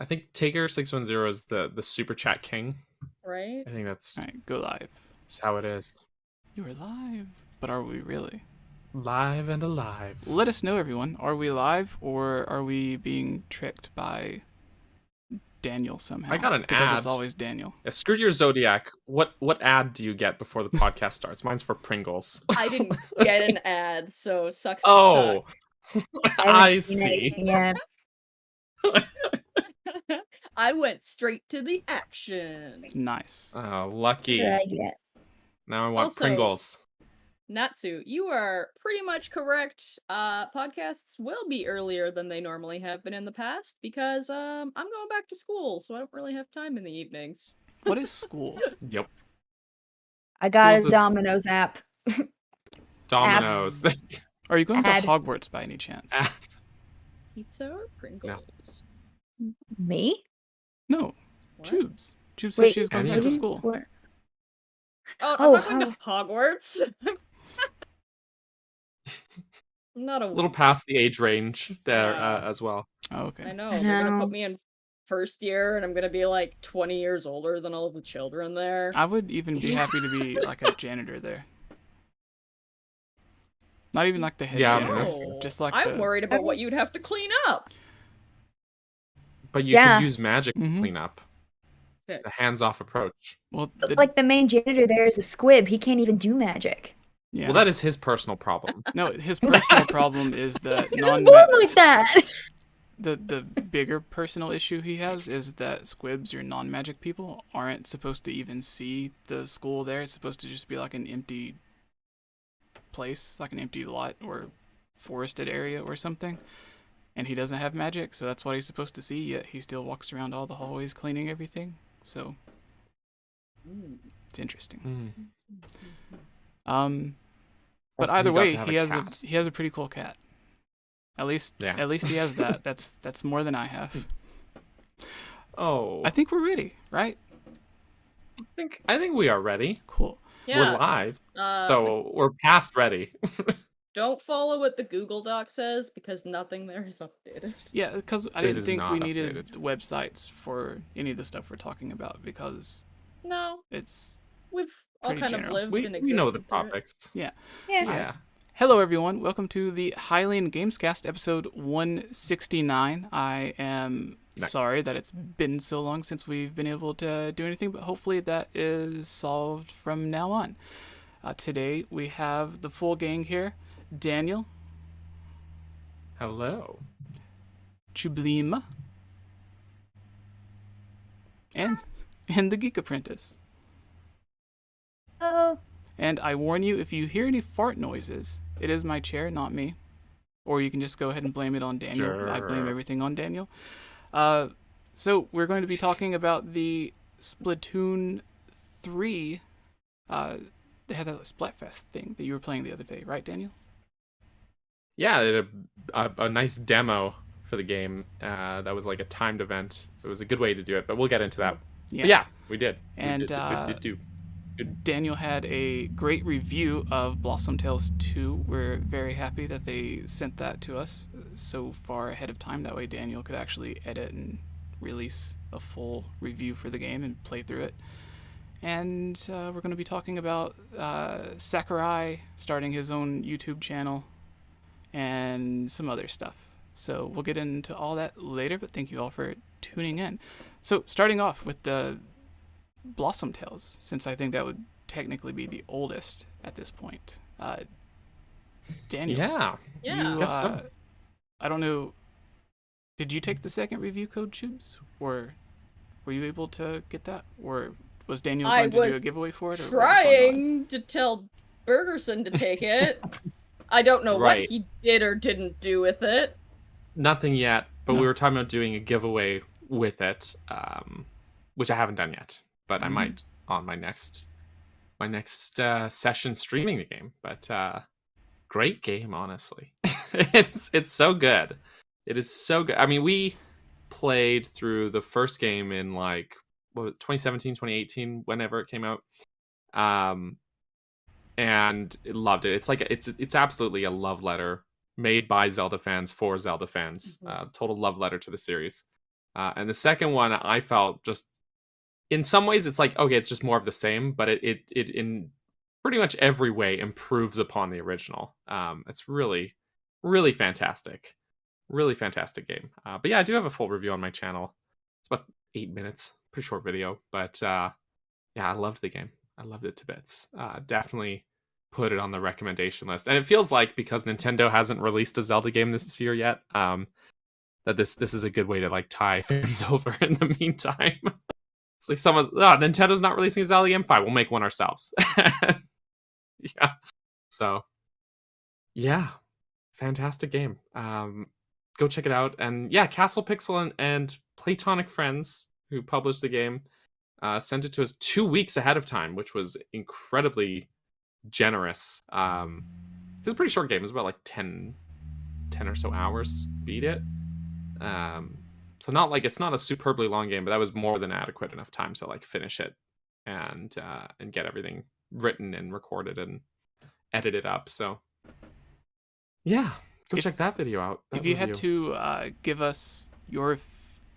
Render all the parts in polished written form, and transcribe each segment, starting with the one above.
I think Taker610 is the super chat king. Right? I think that's All right, go live. how it is. You are live, but are we really? Live and alive. Let us know, everyone. Are we live, or are we being tricked by Daniel somehow? I got an because ad. it's always Daniel. Yeah, screw your Zodiac. What ad do you get before the podcast starts? Mine's for Pringles. I didn't get an ad, so sucks. Oh, I haven't seen see. anything yet. I went straight to the action. Nice. Oh, lucky. What did I get? Now I want Also- Pringles. Natsu, you are pretty much correct. Podcasts will be earlier than they normally have been in the past because I'm going back to school, so I don't really have time in the evenings. What is school? Yep. I got Who's a this? Domino's app. Domino's. Are you going Ad. to Hogwarts by any chance? Pizza or Pringles? Me? No. What? Tubes. Tubes said Wait, she was going I back to didn't- school. Where- Oh, Oh, I'm not going to Hogwarts. I'm not a A little past the age range there Yeah. as well. Oh, okay. I know. I They're gonna know. put me in first year, and I'm gonna be like 20 years older than all of the children there. I would even be happy to be like a janitor there. Not even like the head Yeah, janitor, that's No. just like I'm the... worried about what you'd have to clean up. But you Yeah. could use magic to Mhm. clean up. Okay. It's a hands-off approach. Well, But, like the main janitor there is a squib. He can't even do magic. yeah. Well, that is his personal problem. No, his personal problem is that He was non born like that. the bigger personal issue he has is that squibs or non-magic people aren't supposed to even see the school there. It's supposed to just be like an empty place, like an empty lot or forested area or something. And he doesn't have magic, so that's what he's supposed to see, yet he still walks around all the hallways cleaning everything. So it's interesting. Mm. But Also, either you got way, to have he a has cat. he has a pretty cool cat. At least he has that. That's more than I have. Oh, I think we're ready, right? I think we are ready. Cool. We're Yeah. live, Uh, so we're past ready. don't follow what the Google Doc says because nothing there is updated. Yeah, because I It didn't is think we not needed updated. websites for any of the stuff we're talking about because No, it's we've all Pretty kind general. of lived we and existed. know the through it. topics. yeah. Yeah. Yeah. Hello, everyone. Welcome to the Hylian Gamescast, episode 169. I am Nice. sorry that it's been so long since we've been able to do anything, but hopefully that is solved from now on. Today we have the full gang here: Daniel, Hello. 𝗶𝗵𝗲, and the Geek Apprentice. Oh, And I warn you, if you hear any fart noises, it is my chair, not me. Or you can just go ahead and blame it on Daniel. I blame Sure. everything on Daniel. So we're going to be talking about the Splatoon 3. They had that Splatfest thing that you were playing the other day, right, Daniel? Yeah, they did a nice demo for the game. That was like a timed event. It was a good way to do it, but we'll get into that. But yeah, we did. And, we did do. Daniel had a great review of Blossom Tales 2. We're very happy that they sent that to us so far ahead of time. That way Daniel could actually edit and release a full review for the game and play through it. And we're going to be talking about Sakurai starting his own YouTube channel and some other stuff. So we'll get into all that later, but thank you all for tuning in. So starting off with the Blossom Tales, since I think that would technically be the oldest at this point. Daniel, Yeah. Yeah. you, Guess so. I don't know. Did you take the second review code, Tubes? Or were you able to get that? Or was Daniel I going to do was a giveaway for it? Or what was going on? Trying to tell Bergerson to take it. I don't know Right. what he did or didn't do with it. Nothing yet, but No. we were talking about doing a giveaway with it, which I haven't done yet, but I might on my next session streaming the game. But great game, honestly. it's so good. It is so good. I mean, we played through the first game in like what was it, 2017, 2018, whenever it came out. And loved it. It's like it's absolutely a love letter made by Zelda fans for Zelda fans. Total love letter to the series. And the second one, I felt just in some ways it's like, okay, it's just more of the same, but it in pretty much every way improves upon the original. It's really, really fantastic. Really fantastic game. But yeah, I do have a full review on my channel. It's about 8 minutes. Pretty short video. But yeah, I loved the game. I loved it to bits. Definitely put it on the recommendation list. And it feels like, because Nintendo hasn't released a Zelda game this year yet, that this is a good way to like tie things over in the meantime. It's like Nintendo's not releasing a Zelda game? Fine, we'll make one ourselves. Yeah. So, yeah. Fantastic game. Go check it out. And yeah, Castle Pixel and Platonic Friends, who published the game, sent it to us 2 weeks ahead of time, which was incredibly generous. It's a pretty short game. It's about like 10 or so hours to beat it. So not like, it's not a superbly long game, but that was more than adequate enough time to like finish it and get everything written and recorded and edited up. So yeah, go check that video out. If you had to give us your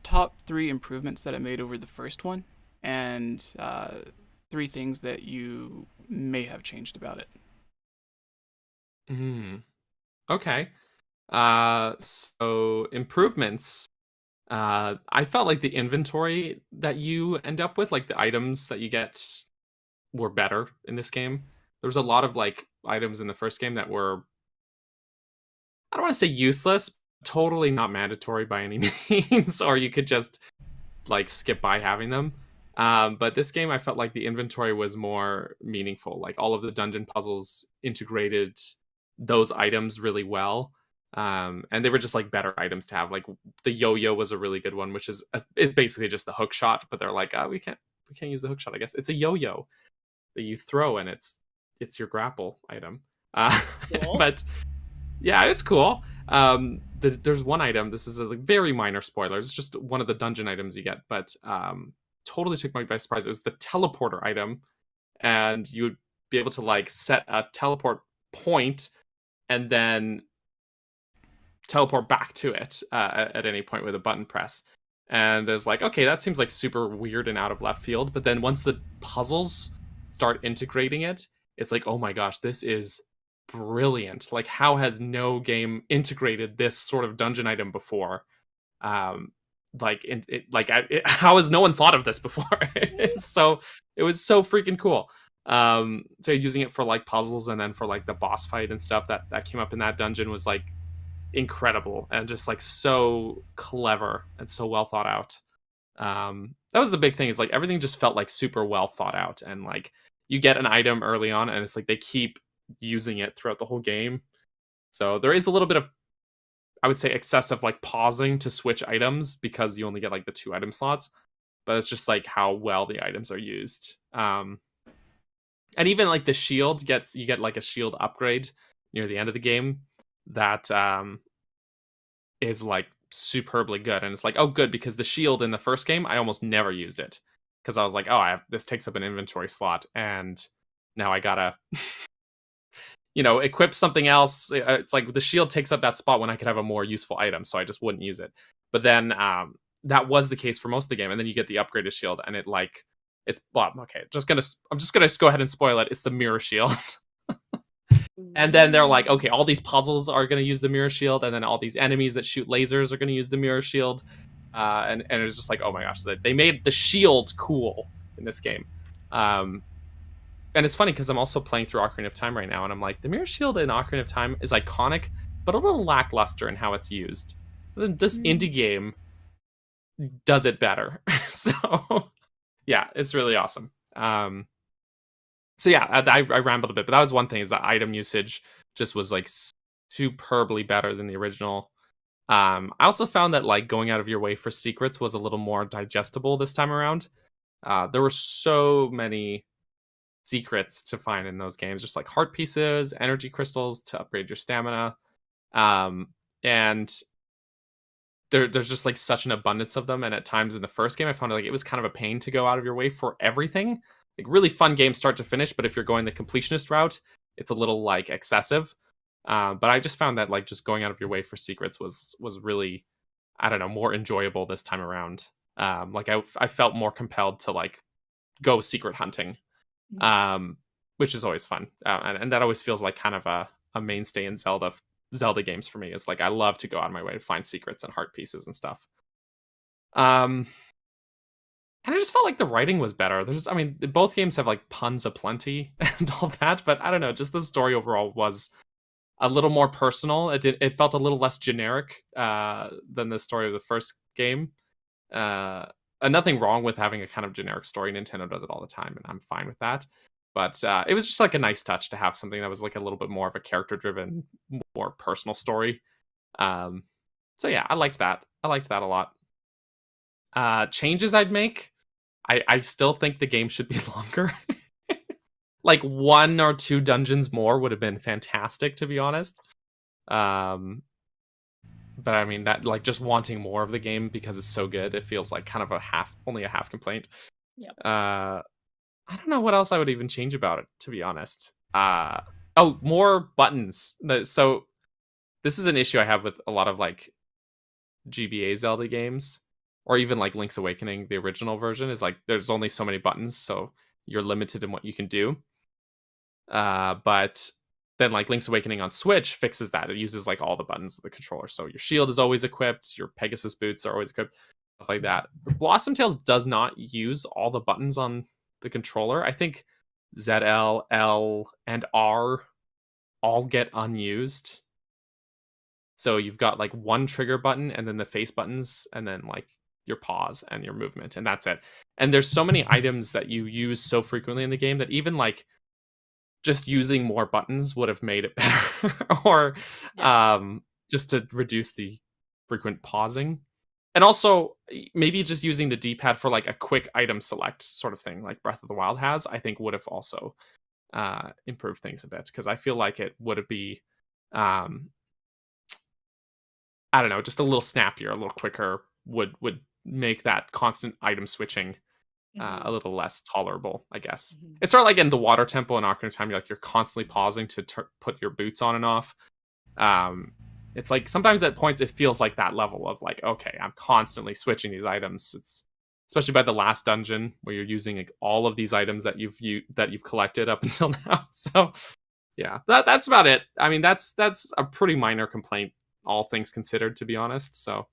top 3 improvements that it made over the first one, and 3 things that you may have changed about it. Okay. So improvements. I felt like the inventory that you end up with, like the items that you get, were better in this game. There was a lot of like items in the first game that were, I don't want to say useless, totally not mandatory by any means, or you could just like skip by having them. But this game, I felt like the inventory was more meaningful. Like all of the dungeon puzzles integrated those items really well. And they were just like better items to have. Like the yo-yo was a really good one, which is it's basically just the hook shot, but they're like, we can't use the hook shot. I guess it's a yo-yo that you throw, and it's your grapple item. Cool. But yeah, it's cool. There's one item. This is a like, very minor spoiler. It's just one of the dungeon items you get, but totally took me by surprise. It was the teleporter item, and you would be able to like set a teleport point and then teleport back to it at any point with a button press. And it's like, okay, that seems like super weird and out of left field. But then once the puzzles start integrating it, it's like, oh my gosh, this is brilliant. Like, how has no game integrated this sort of dungeon item before? How has no one thought of this before? It was so freaking cool. So using it for like puzzles, and then for like the boss fight and stuff that came up in that dungeon was like incredible, and just like so clever and so well thought out. That was the big thing, is like everything just felt like super well thought out, and like you get an item early on and it's like they keep using it throughout the whole game. So there is a little bit of, I would say, excessive like pausing to switch items, because you only get like the 2 item slots, but it's just like how well the items are used. And even like the shield you get like a shield upgrade near the end of the game that is like superbly good. And it's like, oh good, because the shield in the first game, I almost never used it, because I was like, this takes up an inventory slot, and now I gotta equip something else. It's like the shield takes up that spot when I could have a more useful item, so I just wouldn't use it. But then that was the case for most of the game, and then you get the upgraded shield, and it like I'm just gonna go ahead and spoil it. It's the mirror shield. And then they're like, okay, all these puzzles are going to use the mirror shield, and then all these enemies that shoot lasers are going to use the mirror shield. And it's just like, oh my gosh, they made the shield cool in this game. And it's funny, because I'm also playing through Ocarina of Time right now, and I'm like, the mirror shield in Ocarina of Time is iconic, but a little lackluster in how it's used. This indie game does it better. So yeah, it's really awesome. So yeah, I rambled a bit, but that was one thing, is that item usage just was like superbly better than the original. I also found that like going out of your way for secrets was a little more digestible this time around. There were so many secrets to find in those games, just like heart pieces, energy crystals to upgrade your stamina. And there's just like such an abundance of them. And at times in the first game, I found like it was kind of a pain to go out of your way for everything. Like really fun game start to finish, but if you're going the completionist route, it's a little like excessive. But I just found that like just going out of your way for secrets was really I don't know, more enjoyable this time around. Like I felt more compelled to like go secret hunting, which is always fun, and that always feels like kind of a mainstay in Zelda games for me. Is like I love to go out of my way to find secrets and heart pieces and stuff. And I just felt like the writing was better. I mean, both games have like puns aplenty and all that, but I don't know, just the story overall was a little more personal. It felt a little less generic than the story of the first game. And nothing wrong with having a kind of generic story. Nintendo does it all the time, and I'm fine with that. But it was just like a nice touch to have something that was like a little bit more of a character-driven, more personal story. So yeah, I liked that. I liked that a lot. Changes I'd make, I still think the game should be longer. Like 1 or 2 dungeons more would have been fantastic, to be honest. But I mean, that like just wanting more of the game because it's so good, it feels like kind of only a half complaint. Yep. I don't know what else I would even change about it, to be honest. Oh, more buttons. So this is an issue I have with a lot of like GBA Zelda games, or even like Link's Awakening, the original version, is like there's only so many buttons, so you're limited in what you can do. But then like Link's Awakening on Switch fixes that. It uses like all the buttons of the controller, so your shield is always equipped, your Pegasus boots are always equipped, stuff like that. Blossom Tales does not use all the buttons on the controller. I think ZL, L, and R all get unused. So you've got like one trigger button and then the face buttons and then like your pause and your movement, and that's it. And there's so many items that you use so frequently in the game that even like just using more buttons would have made it better. Or just to reduce the frequent pausing. And also maybe just using the D-pad for like a quick item select sort of thing like Breath of the Wild has, I think would have also improved things a bit, because I feel like it would be I don't know, just a little snappier, a little quicker, would make that constant item switching a little less tolerable, I guess. It's sort of like in the Water Temple in Ocarina of Time, you're constantly pausing to put your boots on and off. It's like sometimes at points it feels like that level of like, okay, I'm constantly switching these items. It's especially by the last dungeon where you're using like all of these items that you've collected up until now. So yeah, that's about it. I mean, that's a pretty minor complaint, all things considered, to be honest. So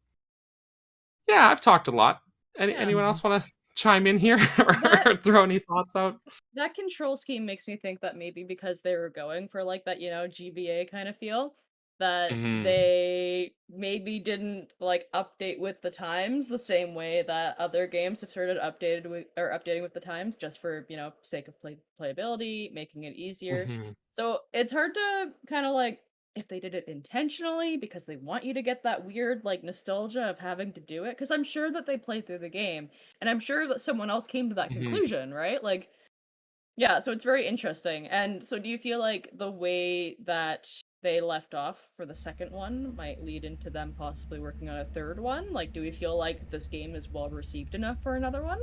yeah, I've talked a lot. Anyone else want to chime in here or throw any thoughts out? That control scheme makes me think that maybe because they were going for like that, GBA kind of feel, that they maybe didn't like update with the times the same way that other games have started updating with the times, just for, sake of playability, making it easier. So it's hard to kind of like, if they did it intentionally because they want you to get that weird like nostalgia of having to do it, because I'm sure that they played through the game and I'm sure that someone else came to that conclusion, right? Like, yeah, so it's very interesting. And so do you feel like the way that they left off for the second one might lead into them possibly working on a third one? Like, do we feel like this game is well received enough for another one?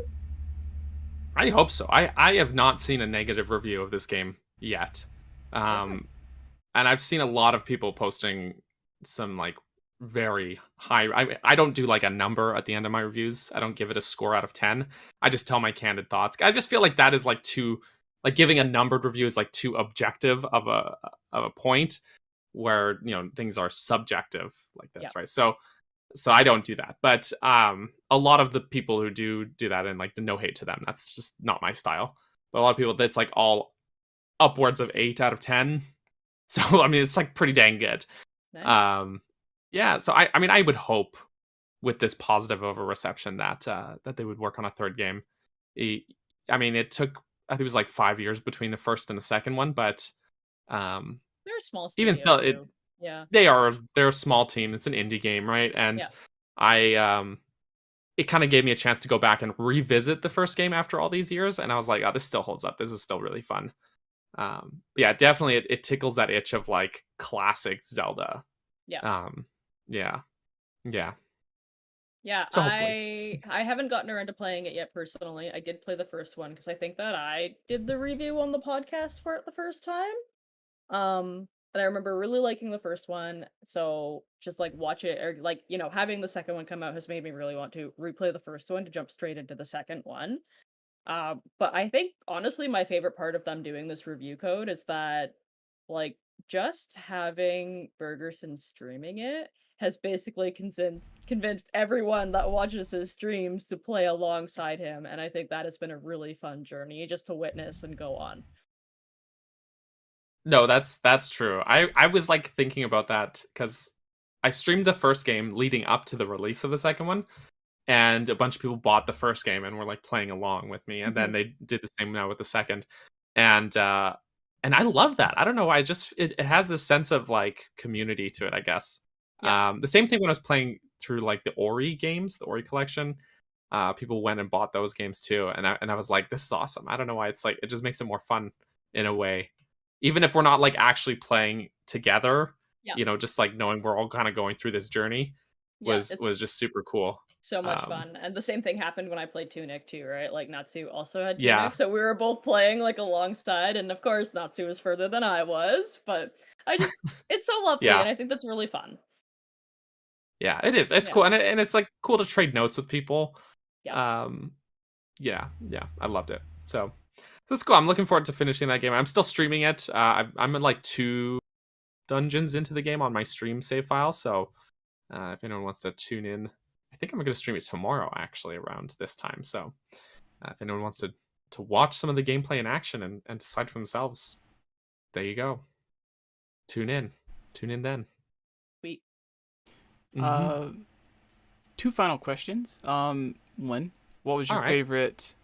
I hope so. I have not seen a negative review of this game yet. And I've seen a lot of people posting some like very high. I don't do like a number at the end of my reviews. I don't give it a score out of 10. I just tell my candid thoughts. I just feel like that is like too, like giving a numbered review is like too objective of a point, where things are subjective like this, right? So I don't do that. But a lot of the people who do that, and like, no hate to them, that's just not my style. But a lot of people, that's like all upwards of 8 out of 10. So, I mean, it's like pretty dang good. Nice. Yeah, so I mean, I would hope with this positive of a reception that they would work on a third game. I mean, it took, I think it was like 5 years between the first and the second one, but they're a small even studio, still, yeah, they're a small team. It's an indie game, right? And it kind of gave me a chance to go back and revisit the first game after all these years, and I was like, oh, this still holds up. This is still really fun. Yeah, definitely it tickles that itch of like classic Zelda. Yeah. So I haven't gotten around to playing it yet personally. I did play the first one because I think that I did the review on the podcast for it the first time. And I remember really liking the first one, so just, like, watch it or, like, having the second one come out has made me really want to replay the first one to jump straight into the second one. But I think, honestly, my favorite part of them doing this review code is that, like, just having Bergerson streaming it has basically convinced everyone that watches his streams to play alongside him, and I think that has been a really fun journey just to witness and go on. No, that's true. I was like thinking about that because I streamed the first game leading up to the release of the second one, and a bunch of people bought the first game and were like playing along with me, and then they did the same now with the second, and I love that. I don't know why. It has this sense of like community to it, I guess. Yeah. The same thing when I was playing through like the Ori games, the Ori collection. People went and bought those games too, and I was like, this is awesome. I don't know why. It's like it just makes it more fun in a way, even if we're not like actually playing together. Yeah. Just like knowing we're all kind of going through this journey was just super cool. So much fun. And the same thing happened when I played Tunic too, right? Like Natsu also had Tunic, Yeah. so we were both playing like alongside, and of course Natsu was further than I was, but it's so lovely, Yeah. and I think that's really fun. Yeah, it is. It's cool, and it's like cool to trade notes with people. Yeah. Yeah, I loved it. So it's cool. I'm looking forward to finishing that game. I'm still streaming it. I'm in like 2 dungeons into the game on my stream save file. So if anyone wants to tune in, I think I'm going to stream it tomorrow, actually, around this time. So if anyone wants to watch some of the gameplay in action and decide for themselves, there you go. Tune in then. Sweet. 2 final questions. One, what was your favorite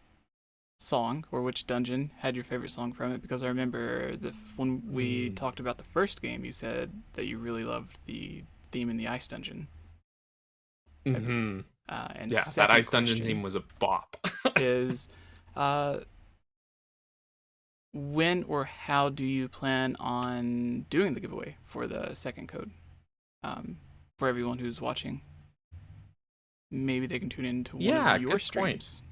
song, or which dungeon had your favorite song from it? Because I remember when we talked about the first game, you said that you really loved the theme in the ice dungeon. And yeah, that ice dungeon theme was a bop. is when or how do you plan on doing the giveaway for the second code? For everyone who's watching, maybe they can tune in to one of your streams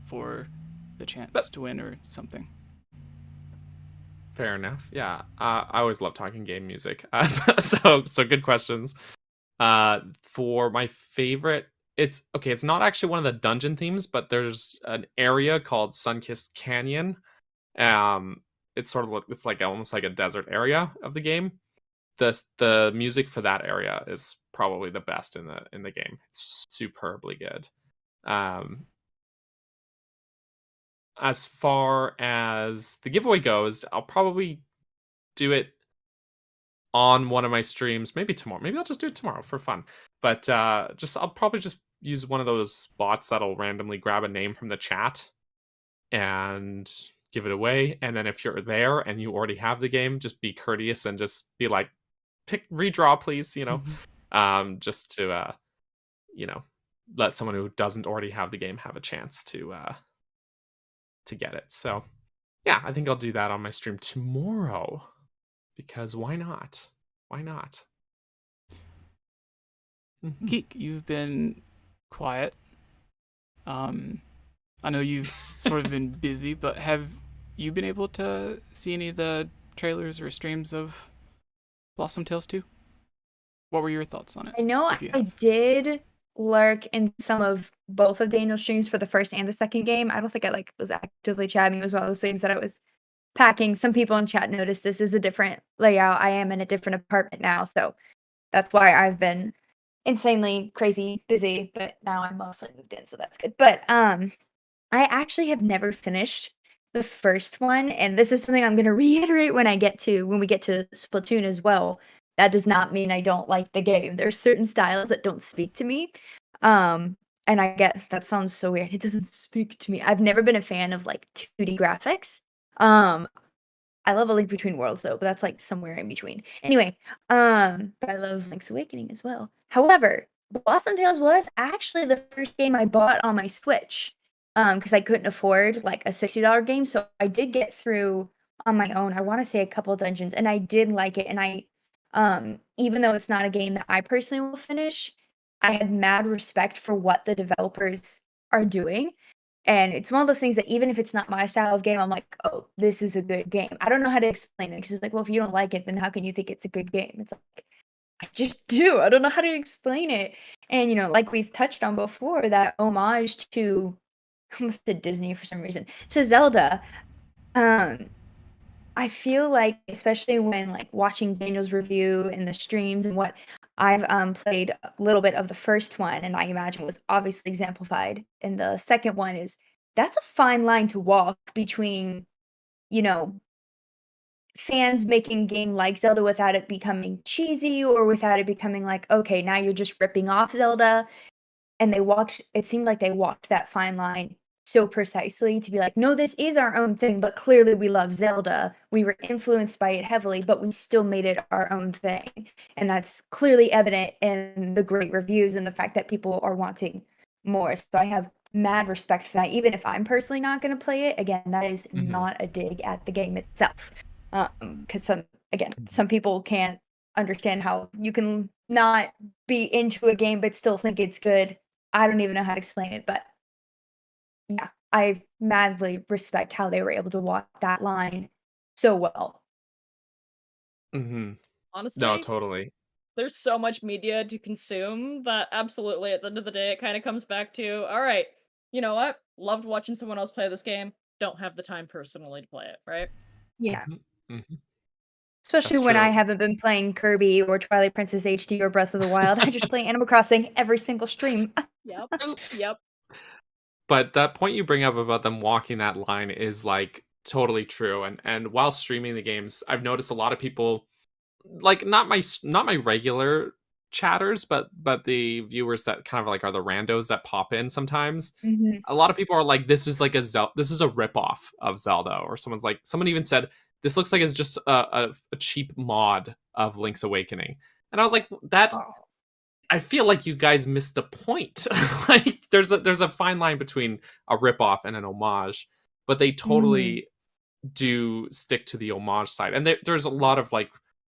for the chance to win or something. Fair enough. Yeah, I always love talking game music. So good questions. For my favorite, it's not actually one of the dungeon themes, but there's an area called Sun-Kissed Canyon. It's like almost like a desert area of the game. The music for that area is probably the best in the game. It's superbly good. As far as the giveaway goes, I'll probably do it on one of my streams, maybe tomorrow. Maybe I'll just do it tomorrow for fun. But I'll probably just use one of those bots that'll randomly grab a name from the chat and give it away. And then if you're there and you already have the game, just be courteous and just be like, redraw, please, just to let someone who doesn't already have the game have a chance to get it. So yeah, I think I'll do that on my stream tomorrow, because why not? Geek, you've been quiet. I know you've sort of been busy, but have you been able to see any of the trailers or streams of Blossom Tales 2? What were your thoughts on it? I know I did lurk in some of both of Daniel's streams for the first and the second game. I don't think I was actively chatting. It was one of those things that I was packing. Some people in chat noticed this is a different layout. I am in a different apartment now, so that's why I've been insanely crazy busy, but now I'm mostly moved in, so that's good. But I actually have never finished the first one, and this is something I'm going to reiterate when we get to Splatoon as well. That does not mean I don't like the game. There's certain styles that don't speak to me. And I get that sounds so weird. It doesn't speak to me. I've never been a fan of like 2D graphics. I love A Link Between Worlds though, but that's like somewhere in between. Anyway, but I love Link's Awakening as well. However, Blossom Tales was actually the first game I bought on my Switch. Because I couldn't afford like a $60 game. So I did get through on my own, I want to say a couple dungeons, and I did like it. And I even though it's not a game that I personally will finish, I had mad respect for what the developers are doing. And it's one of those things that even if it's not my style of game, I'm like, oh, this is a good game. I don't know how to explain it because it's like, well, if you don't like it, then how can you think it's a good game? It's like, I just do. I don't know how to explain it. And, like we've touched on before, that homage to, I almost said Disney for some reason, to Zelda. I feel like, especially when like watching Daniel's review and the streams and what I've played a little bit of the first one, and I imagine was obviously exemplified in the second one, is that's a fine line to walk between, you know, fans making a game like Zelda without it becoming cheesy or without it becoming like, okay, now you're just ripping off Zelda. And it seemed like they walked that fine line so precisely to be like, no, this is our own thing, but clearly we love Zelda. We were influenced by it heavily, but we still made it our own thing. And that's clearly evident in the great reviews and the fact that people are wanting more. So I have mad respect for that, even if I'm personally not going to play it. Again, that is not a dig at the game itself. Because some people can't understand how you can not be into a game but still think it's good. I don't even know how to explain it, but yeah, I madly respect how they were able to walk that line so well. Honestly, No, totally. there's so much media to consume that absolutely at the end of the day it kind of comes back to, all right, you know what? Loved watching someone else play this game. Don't have the time personally to play it, right? Yeah. Mhm. Especially That's when I true. haven't been playing Kirby or Twilight Princess HD or Breath of the Wild. I just play Animal Crossing every single stream. Yep. Oops. Yep. But that point you bring up about them walking that line is like totally true. And while streaming the games, I've noticed a lot of people, like not my regular chatters, but the viewers that kind of like are the randos that pop in sometimes. Mhm. A lot of people are like, this is like this is a ripoff of Zelda, or someone even said this looks like it's just a cheap mod of Link's Awakening. And I was like, that Oh. I feel like you guys missed the point. Like there's a fine line between a ripoff and an homage, but they totally do stick to the homage side. And there's a lot of like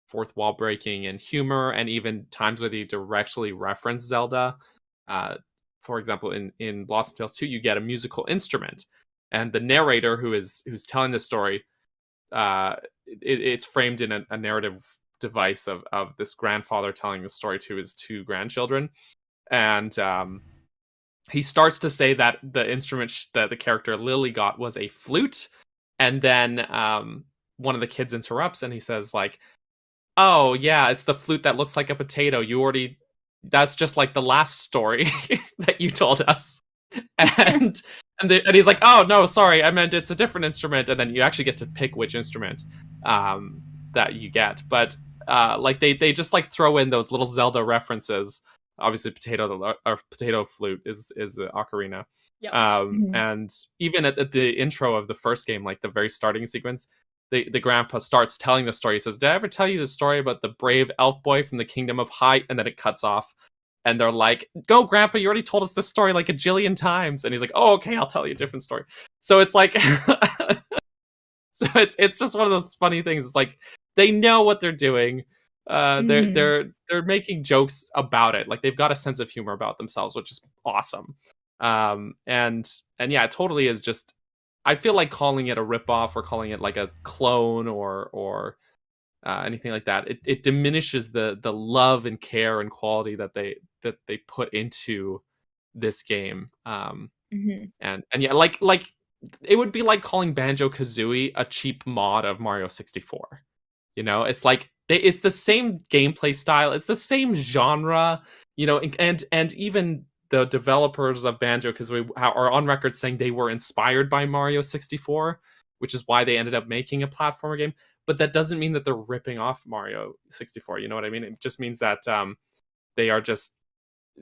fourth wall breaking and humor, and even times where they directly reference Zelda. For example, in Blossom Tales 2, you get a musical instrument, and the narrator who's telling the story, it's framed in a narrative device of this grandfather telling the story to his two grandchildren, and he starts to say that the instrument that the character Lily got was a flute, and then one of the kids interrupts and he says like, oh yeah, it's the flute that looks like a potato. That's just like the last story that you told us. And and he's like, oh no, sorry, I meant it's a different instrument. And then you actually get to pick which instrument that you get. But like they just like throw in those little Zelda references. Obviously, potato flute is the ocarina. Yep. And even at the intro of the first game, like the very starting sequence, the grandpa starts telling the story. He says, did I ever tell you the story about the brave elf boy from the kingdom of Heid? And then it cuts off. And they're like, go, grandpa, you already told us this story like a jillion times. And he's like, oh, okay, I'll tell you a different story. So it's like, so it's just one of those funny things. It's like, they know what they're doing. They're making jokes about it. Like they've got a sense of humor about themselves, which is awesome. And yeah, it totally is just, I feel like calling it a ripoff or calling it like a clone or anything like that, it diminishes the love and care and quality that they put into this game. And yeah, like it would be like calling Banjo-Kazooie a cheap mod of Mario 64. You know, it's like it's the same gameplay style, it's the same genre, you know, and even the developers of Banjo-Kazooie are on record saying they were inspired by Mario 64, which is why they ended up making a platformer game. But that doesn't mean that they're ripping off Mario 64. You know what I mean? It just means that they are just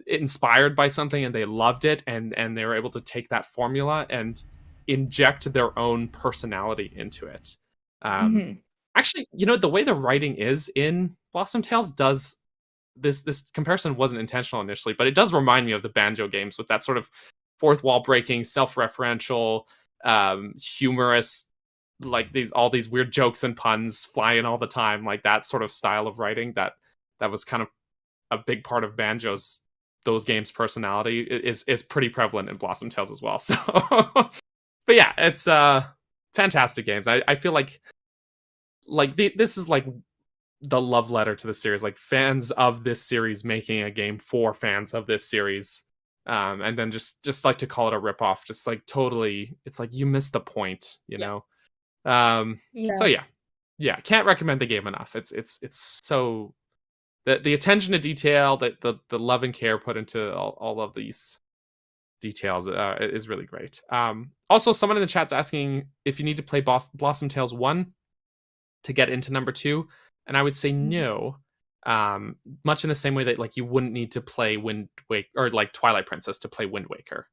inspired by something and they loved it, and they were able to take that formula and inject their own personality into it. Actually, you know, the way the writing is in Blossom Tales does this comparison wasn't intentional initially, but it does remind me of the Banjo games with that sort of fourth wall breaking, self-referential, humorous, like all these weird jokes and puns flying all the time, like that sort of style of writing that was kind of a big part of Banjo's those games' personality is pretty prevalent in Blossom Tales as well. So, but yeah, it's fantastic games. I feel like this is like the love letter to the series, like fans of this series making a game for fans of this series, and then just like to call it a ripoff, just like totally, it's like you missed the point, you know. So yeah, can't recommend the game enough. It's so the attention to detail, that the love and care put into all of these details is really great. Also, someone in the chat's asking if you need to play Blossom Tales 1 to get into number 2, and I would say no. Much in the same way that like you wouldn't need to play Wind Waker or like Twilight Princess to play Wind Waker,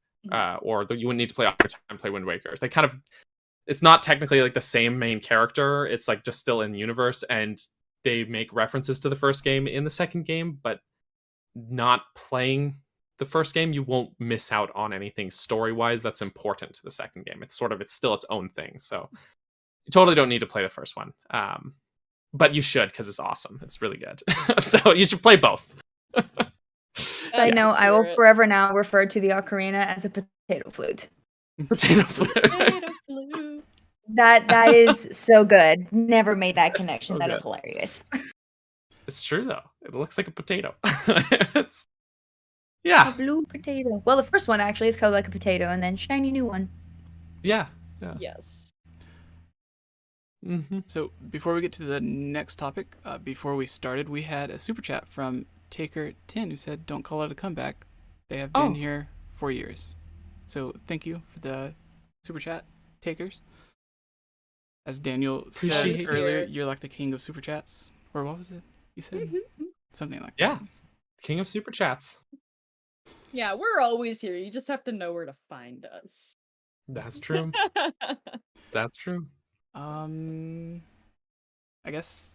or you wouldn't need to play Ocarina of Time and play Wind Waker. They kind of, it's not technically like the same main character. It's like just still in the universe, and they make references to the first game in the second game, but not playing the first game, you won't miss out on anything story-wise that's important to the second game. It's still its own thing. So you totally don't need to play the first one. But you should, because it's awesome. It's really good. So you should play both. Side note, I will forever now refer to the ocarina as a potato flute. Potato flute. Potato flute. That is so good. Never made that That's connection. so That is good. hilarious. It's true, though. It looks like a potato. A Yeah. blue potato. Well, the first one actually is called like a potato, and then shiny new one. Yeah. Yes. Mm-hmm. So before we get to the next topic, before we started, we had a super chat from Taker10 who said, "Don't call it a comeback. They have been here for years." So thank you for the super chat, takers. As Daniel said Appreciate it. earlier, you're like the king of super chats. Or what was it you said? Something like Yeah. that. King of Super Chats. Yeah, we're always here. You just have to know where to find us. That's true. That's true. I guess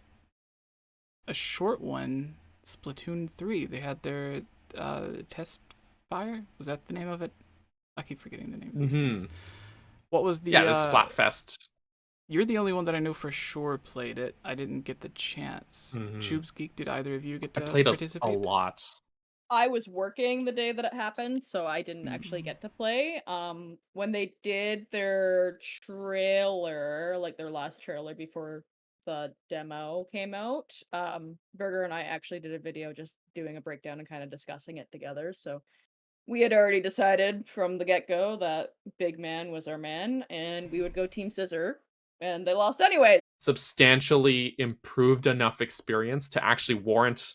a short one, Splatoon 3. They had their test fire. Was that the name of it? I keep forgetting the name of these things. What was the the Splatfest. You're the only one that I know for sure played it. I didn't get the chance. Tubes Geek, did either of you get to I played participate? a lot. I was working the day that it happened, so I didn't actually get to play. When they did their trailer, like their last trailer before the demo came out, Burger and I actually did a video just doing a breakdown and kind of discussing it together. So we had already decided from the get-go that Big Man was our man, and we would go Team Scissor, and they lost anyway. Substantially improved enough experience to actually warrant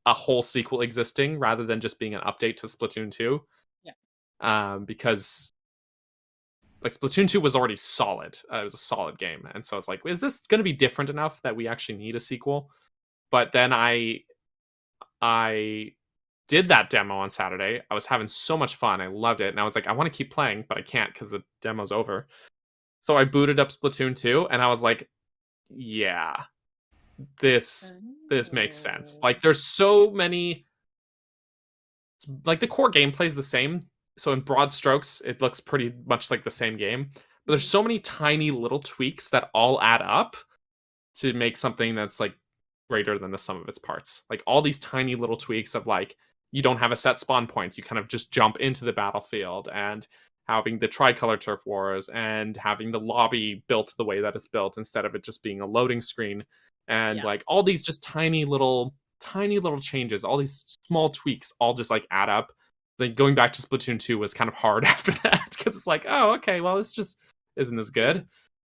a whole sequel existing rather than just being an update to Splatoon 2. Yeah. Because like Splatoon 2 was already solid. It was a solid game. And so it's like, is this going to be different enough that we actually need a sequel? But then I did that demo on Saturday. I was having so much fun. I loved it. And I was like, I want to keep playing, but I can't because the demo's over. So I booted up Splatoon 2 and I was like, yeah, this makes sense. Like there's so many, like the core gameplay is the same. So in broad strokes, it looks pretty much like the same game. But there's so many tiny little tweaks that all add up to make something that's like greater than the sum of its parts. Like all these tiny little tweaks of like, you don't have a set spawn point. You kind of just jump into the battlefield, and having the tricolor turf wars, and having the lobby built the way that it's built instead of it just being a loading screen. And like all these just tiny little changes, all these small tweaks all just like add up. Then going back to Splatoon 2 was kind of hard after that because it's like, oh, okay, well, this just isn't as good.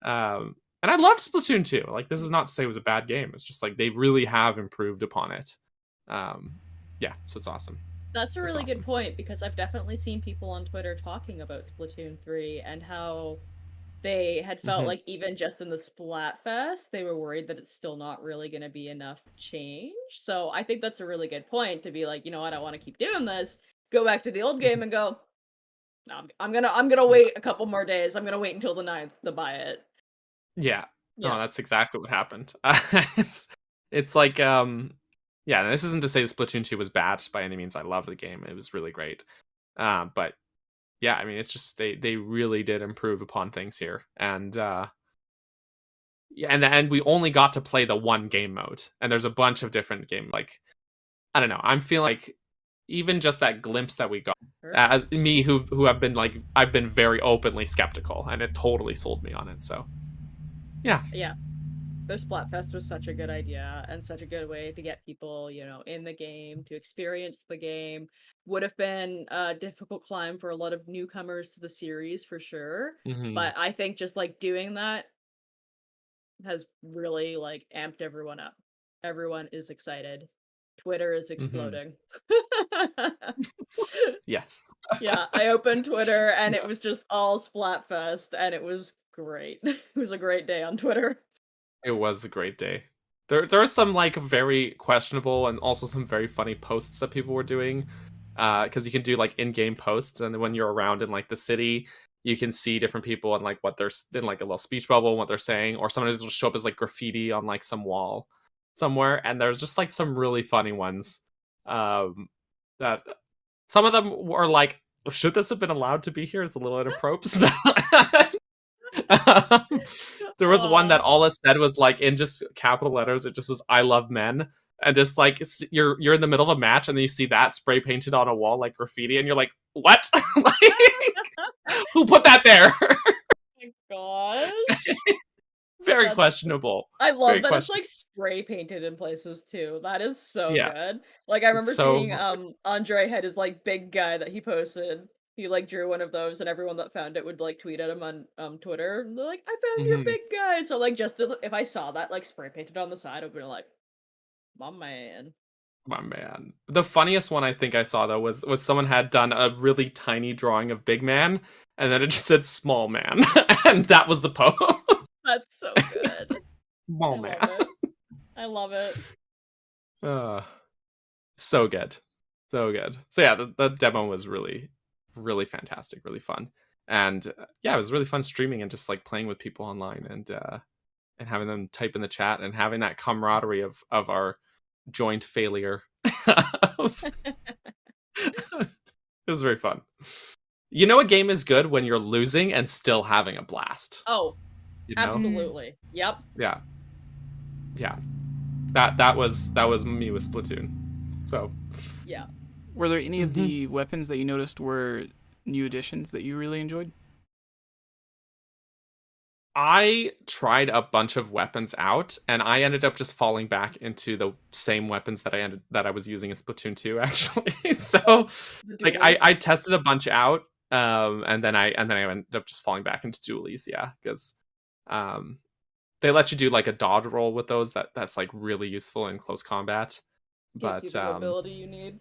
And I loved Splatoon 2. Like, this is not to say it was a bad game. It's just like they really have improved upon it. Yeah, so it's awesome. That's a really good point, because I've definitely seen people on Twitter talking about Splatoon 3 and how they had felt like even just in the Splatfest, they were worried that it's still not really going to be enough change. So I think that's a really good point to be like, you know what, I want to keep doing this. Go back to the old game and go, no, I'm gonna wait a couple more days. I'm gonna wait until the 9th to buy it. Yeah. No, that's exactly what happened. It's like yeah, this isn't to say Splatoon 2 was bad by any means. I love the game. It was really great. But yeah, I mean, it's just they really did improve upon things here. And yeah, and we only got to play the one game mode. And there's a bunch of different game, like, I don't know. I'm feeling like even just that glimpse that we got. Sure. Me, who have been like, I've been very openly skeptical, and it totally sold me on it. So, yeah. Yeah. The Splatfest was such a good idea and such a good way to get people, you know, in the game, to experience the game. Would have been a difficult climb for a lot of newcomers to the series for sure. But I think just like doing that has really like amped everyone up. Everyone is excited. Twitter is exploding. Yes. Yeah, I opened Twitter and it was just all Splatfest and it was great. It was a great day on Twitter. It was a great day. There are some like very questionable and also some very funny posts that people were doing. Because you can do like in-game posts, and then when you're around in like the city, you can see different people and like what they're in like a little speech bubble and what they're saying, or sometimes it'll show up as like graffiti on like some wall somewhere. And there's just like some really funny ones. That some of them were like, should this have been allowed to be here? It's a little inappropriate. There was one that all it said was like in just capital letters, it just was "I love men," and just like you're in the middle of a match and then you see that spray painted on a wall like graffiti, and you're like, what? Like, who put that there? Oh my god. Very questionable. I love Very that it's like spray painted in places too. That is so Yeah. good. Like I remember so- seeing Andre had his like big guy that he posted. He like drew one of those and everyone that found it would like tweet at him on Twitter. And they're like, I found your big guy. So like just if I saw that like spray painted on the side, I'd be like, my man. My man. The funniest one I think I saw though was someone had done a really tiny drawing of big man, and then it just said small man, and that was the post. That's so good. Small man. I love it. So good. So good. So yeah, the demo was really, really fantastic, really fun. And yeah, it was really fun streaming and just like playing with people online and having them type in the chat and having that camaraderie of our joint failure. It was very fun. You know a game is good when you're losing and still having a blast. Oh, you know? absolutely. Yep. Yeah. That was me with Splatoon. So yeah. Were there any of the weapons that you noticed were new additions that you really enjoyed? I tried a bunch of weapons out, and I ended up just falling back into the same weapons that I was using in Splatoon 2, actually. So, like, I tested a bunch out, and then I ended up just falling back into dualies, yeah, because they let you do like a dodge roll with those. That's like really useful in close combat. Gives you the ability you need.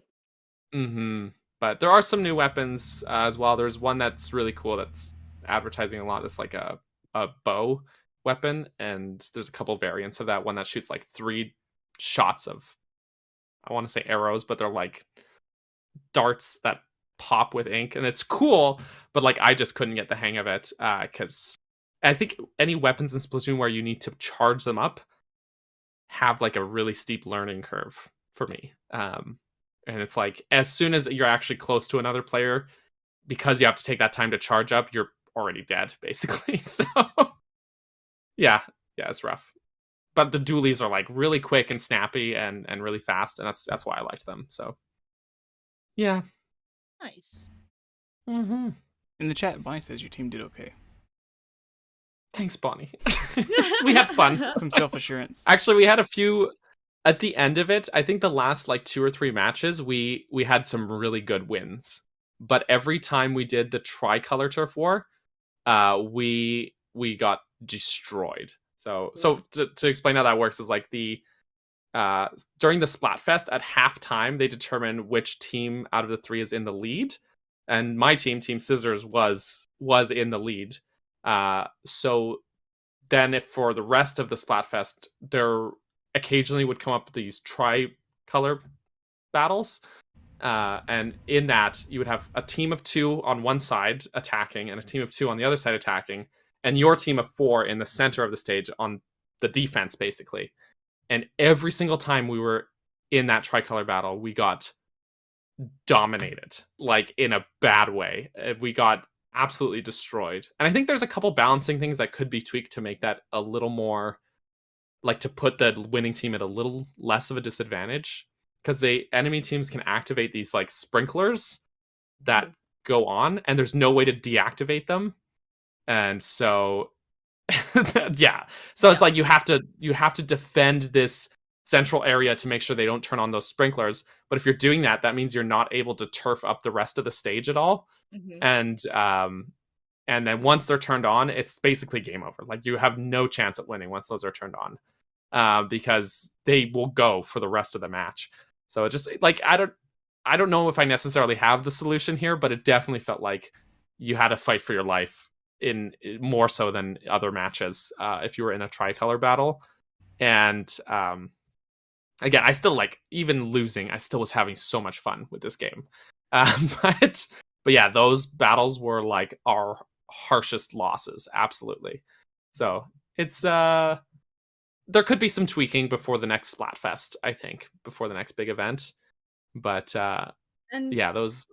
But there are some new weapons as well. There's one that's really cool that's advertising a lot. That's like a bow weapon, and there's a couple variants of that. One that shoots like 3 shots of, I want to say arrows, but they're like darts that pop with ink, and it's cool, but like I just couldn't get the hang of it because I think any weapons in Splatoon where you need to charge them up have like a really steep learning curve for me. And it's like as soon as you're actually close to another player, because you have to take that time to charge up, you're already dead, basically. So yeah, it's rough. But the dualies are like really quick and snappy and really fast, and that's why I liked them. So yeah. Nice. In the chat, Bonnie says your team did okay. Thanks, Bonnie. We had fun. Some self-assurance. Actually, we had a few at the end of it. I think the last like 2 or 3 matches, we had some really good wins. But every time we did the tricolor turf war, we got destroyed. So to explain how that works is like the during the Splatfest at halftime, they determine which team out of the 3 is in the lead, and my team, Team Scissors, was in the lead. So then if for the rest of the Splatfest, there occasionally would come up these tricolor battles. And in that, you would have a team of 2 on one side attacking and a team of 2 on the other side attacking, and your team of 4 in the center of the stage on the defense, basically. And every single time we were in that tricolor battle, we got dominated, like in a bad way. We got absolutely destroyed. And I think there's a couple balancing things that could be tweaked to make that a little more, like to put the winning team at a little less of a disadvantage. because the enemy teams can activate these like sprinklers that go on, and there's no way to deactivate them. And so yeah. So it's like you have to defend this central area to make sure they don't turn on those sprinklers. But if you're doing that, that means you're not able to turf up the rest of the stage at all. And then once they're turned on, it's basically game over. Like you have no chance at winning once those are turned on, because they will go for the rest of the match. So it just like I don't know if I necessarily have the solution here, but it definitely felt like you had to fight for your life in more so than other matches if you were in a tricolor battle. And again, I still like, even losing, I still was having so much fun with this game. But yeah, those battles were like our harshest losses, absolutely. So it's there could be some tweaking before the next Splatfest, I think, before the next big event. But And yeah, those.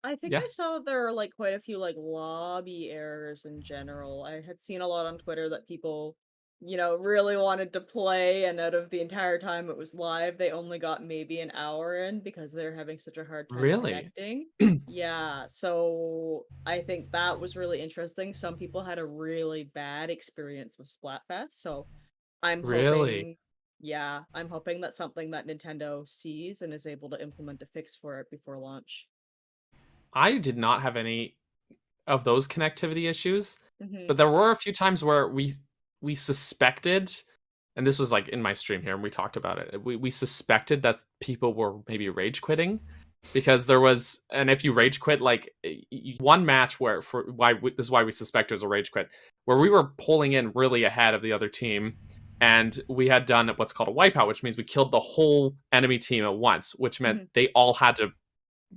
I think Yeah. I saw that there are like quite a few like lobby errors in general. I had seen a lot on Twitter that people, really wanted to play, and out of the entire time it was live, they only got maybe an hour in because they're having such a hard time Really? connecting. Yeah, so I think that was really interesting. Some people had a really bad experience with Splatfest, so I'm Really? I'm hoping that's something that Nintendo sees and is able to implement a fix for it before launch. I did not have any of those connectivity issues, Mhm. but there were a few times where we suspected, and this was like in my stream here, and we talked about it. We suspected that people were maybe rage quitting, because there was, and if you rage quit, like one match where this is why we suspect it was a rage quit, where we were pulling in really ahead of the other team, and we had done what's called a wipeout, which means we killed the whole enemy team at once, which meant they all had to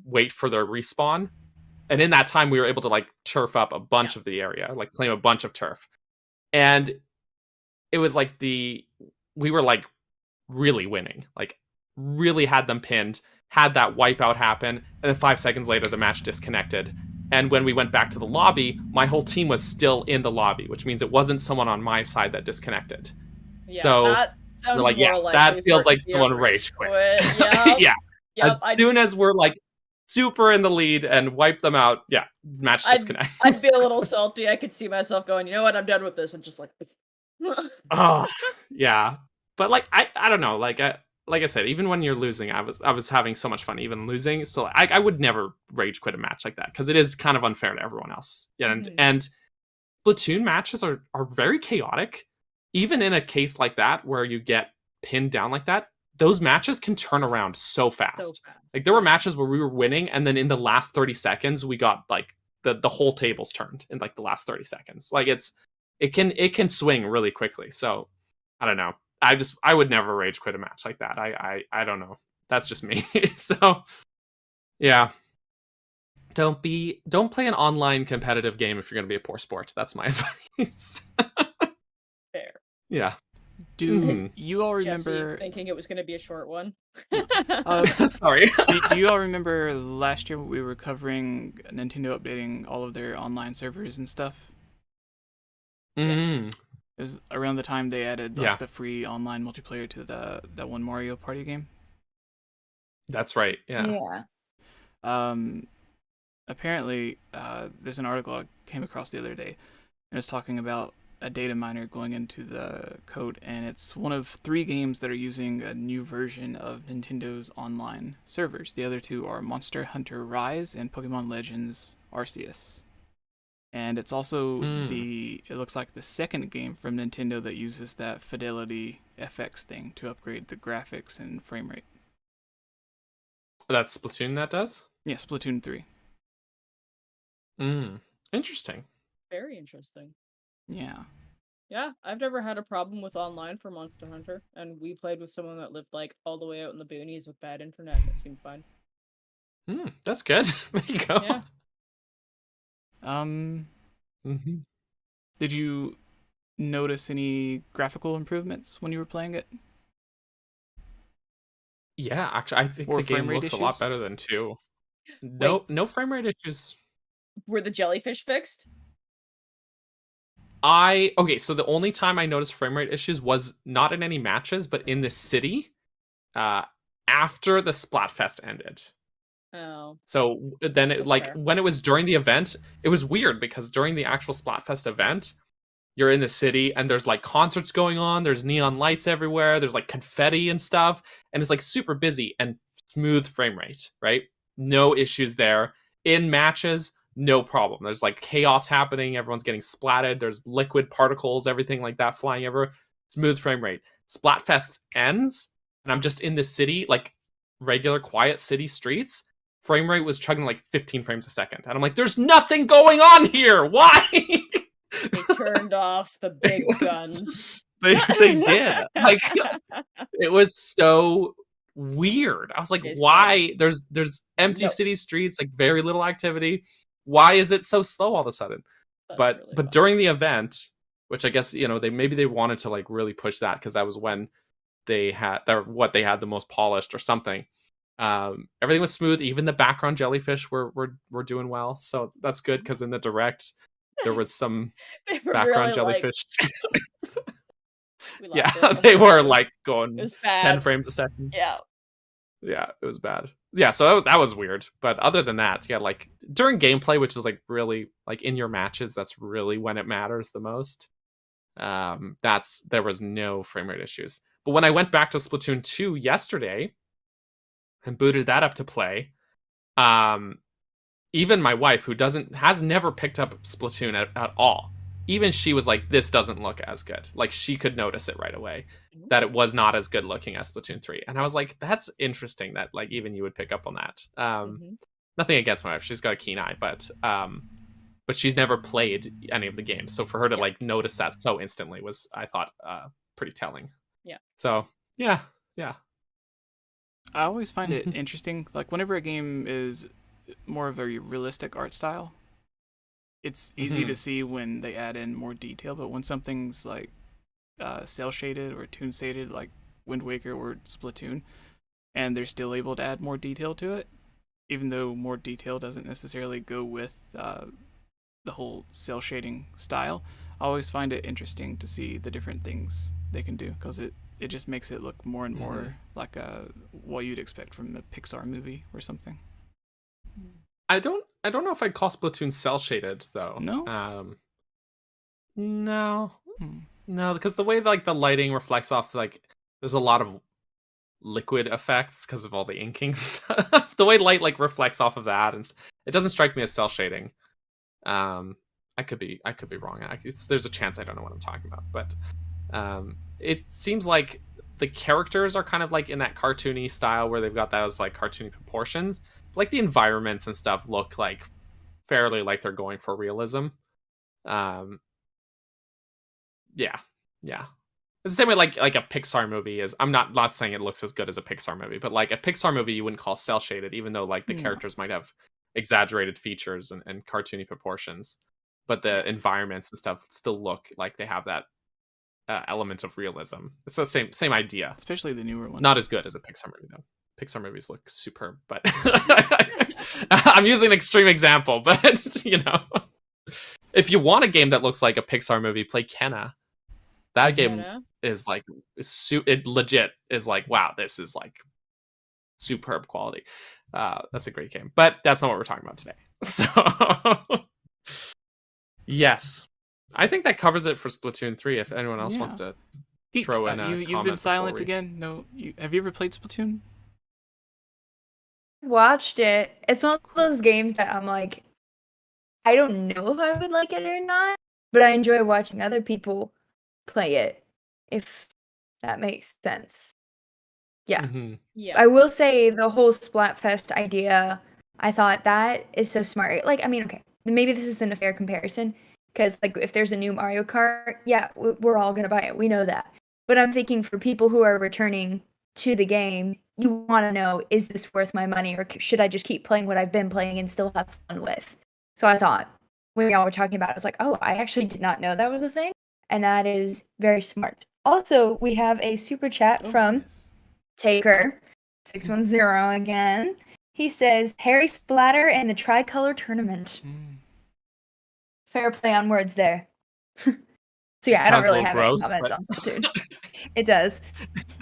wait for their respawn. And in that time, we were able to like turf up a bunch of the area, like claim a bunch of turf. And it was like we were like really winning, like really had them pinned, had that wipeout happen, and then 5 seconds later, the match disconnected. And when we went back to the lobby, my whole team was still in the lobby, which means it wasn't someone on my side that disconnected. Yeah, So that sounds we're like, more yeah, likely that for feels it like to be a someone rage quit. Yep. Yeah. Yep, As soon as we're like super in the lead and wipe them out, yeah, match disconnects. I'd be a little salty. I could see myself going, you know what, I'm done with this, and just like Oh, yeah. But like I don't know, like I said, even when you're losing, I was having so much fun even losing. So I would never rage quit a match like that, because it is kind of unfair to everyone else. And Splatoon matches are very chaotic. Even in a case like that where you get pinned down like that, those matches can turn around so fast. Like there were matches where we were winning, and then in the last 30 seconds we got like the whole table's turned in like the last 30 seconds. Like it can swing really quickly. So I don't know. I would never rage quit a match like that. I don't know. That's just me. So yeah. Don't play an online competitive game if you're gonna be a poor sport. That's my advice. Fair. Yeah. Do you all Jesse, remember? thinking it was going to be a short one. Sorry. do you all remember last year we were covering Nintendo updating all of their online servers and stuff? Mm. It was around the time they added like, Yeah. the free online multiplayer to that one Mario Party game. That's right. Yeah. Apparently, there's an article I came across the other day, and it's talking about a data miner going into the code, and it's one of 3 games that are using a new version of Nintendo's online servers. The other 2 are Monster Hunter Rise and Pokemon Legends Arceus. And it's also it looks like the second game from Nintendo that uses that Fidelity FX thing to upgrade the graphics and frame rate. That's Splatoon that does? Yeah, Splatoon 3. Interesting. Very interesting. Yeah. Yeah, I've never had a problem with online for Monster Hunter, and we played with someone that lived like all the way out in the boonies with bad internet, and it seemed fine. That's good. There you go. Yeah. Did you notice any graphical improvements when you were playing it? Yeah, actually, I think Or the game frame rate looks a lot issues? better than 2. No frame rate issues. Were the jellyfish fixed? Okay, so the only time I noticed frame rate issues was not in any matches, but in the city. after the Splatfest ended. Oh. So then it, like, when it was during the event, it was weird because during the actual Splatfest event, you're in the city and there's like concerts going on, there's neon lights everywhere, there's like confetti and stuff, and it's like super busy and smooth frame rate, right? No issues there. In matches, no problem. There's like chaos happening, everyone's getting splatted, there's liquid particles, everything like that flying everywhere. Smooth frame rate. Splatfest ends, and I'm just in the city, like regular quiet city streets. Frame rate was chugging like 15 frames a second. And I'm like, there's nothing going on here. Why? They turned off the big guns. They did. Like, it was so weird. I was like, why? There's empty city streets, like very little activity. Why is it so slow all of a sudden? But during the event, which I guess, you know, they wanted to like really push that because that was when they had the most polished or something. Everything was smooth. Even the background jellyfish were doing well, so that's good because in the direct there was some background really jellyfish. Yeah, they were like going 10 frames a second. Yeah, it was bad. Yeah, so that was weird. But other than that, yeah, like during gameplay, which is like really like in your matches, that's really when it matters the most. There was no frame rate issues. But when I went back to Splatoon 2 yesterday and booted that up to play, even my wife, who has never picked up Splatoon at all, even she was like, this doesn't look as good. Like, she could notice it right away, that it was not as good looking as Splatoon 3. And I was like, that's interesting that like even you would pick up on that. Nothing against my wife, she's got a keen eye, but she's never played any of the games. So for her to like notice that so instantly was, I thought, pretty telling. Yeah. So yeah. I always find it interesting, like whenever a game is more of a realistic art style, it's easy to see when they add in more detail, but when something's like cell shaded or toon shaded, like Wind Waker or Splatoon, and they're still able to add more detail to it, even though more detail doesn't necessarily go with the whole cell shading style, I always find it interesting to see the different things they can do, because it just makes it look more and more like what you'd expect from a Pixar movie or something. I don't know if I'd call Splatoon cell shaded though. No. No, because the way like the lighting reflects off, like there's a lot of liquid effects because of all the inking stuff. The way light like reflects off of that, and it doesn't strike me as cell shading. I could be wrong. There's a chance I don't know what I'm talking about, but it seems like the characters are kind of like in that cartoony style where they've got those like cartoony proportions. Like the environments and stuff look like fairly like they're going for realism. Yeah. It's the same way like a Pixar movie is. I'm not saying it looks as good as a Pixar movie, but like a Pixar movie you wouldn't call cell shaded, even though like the characters might have exaggerated features and cartoony proportions, but the environments and stuff still look like they have that element of realism. It's the same idea. Especially the newer ones. Not as good as a Pixar movie though. Pixar movies look superb, but I'm using an extreme example, but you know, if you want a game that looks like a Pixar movie, play Kena. That game is like, it legit is like, wow, this is like superb quality. That's a great game, but that's not what we're talking about today. So yes, I think that covers it for Splatoon 3. If anyone else wants to throw in a you've been silent again. No, have you ever played Splatoon? Watched it. It's one of those games that I'm like, I don't know if I would like it or not, but I enjoy watching other people play it, if that makes sense. Yeah. Yeah. I will say the whole Splatfest idea, I thought that is so smart. Like, I mean, okay, maybe this isn't a fair comparison, because like if there's a new Mario Kart, yeah, we're all gonna buy it. We know that. But I'm thinking for people who are returning to the game, you want to know, is this worth my money, or should I just keep playing what I've been playing and still have fun with? So I thought, when y'all were talking about it, I was like, oh, I actually did not know that was a thing, and that is very smart. Also, we have a super chat from Taker 610 again. He says, Harry Splatter and the Tricolor Tournament. Fair play on words there. So yeah, I don't really have any comments on Splatoon. It does.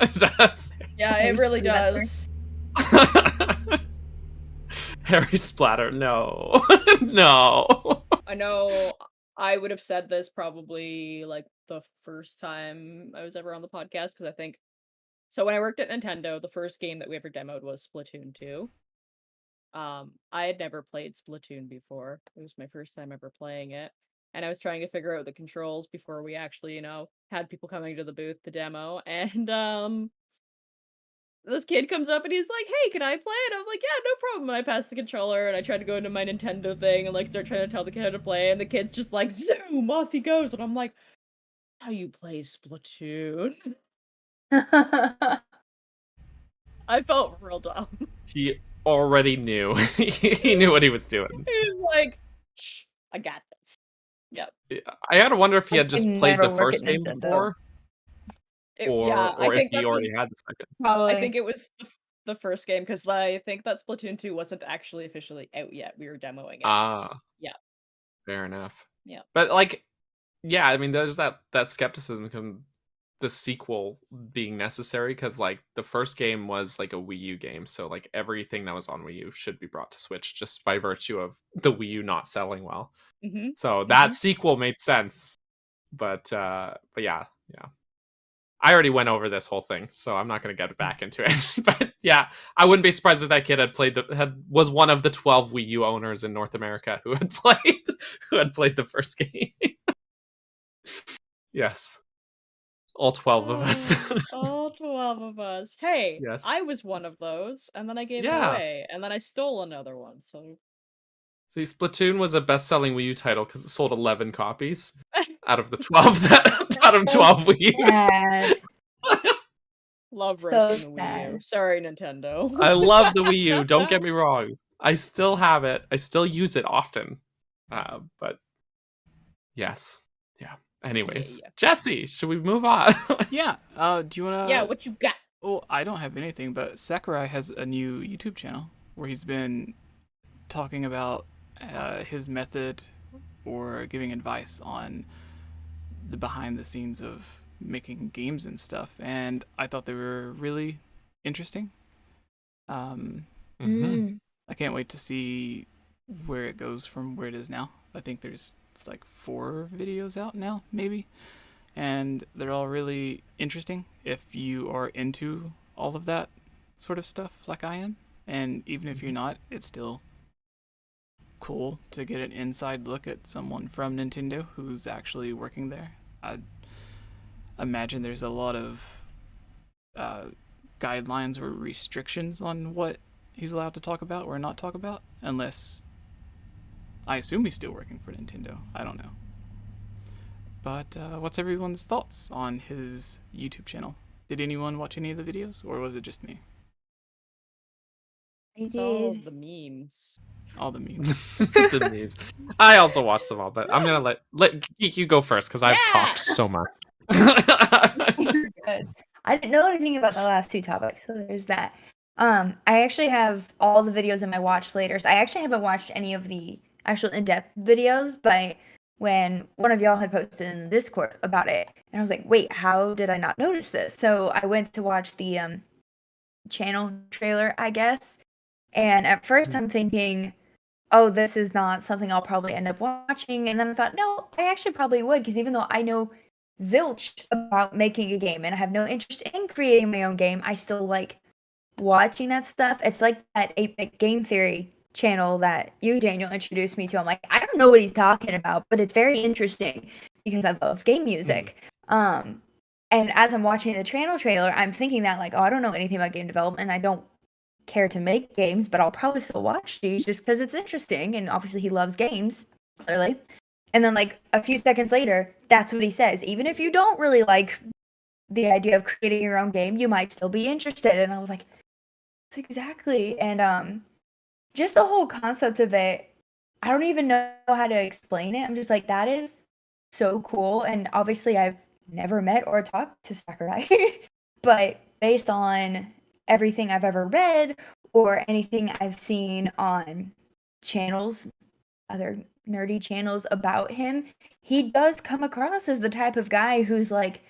It does. Yeah, it really does. Harry Splatter, no. No. I know I would have said this probably like the first time I was ever on the podcast, because I think so when I worked at Nintendo, the first game that we ever demoed was Splatoon 2. I had never played Splatoon before. It was my first time ever playing it. And I was trying to figure out the controls before we actually, had people coming to the booth to demo. And this kid comes up and he's like, "Hey, can I play?" And I'm like, "Yeah, no problem." And I pass the controller and I try to go into my Nintendo thing and like start trying to tell the kid how to play, and the kid's just like, zoom, off he goes. And I'm like, "How you play Splatoon?" I felt real dumb. He already knew. He knew what he was doing. He was like, "Shh, I got this." Yep. I had to wonder if he had I just can played never the work first at game Nintendo. before, Yeah, or I if think he that's already had the second. I think it was the first game, because I think that Splatoon 2 wasn't actually officially out yet. We were demoing it. Ah, Yeah. fair enough. Yeah. But like, yeah, I mean, there's that skepticism from the sequel being necessary, because like the first game was like a Wii U game, so like everything that was on Wii U should be brought to Switch just by virtue of the Wii U not selling well. Mm-hmm. So that sequel made sense, but yeah. I already went over this whole thing, so I'm not going to get back into it. But yeah, I wouldn't be surprised if that kid was one of the 12 Wii U owners in North America who had played the first game. Yes, all 12 of us. All 12 of us. Hey, Yes. I was one of those, and then I gave it Yeah. away, and then I stole another one. So See, Splatoon was a best-selling Wii U title because it sold 11 copies out of the 12 out of 12 Wii U. Sad. love So roasting the Wii U. sad. Sorry, Nintendo. I love the Wii U. Don't get me wrong. I still have it. I still use it often. But yes, yeah. Anyways, Yeah. Jesse, should we move on? Yeah. Do you wanna? Yeah, what you got? Oh, I don't have anything, but Sakurai has a new YouTube channel where he's been talking about his method or giving advice on the behind the scenes of making games and stuff, and I thought they were really interesting. Mhm. I can't wait to see where it goes from where it is now. I think it's like 4 videos out now, maybe, and they're all really interesting if you are into all of that sort of stuff like I am, and even if you're not, it's still cool to get an inside look at someone from Nintendo who's actually working there. I imagine there's a lot of guidelines or restrictions on what he's allowed to talk about or not talk about, unless I assume he's still working for Nintendo. I don't know. But what's everyone's thoughts on his YouTube channel? Did anyone watch any of the videos, or was it just me? I It's all did. the memes. All the memes. The memes. I also watched them all, but I'm gonna let you go first because I've talked so much. You're good. I didn't know anything about the last 2 topics, so there's that. I actually have all the videos in my watch laters. I actually haven't watched any of the actual in-depth videos, but when one of y'all had posted in the Discord about it, and I was like, wait, how did I not notice this? So I went to watch the channel trailer, I guess, and at first I'm thinking, oh, this is not something I'll probably end up watching, and then I thought, no, I actually probably would, because even though I know zilch about making a game and I have no interest in creating my own game, I still like watching that stuff. It's like that 8-bit game theory channel that you, Daniel, introduced me to. I'm like, I don't know what he's talking about, but it's very interesting because I love game music. And as I'm watching the channel trailer, I'm thinking that like, oh, I don't know anything about game development. I don't care to make games, but I'll probably still watch these just because it's interesting. And obviously he loves games, clearly. And then like a few seconds later, that's what he says. Even if you don't really like the idea of creating your own game, you might still be interested. And I was like, that's exactly. And just the whole concept of it, I don't even know how to explain it. I'm just like, that is so cool. And obviously I've never met or talked to Sakurai, but based on everything I've ever read or anything I've seen on channels, other nerdy channels about him, he does come across as the type of guy who's like,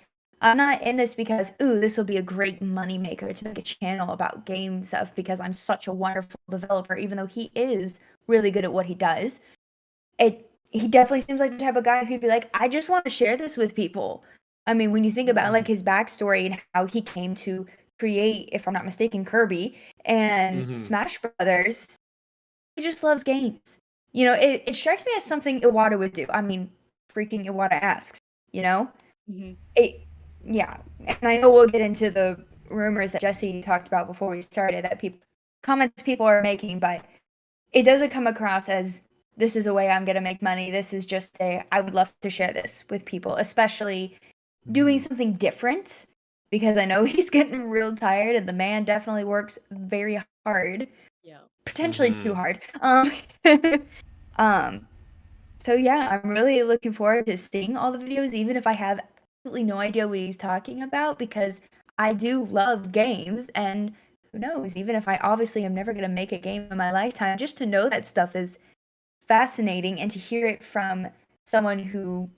I'm not in this because, ooh, this will be a great moneymaker to make a channel about game stuff because I'm such a wonderful developer, even though he is really good at what he does. He definitely seems like the type of guy who'd be like, I just want to share this with people. I mean, when you think about like his backstory and how he came to create, if I'm not mistaken, Kirby and Smash Brothers, he just loves games. You know, it strikes me as something Iwata would do. I mean, freaking Iwata asks, you know? Yeah, and I know we'll get into the rumors that Jesse talked about before we started, that comments people are making, but it doesn't come across as, this is a way I'm going to make money. This is just I would love to share this with people, especially doing something different, because I know he's getting real tired and the man definitely works very hard. Yeah. Potentially too hard. So yeah, I'm really looking forward to seeing all the videos, even if I have absolutely no idea what he's talking about, because I do love games, and who knows, even if I obviously am never going to make a game in my lifetime, just to know that stuff is fascinating and to hear it from someone who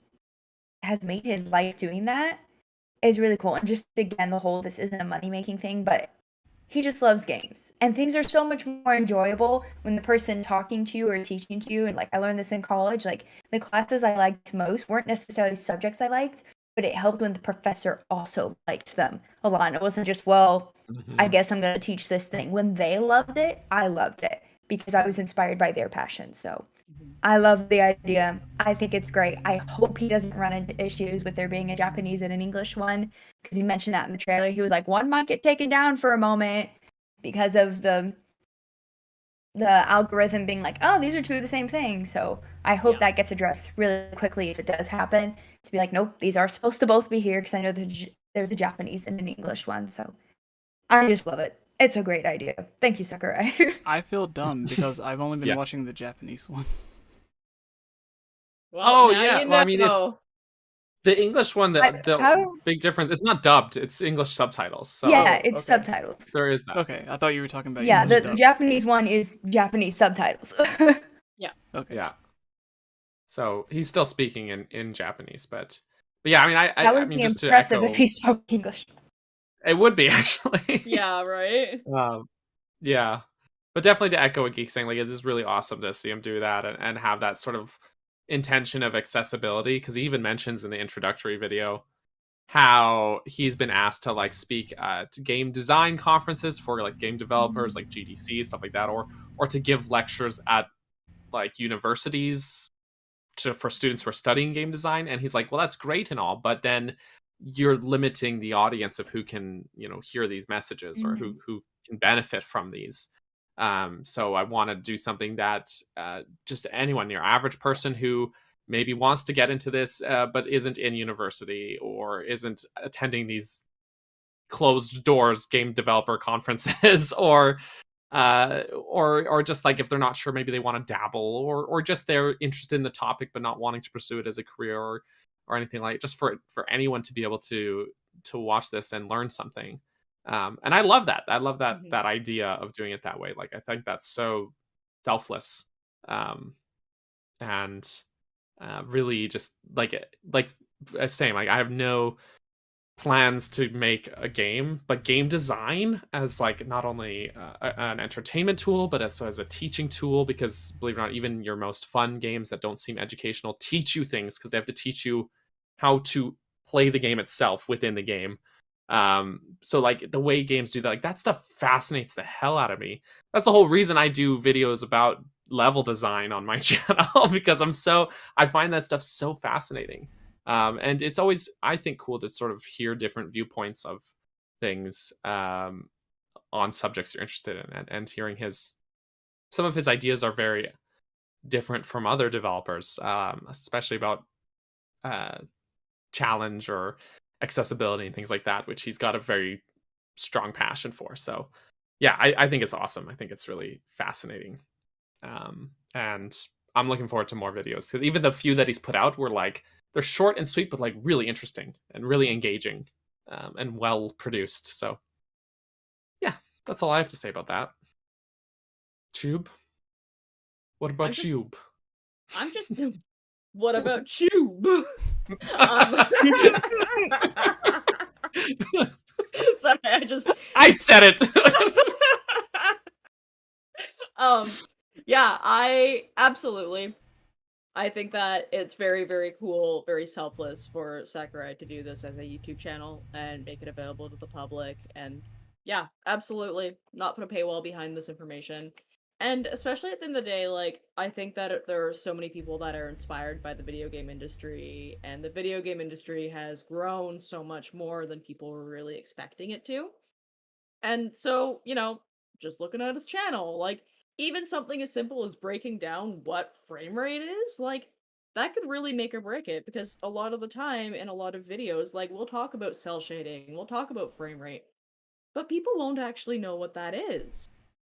has made his life doing that is really cool. And just again, the whole, this isn't a money-making thing, but he just loves games, and things are so much more enjoyable when the person talking to you or teaching to you, and like I learned this in college, like the classes I liked most weren't necessarily subjects I liked, but it helped when the professor also liked them a lot. And it wasn't just, well, I guess I'm going to teach this thing. When they loved it, I loved it because I was inspired by their passion. So I love the idea. I think it's great. I hope he doesn't run into issues with there being a Japanese and an English one, because he mentioned that in the trailer. He was like, one might get taken down for a moment because of the algorithm being like, oh, these are two of the same thing. So I hope that gets addressed really quickly if it does happen, to be like, nope, these are supposed to both be here, because I know there's a Japanese and an English one. So I just love it. It's a great idea. Thank you, Sakurai. I feel dumb because I've only been watching the Japanese one. Well, yeah. Well, I mean, it's the English one. The big difference. It's not dubbed. It's English subtitles. So, yeah, it's subtitles. There is that. Okay, I thought you were talking about. Yeah, English the dubbed. Japanese one is Japanese subtitles. Yeah. Okay. Yeah. So he's still speaking in Japanese, but yeah, I mean, I mean, just to echo, impressive if he spoke English. It would be actually. Yeah. Right. Yeah. But definitely to echo what Geek's saying, like it is really awesome to see him do that and have that sort of intention of accessibility, because he even mentions in the introductory video how he's been asked to like speak at game design conferences for like game developers, like GDC, stuff like that, or to give lectures at like universities for students who are studying game design. And he's like, well, that's great and all, but then you're limiting the audience of who can, hear these messages or who can benefit from these. So I want to do something that just anyone, your average person who maybe wants to get into this, but isn't in university or isn't attending these closed doors game developer conferences, or just like if they're not sure, maybe they want to dabble, or just they're interested in the topic but not wanting to pursue it as a career or anything, like just for anyone to be able to watch this and learn something. And I love that. I love that that idea of doing it that way. Like I think that's so selfless, and really just like same. Like I have no plans to make a game, but game design as like not only an entertainment tool, but as a teaching tool, because believe it or not, even your most fun games that don't seem educational teach you things, because they have to teach you how to play the game itself within the game. So like the way games do that, like that stuff fascinates the hell out of me. That's the whole reason I do videos about level design on my channel, because I find that stuff so fascinating. And it's always, I think, cool to sort of hear different viewpoints of things on subjects you're interested in, and hearing some of his ideas are very different from other developers, especially about challenge or accessibility and things like that, which he's got a very strong passion for. So yeah, I think it's awesome. I think it's really fascinating. And I'm looking forward to more videos, because even the few that he's put out were like, they're short and sweet, but like really interesting and really engaging, and well produced. So yeah, that's all I have to say about that. Tube, what about Tube? I'm just what about Tube? Sorry, I just I said it. Yeah, I absolutely. I think that it's very, very cool, very selfless for Sakurai to do this as a YouTube channel and make it available to the public. And yeah, absolutely, not put a paywall behind this information. And especially at the end of the day, like, I think that there are so many people that are inspired by the video game industry, and the video game industry has grown so much more than people were really expecting it to. And so, just looking at his channel, like, even something as simple as breaking down what frame rate is, like, that could really make or break it, because a lot of the time in a lot of videos, like, we'll talk about cell shading, we'll talk about frame rate, but people won't actually know what that is.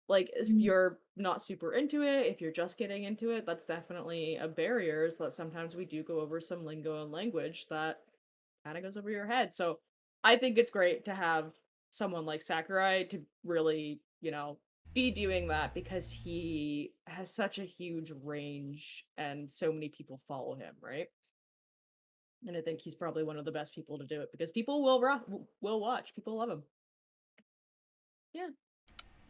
Like, if you're not super into it, if you're just getting into it, that's definitely a barrier, so that sometimes we do go over some lingo and language that kind of goes over your head. So I think it's great to have someone like Sakurai to really, be doing that, because he has such a huge range and so many people follow him, right? And I think he's probably one of the best people to do it, because people will watch. People love him. Yeah.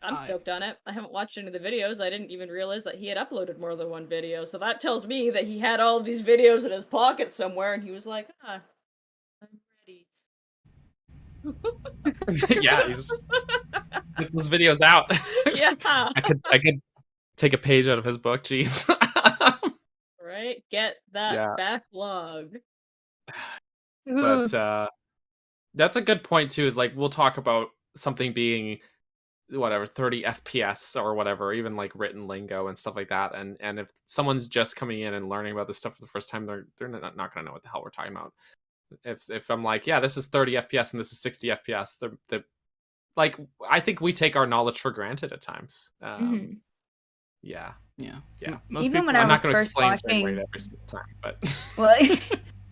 I'm stoked on it. I haven't watched any of the videos. I didn't even realize that he had uploaded more than one video. So that tells me that he had all of these videos in his pocket somewhere, and he was like, I'm ready. Yeah, he's get those videos out. Yeah. I could take a page out of his book. Jeez. Right? Get that backlog. But that's a good point too. Is like, we'll talk about something being whatever 30 FPS or whatever, even like written lingo and stuff like that. And if someone's just coming in and learning about this stuff for the first time, they're not gonna know what the hell we're talking about. If I'm like, yeah, this is 30 FPS and this is 60 FPS, the like, I think we take our knowledge for granted at times. Yeah. Most even people, when I'm I was not going to first explain frame watching, rate every single time, but well, even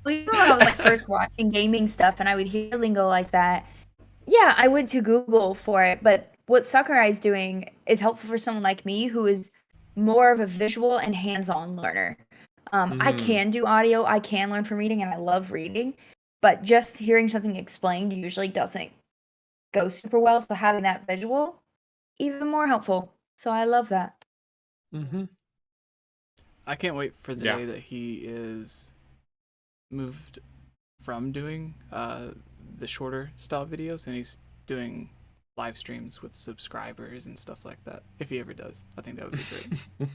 when I was like first watching gaming stuff and I would hear lingo like that, yeah, I went to Google for it. But what Sakurai is doing is helpful for someone like me who is more of a visual and hands-on learner. I can do audio, I can learn from reading, and I love reading, but just hearing something explained usually doesn't go super well. So having that visual, even more helpful. So I love that. I can't wait for the day that he is moved from doing the shorter style videos and he's doing live streams with subscribers and stuff like that. If he ever does, I think that would be great.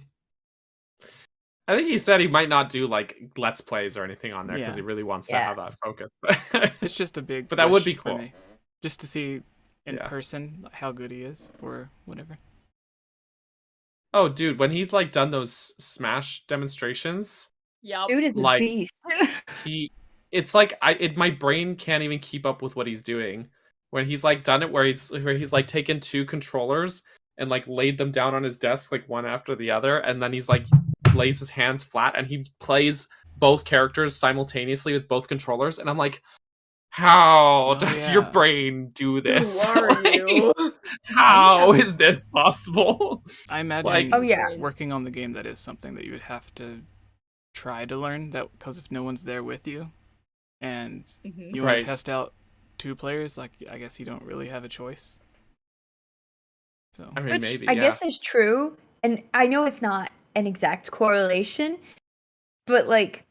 I think he said he might not do like Let's Plays or anything on there because he really wants to have that focus. It's just a big but that would be for cool. me, just to see in person how good he is or whatever. Oh, dude, when he's like done those Smash demonstrations, dude is like, a beast. it's like my brain can't even keep up with what he's doing. When he's like done it, where he's like taken two controllers and like laid them down on his desk like one after the other, and then he's like lays his hands flat and he plays both characters simultaneously with both controllers, and I'm like, how does your brain do this? Who are you? How is this possible? I imagine working on the game, that is something that you would have to try to learn, that because if no one's there with you and you want to test out two players, like, I guess you don't really have a choice. So I mean, maybe I guess is true, and I know it's not an exact correlation, but like,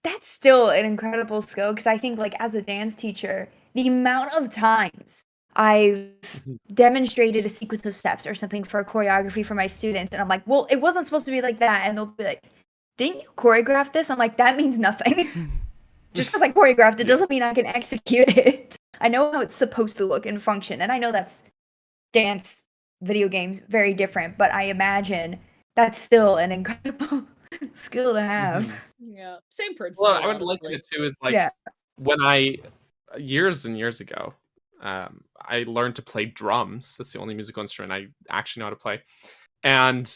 that's still an incredible skill, because I think, like, as a dance teacher, the amount of times I've demonstrated a sequence of steps or something for a choreography for my students, and I'm like, well, it wasn't supposed to be like that, and they'll be like, didn't you choreograph this? I'm like, that means nothing. Just because I choreographed it doesn't mean I can execute it. I know how it's supposed to look and function, and I know that's dance, video games, very different, but I imagine that's still an incredible skill to have. Yeah, same principle. Well, I would like it too. Is like when I years and years ago, I learned to play drums. That's the only musical instrument I actually know how to play, and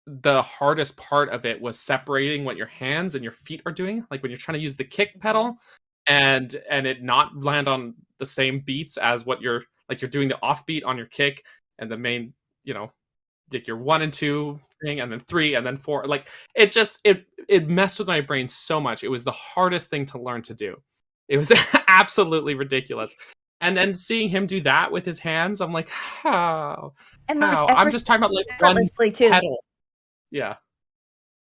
the hardest part of it was separating what your hands and your feet are doing. Like when you're trying to use the kick pedal, and it not land on the same beats as what you're doing the offbeat on your kick and the main, like your 1 and 2 thing, and then 3 and then 4. Like it just it messed with my brain so much. It was the hardest thing to learn to do. It was absolutely ridiculous. And then seeing him do that with his hands, I'm like, how? And How? like I'm just talking about like one effortlessly too. pedal. Yeah.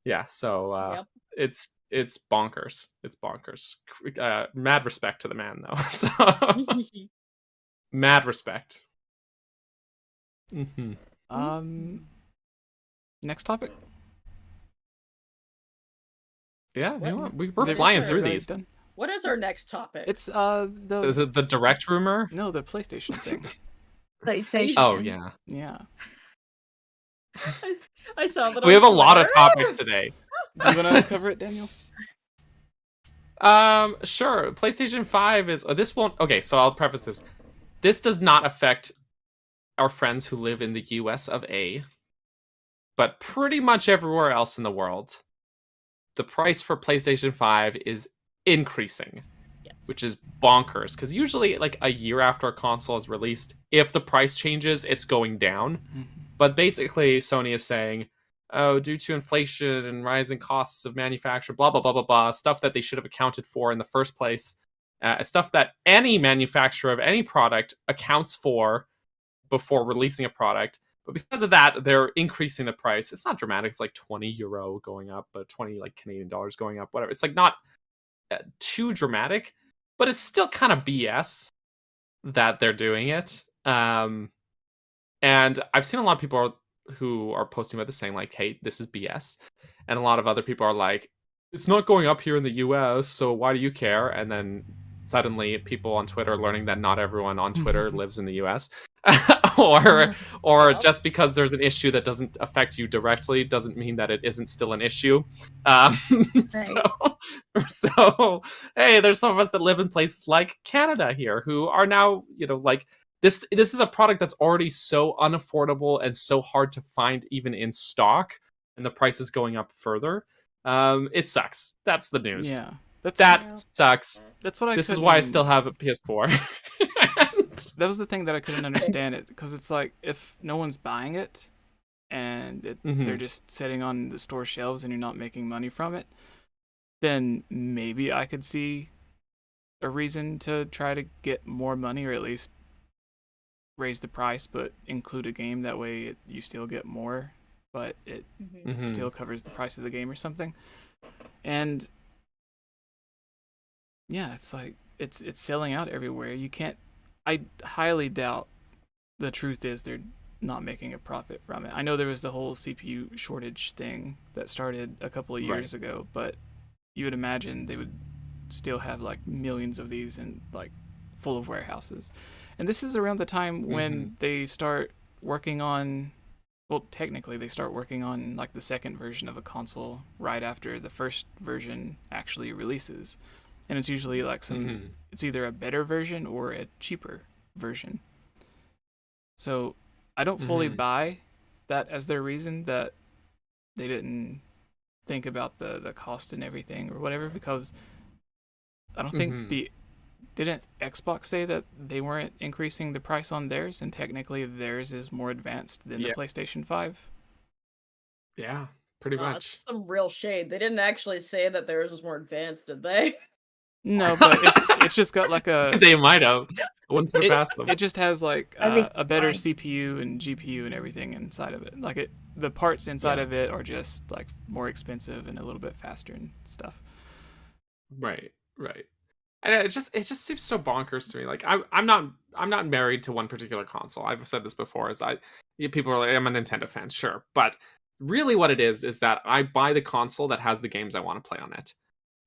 Yeah, so Yep. it's bonkers. It's bonkers. Mad respect to the man though. So mad respect. Next topic. Yeah, you know what? We're Is flying it through Right, these. done? What is our next topic? It's Is it the direct rumor? no, the PlayStation thing. PlayStation. Oh yeah. Yeah. I saw that. We on have a lot of Twitter. topics today. Do you want to cover it, Daniel? Sure. PlayStation 5 is this won't okay, so I'll preface this. This does not affect our friends who live in the US of A, but pretty much everywhere else in the world. The price for PlayStation 5 is increasing. Yes. Which is bonkers because usually like a year after a console is released, if the price changes, it's going down. But basically Sony is saying, oh, due to inflation and rising costs of manufacture, blah, blah, blah, blah, blah, stuff that they should have accounted for in the first place, stuff that any manufacturer of any product accounts for before releasing a product. But because of that, they're increasing the price. It's not dramatic. It's like €20 going up, but 20 like Canadian dollars going up, whatever. It's like not too dramatic, but it's still kind of BS that they're doing it. And I've seen a lot of people who are posting about this saying like, hey, this is BS. And a lot of other people are like, it's not going up here in the US, so why do you care? And then suddenly people on Twitter are learning that not everyone on Twitter lives in the US. or just because there's an issue that doesn't affect you directly doesn't mean that it isn't still an issue. So hey, there's some of us that live in places like Canada here who are now, like this is a product that's already so unaffordable and so hard to find even in stock, and the price is going up further. It sucks. That's the news. Yeah. That sucks. That's what This is why I still have a PS4. That was the thing that I couldn't understand it, because it's like if no one's buying it and they're just sitting on the store shelves and you're not making money from it, then maybe I could see a reason to try to get more money, or at least raise the price but include a game. That way you still get more, but it still covers the price of the game or something. And yeah, it's like it's selling out everywhere. You can't. I highly doubt the truth is they're not making a profit from it. I know there was the whole CPU shortage thing that started a couple of years ago, but you would imagine they would still have like millions of these and like full of warehouses. And this is around the time when they start working on, well, technically they start working on like the second version of a console right after the first version actually releases. And it's usually like it's either a better version or a cheaper version. So I don't fully buy that as their reason that they didn't think about the cost and everything or whatever, because I don't think didn't Xbox say that they weren't increasing the price on theirs, and technically theirs is more advanced than the PlayStation 5? Yeah, pretty much. That's some real shade. They didn't actually say that theirs was more advanced, did they? No, but it's just got like a. They might have. I wouldn't put it past them. It just has like a better CPU and GPU and everything inside of it. Like the parts inside of it are just like more expensive and a little bit faster and stuff. Right. And it just seems so bonkers to me. Like I'm not married to one particular console. I've said this before. People are like, I'm a Nintendo fan, sure, but really what it is that I buy the console that has the games I want to play on it.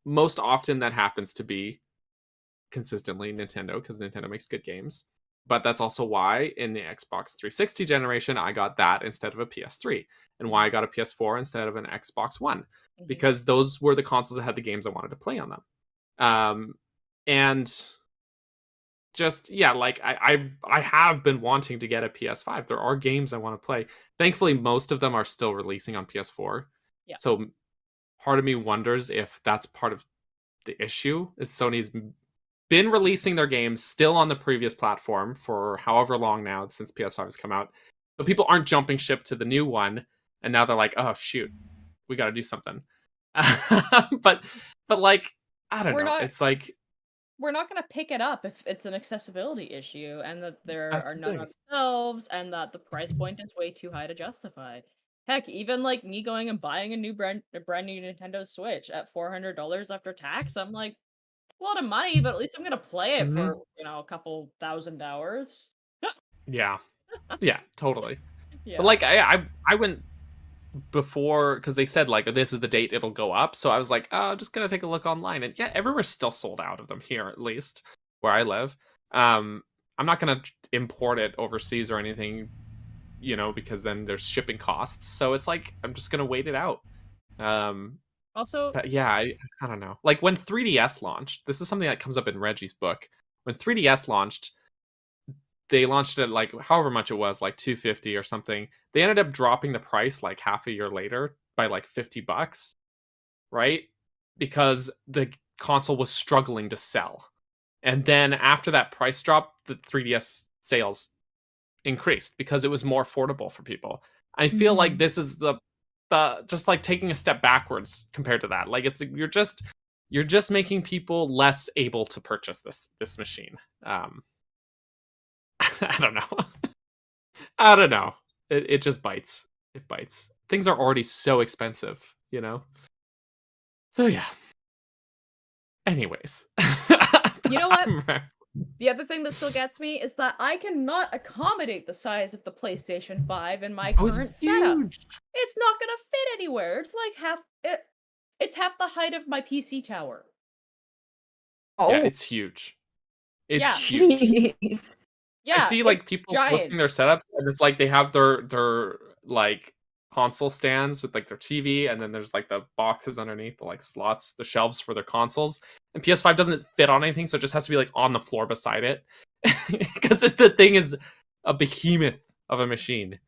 Most often that happens to be consistently Nintendo, because Nintendo makes good games. But that's also why in the Xbox 360 generation, I got that instead of a PS3. And why I got a PS4 instead of an Xbox One. Because those were the consoles that had the games I wanted to play on them. And just, like I have been wanting to get a PS5. There are games I want to play. Thankfully, most of them are still releasing on PS4. Yeah. So part of me wonders if that's part of the issue, is Sony's been releasing their games still on the previous platform for however long now since PS5 has come out. But people aren't jumping ship to the new one, and now they're like, oh shoot, we got to do something. but like, I don't know. It's like we're not gonna pick it up if it's an accessibility issue and that there That's are the not thing. enough shelves and that the price point is way too high to justify. Heck, even like me going and buying a brand new Nintendo Switch at $400 after tax, I'm like, a lot of money, but at least I'm gonna play it Mhm. for, a couple thousand hours. Yeah. Yeah, totally. Yeah. But like I went before because they said like this is the date it'll go up, so I was like, oh, I'm just gonna take a look online, and yeah, everywhere's still sold out of them here, at least where I live. I'm not gonna import it overseas or anything, because then there's shipping costs. So it's like I'm just gonna wait it out. Also, But yeah, I don't know. Like when 3DS launched, this is something that comes up in Reggie's book. When 3DS launched, they launched it at like however much it was, like 250 or something. They ended up dropping the price like half a year later by like $50, right? Because the console was struggling to sell. And then after that price drop, the 3DS sales increased because it was more affordable for people. I feel like this is the just like taking a step backwards compared to that. Like you're just making people less able to purchase this machine. I don't know. I don't know. It just bites. It bites. Things are already so expensive, So yeah. Anyways. you know what? The other thing that still gets me is that I cannot accommodate the size of the PlayStation 5 in my current setup. It's not gonna fit anywhere. It's like it's half the height of my PC tower. Oh, Yeah, it's huge. It's Yeah. huge. jeez. Yeah, I see like it's people giant. posting their setups, and it's like they have their like console stands with like their TV, and then there's like the boxes underneath, the like slots, the shelves for their consoles. And PS5 doesn't fit on anything, so it just has to be like on the floor beside it, because the thing is a behemoth of a machine.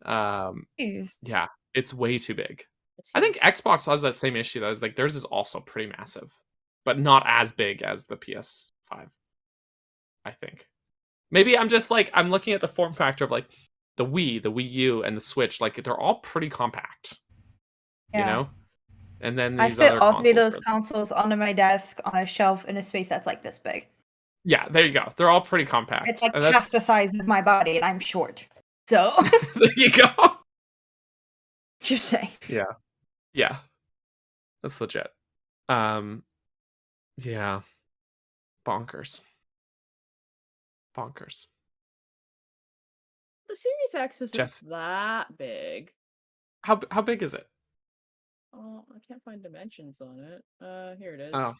Jeez. Yeah, it's way too big. It's I think huge. Xbox has that same issue. That is like theirs is also pretty massive, but not as big as the PS5. I think. Maybe I'm just like I'm looking at the form factor of like the Wii U, and the Switch. Like they're all pretty compact, Yeah. And then I these fit other all three of consoles those are- consoles onto my desk on a shelf in a space that's like this big. Yeah, there you go. They're all pretty compact. It's like And half the size of my body, and I'm short. So there you go. just say. Yeah, that's legit. Yeah, bonkers. The Series X isn't Jess- that big. How big is it? Oh, I can't find dimensions on it. Here it is. Oh,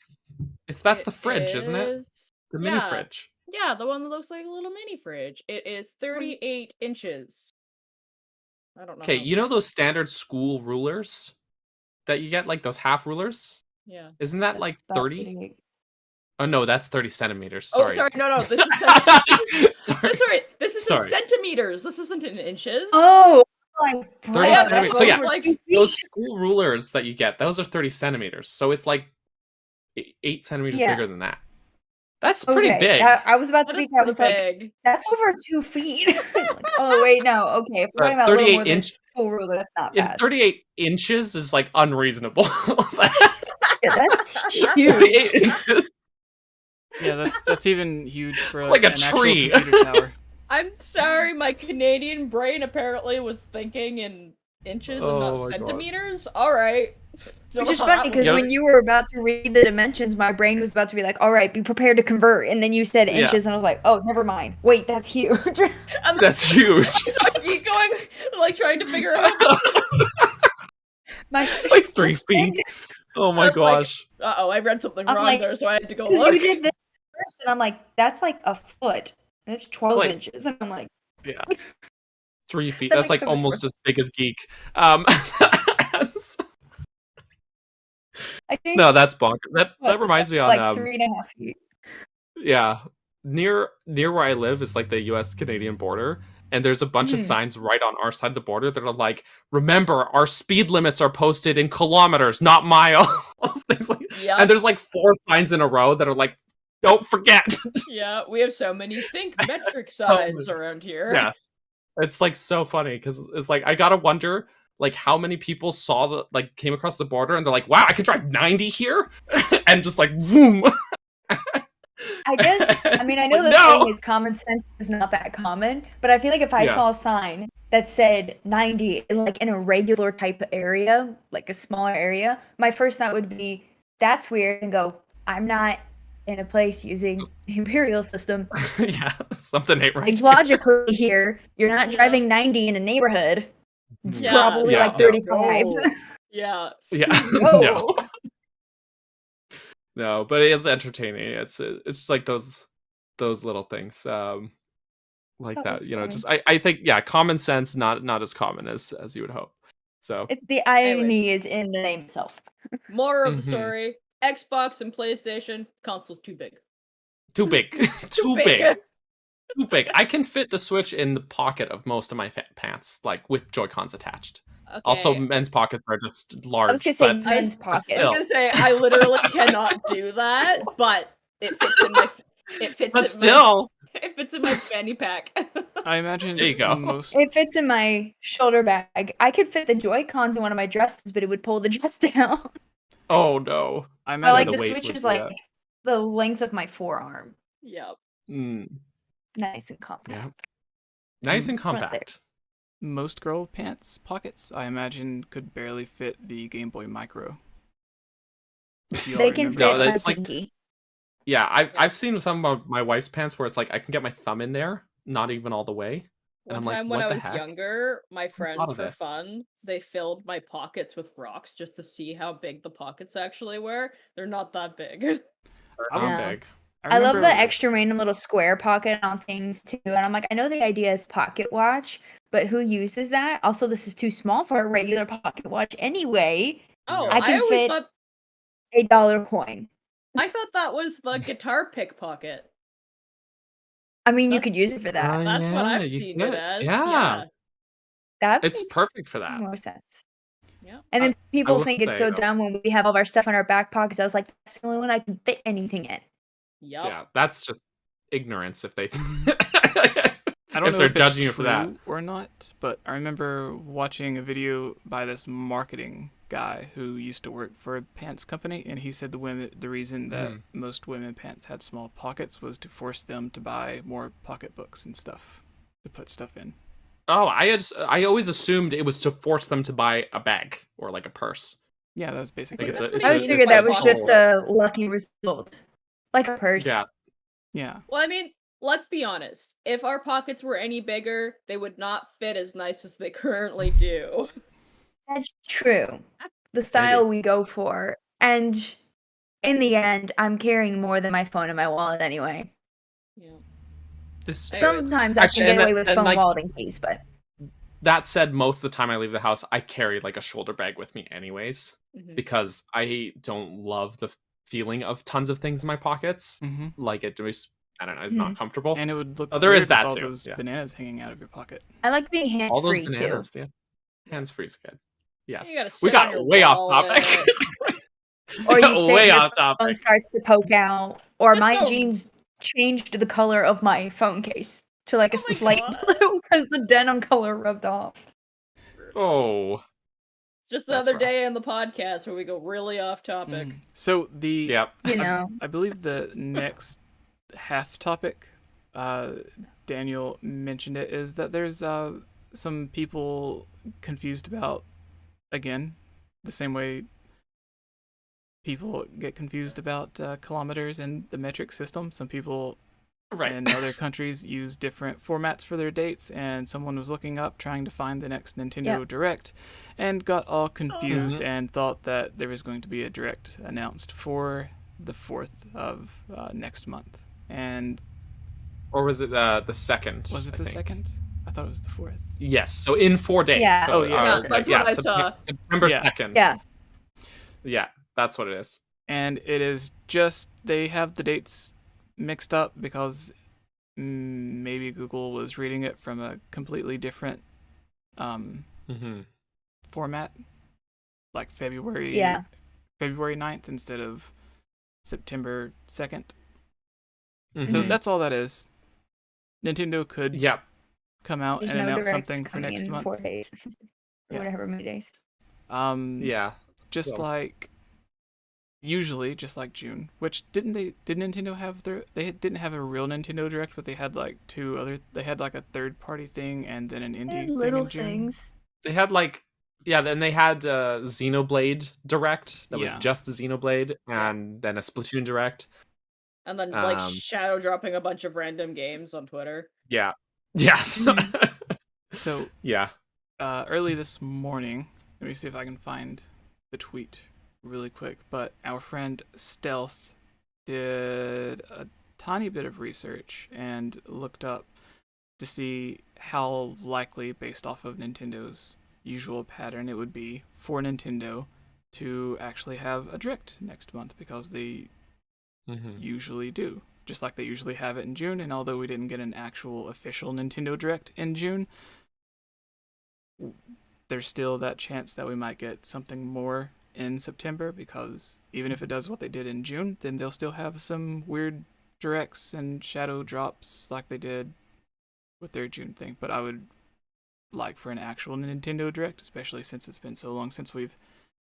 that's It the fridge, isn't it? is- The mini yeah. fridge. Yeah, the one that looks like a little mini fridge. It is 38 inches. I don't know. Okay, how you know big- those standard school rulers that you get, like those half rulers? Yeah. Isn't that like That's about 30? 38. Oh no, that's 30 centimeters. Oh, Sorry. sorry. No. This is Sorry. This is Sorry. in centimeters. This isn't in inches. Oh, like 30 Yeah, centimeters. So yeah, like- those school rulers that you get, those are 30 centimeters. So it's like 8 centimeters Yeah. bigger than that. That's pretty okay. big. I was about to That be. is I was pretty like, big. that's over 2 feet. Like, oh wait, no. Okay, if we're talking about a little 38 more than inch- full ruler, that's not Yeah, bad. 38 inches is like unreasonable. Yeah, that's huge. 38 inches. Yeah, that's even huge for It's like a an actual tree. computer tower. I'm sorry, my Canadian brain apparently was thinking in inches and Oh not my gosh. centimeters. All right. Which is funny because Yeah. when you were about to read the dimensions, my brain was about to be like, "All right, be prepared to convert," and then you said Yeah. inches, and I was like, "Oh, never mind. Wait, that's huge." And That's huge. so I keep going, like trying to figure out. It's like 3 feet. Oh my I was like, gosh. I read something I'm wrong like, there, so I had to go Because look. you did this first, and I'm like, "That's like a foot. That's 12 Like- inches," and I'm like, Yeah. 3 feet. That That's like makes so much almost as big as Geek. "I think No, that's bonkers. That reminds me on like 3.5 feet." yeah, near where I live is like the U.S. Canadian border, and there's a bunch of Mhm. signs right on our side of the border that are like, "Remember, our speed limits are posted in kilometers, not miles." Things like, Yeah, and there's like 4 signs in a row that are like, "Don't forget." yeah, we have so many think metric So signs many. around here. Yeah, it's like so funny because it's like I gotta wonder like how many people saw came across the border and they're like, "Wow, I can drive 90 here," and just like boom. I guess, I mean, I know Like, the no! thing is common sense is not that common, but I feel like if I Yeah. saw a sign that said 90 like in a regular type of area, like a smaller area, my first thought would be, that's weird, and go, I'm not in a place using the Imperial system. Yeah, something ain't right. Like, logically here, you're not driving 90 in a neighborhood. It's Yeah. probably Yeah. like 35. No. Yeah. Yeah, No. no. No, but it is entertaining. It's just like those little things, like That that. was You know, funny. just I think common sense not as common as you would hope. So The irony is in the name itself. More of the Mhm. story. Xbox and PlayStation consoles too big. too big, too big, too big. I can fit the Switch in the pocket of most of my pants, like with Joy-Cons attached. Okay. Also, men's pockets are just large. I was gonna say but men's I pocket. was gonna say I literally cannot do that, but it fits in my. but still, It fits in my fanny pack. I imagine There you go. most It fits in my shoulder bag. I could fit the Joy-Cons in one of my dresses, but it would pull the dress down. oh no. I But like imagine the the weight Switch would is do like that. the length of my forearm. Yep. Mm, Nice and compact. yeah, nice and It's right there. compact. most girl pants pockets, I imagine, could barely fit the Game Boy Micro. If you all They can remember fit No, that. my that's like- pinky. Yeah, I've seen some of my wife's pants where it's like I can get my thumb in there, not even all the way. And One I'm like, time when what I the was heck? younger, my friends of for this? fun, they filled my pockets with rocks just to see how big the pockets actually were. They're not that big. I was- Yeah. big. I love the remember- extra random little square pocket on things too. And I'm like, I know the idea is pocket watch, but who uses that? Also, this is too small for a regular pocket watch anyway. Oh, I I, can always fit- thought $8 coin. I thought that was the guitar pick pocket. I mean, you That- could use it for that. That's what yeah, I've you seen could. it as. Yeah. That It's makes perfect for that. more sense. Yeah. And then people will think it's say, so though- dumb when we have all of our stuff in our back pockets. I was like, that's the only one I can fit anything in. Yep. Yeah, that's just ignorance if they I don't if know they're if judging it's you for that. true or not, but I remember watching a video by this marketing guy who used to work for a pants company, and he said the reason that most women pants had small pockets was to force them to buy more pocketbooks and stuff to put stuff in. Oh, I always assumed it was to force them to buy a bag or like a purse. Yeah, that was basically Like it's it. a- it's I always a- figured it's that like was a just whole- a lucky result. Like a purse. Yeah, Yeah. Well, I mean, let's be honest. If our pockets were any bigger, they would not fit as nice as they currently do. That's true. The style we go for. And in the end, I'm carrying more than my phone and my wallet anyway. Yeah. this Anyways. Sometimes Actually, I can and get away that- with and, phone, like- wallet, and keys, but that said, most of the time I leave the house, I carry like a shoulder bag with me anyways Mhm. because I don't love the feeling of tons of things in my pockets. Mm-hmm. Like it just, I don't know, it's not comfortable. And it would look Oh, there is weird that with all too, those yeah. bananas hanging out of your pocket. I like being All those hands-free too. bananas, yeah. Hands free is good. Yes. You gotta We sit on got your way off wallet. topic. Or We you got sit way and off your phone topic. starts to poke out. Or Just my don't- jeans changed the color of my phone case to like a Oh my light God. blue because the denim color rubbed off. Oh, Just the That's other rough. day in the podcast where we go really off topic. So the yep. You know. I believe the next half topic, Daniel mentioned it, is that there's some people confused about, again, the same way people get confused about kilometers and the metric system. Some people Right. in other countries use different formats for their dates, and someone was looking up trying to find the next Nintendo Yep. Direct and got all confused Mhm. and thought that there was going to be a Direct announced for the 4th of next month. And Or was it the second? was it I the think? second? I thought it was the 4th. Yes. So in 4 days. Yeah. So, Oh, yeah. Yeah, that's what I saw. September Yeah. 2nd. Yeah. Yeah, that's what it is. And it is just, they have the dates mixed up because maybe Google was reading it from a completely different Mm-hmm. format, like February Yeah. 9th instead of September 2nd. So Mhm. that's all that is. Nintendo could Yep. come out There's and no announce direct something for coming next in month. 4 days. Or Yeah. whatever many days. Yeah. Just So- like usually just like June. Which did Nintendo have didn't have a real Nintendo Direct, but they had like they had like a third party thing and then an indie thing little in June. things. They had like then they had Xenoblade Direct that was Yeah. just a Xenoblade, and then a Splatoon Direct. And then like shadow dropping a bunch of random games on Twitter. Yeah. Yes. So yeah. Early this morning, let me see if I can find the tweet really quick. But our friend Stealth did a tiny bit of research and looked up to see how likely, based off of Nintendo's usual pattern, it would be for Nintendo to actually have a Direct next month, because they usually do, just like they usually have it in June. And although we didn't get an actual official Nintendo Direct in June, there's still that chance that we might get something more in September, because even if it does what they did in June, then they'll still have some weird Directs and shadow drops like they did with their June thing. But I would like for an actual Nintendo Direct, especially since it's been so long since we've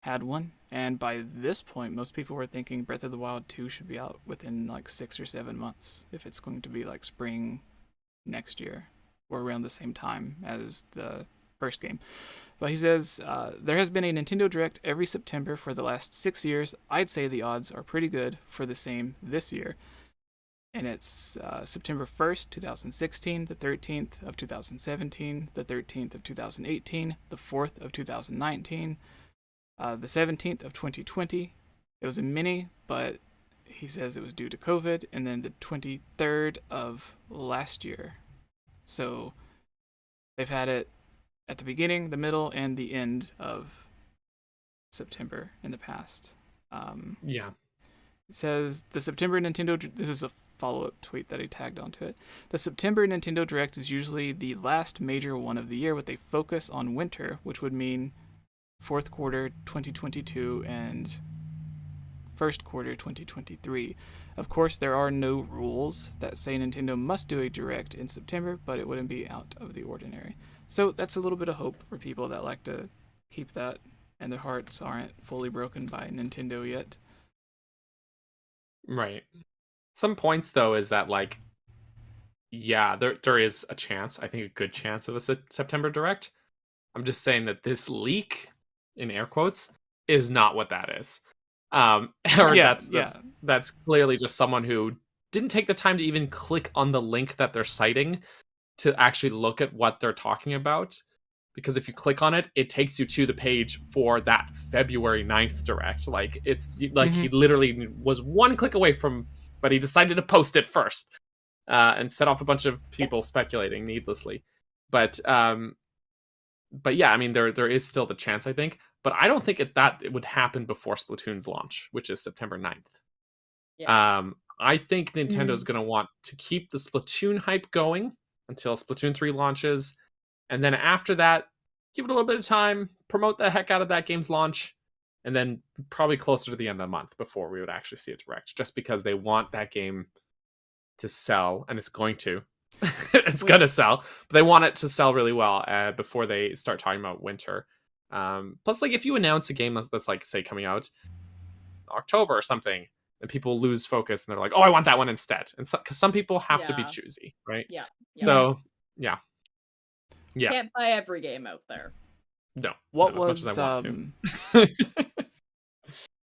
had one. And by this point, most people were thinking Breath of the Wild 2 should be out within like 6 or 7 months, if it's going to be like spring next year or around the same time as the first game. But he says, there has been a Nintendo Direct every September for the last 6 years. I'd say the odds are pretty good for the same this year. And it's September 1st, 2016, the 13th of 2017, the 13th of 2018, the 4th of 2019, the 17th of 2020. It was a mini, but he says it was due to COVID, and then the 23rd of last year. So they've had it at the beginning, the middle, and the end of September in the past. Yeah. It says the September Nintendo... This is a follow-up tweet that he tagged onto it. The September Nintendo Direct is usually the last major one of the year with a focus on winter, which would mean fourth quarter 2022 and first quarter 2023. Of course, there are no rules that say Nintendo must do a Direct in September, but it wouldn't be out of the ordinary. So that's a little bit of hope for people that like to keep that, and their hearts aren't fully broken by Nintendo yet. Right. Some points, though, is that, like, yeah, there is a chance, I think a good chance of a September Direct. I'm just saying that this leak, in air quotes, is not what that is. That's clearly just someone who didn't take the time to even click on the link that they're citing to actually look at what they're talking about. Because if you click on it, it takes you to the page for that February 9th Direct. Like, it's like he literally was one click away from, but he decided to post it first and set off a bunch of people speculating needlessly. But yeah, I mean, there is still the chance, I think. But I don't think it would happen before Splatoon's launch, which is September 9th. Yeah. I think Nintendo's going to want to keep the Splatoon hype going until Splatoon 3 launches. And then after that, give it a little bit of time, promote the heck out of that game's launch, and then probably closer to the end of the month before we would actually see a Direct, just because they want that game to sell, and it's going to. It's going to sell, but they want it to sell really well before they start talking about winter. Plus, like, if you announce a game that's like, say, coming out in October or something, then people lose focus, and they're like, oh, I want that one instead. And because some people have to be choosy, right? Yeah. So, yeah. Yeah. Can't buy every game out there. No. What as was much as I want to.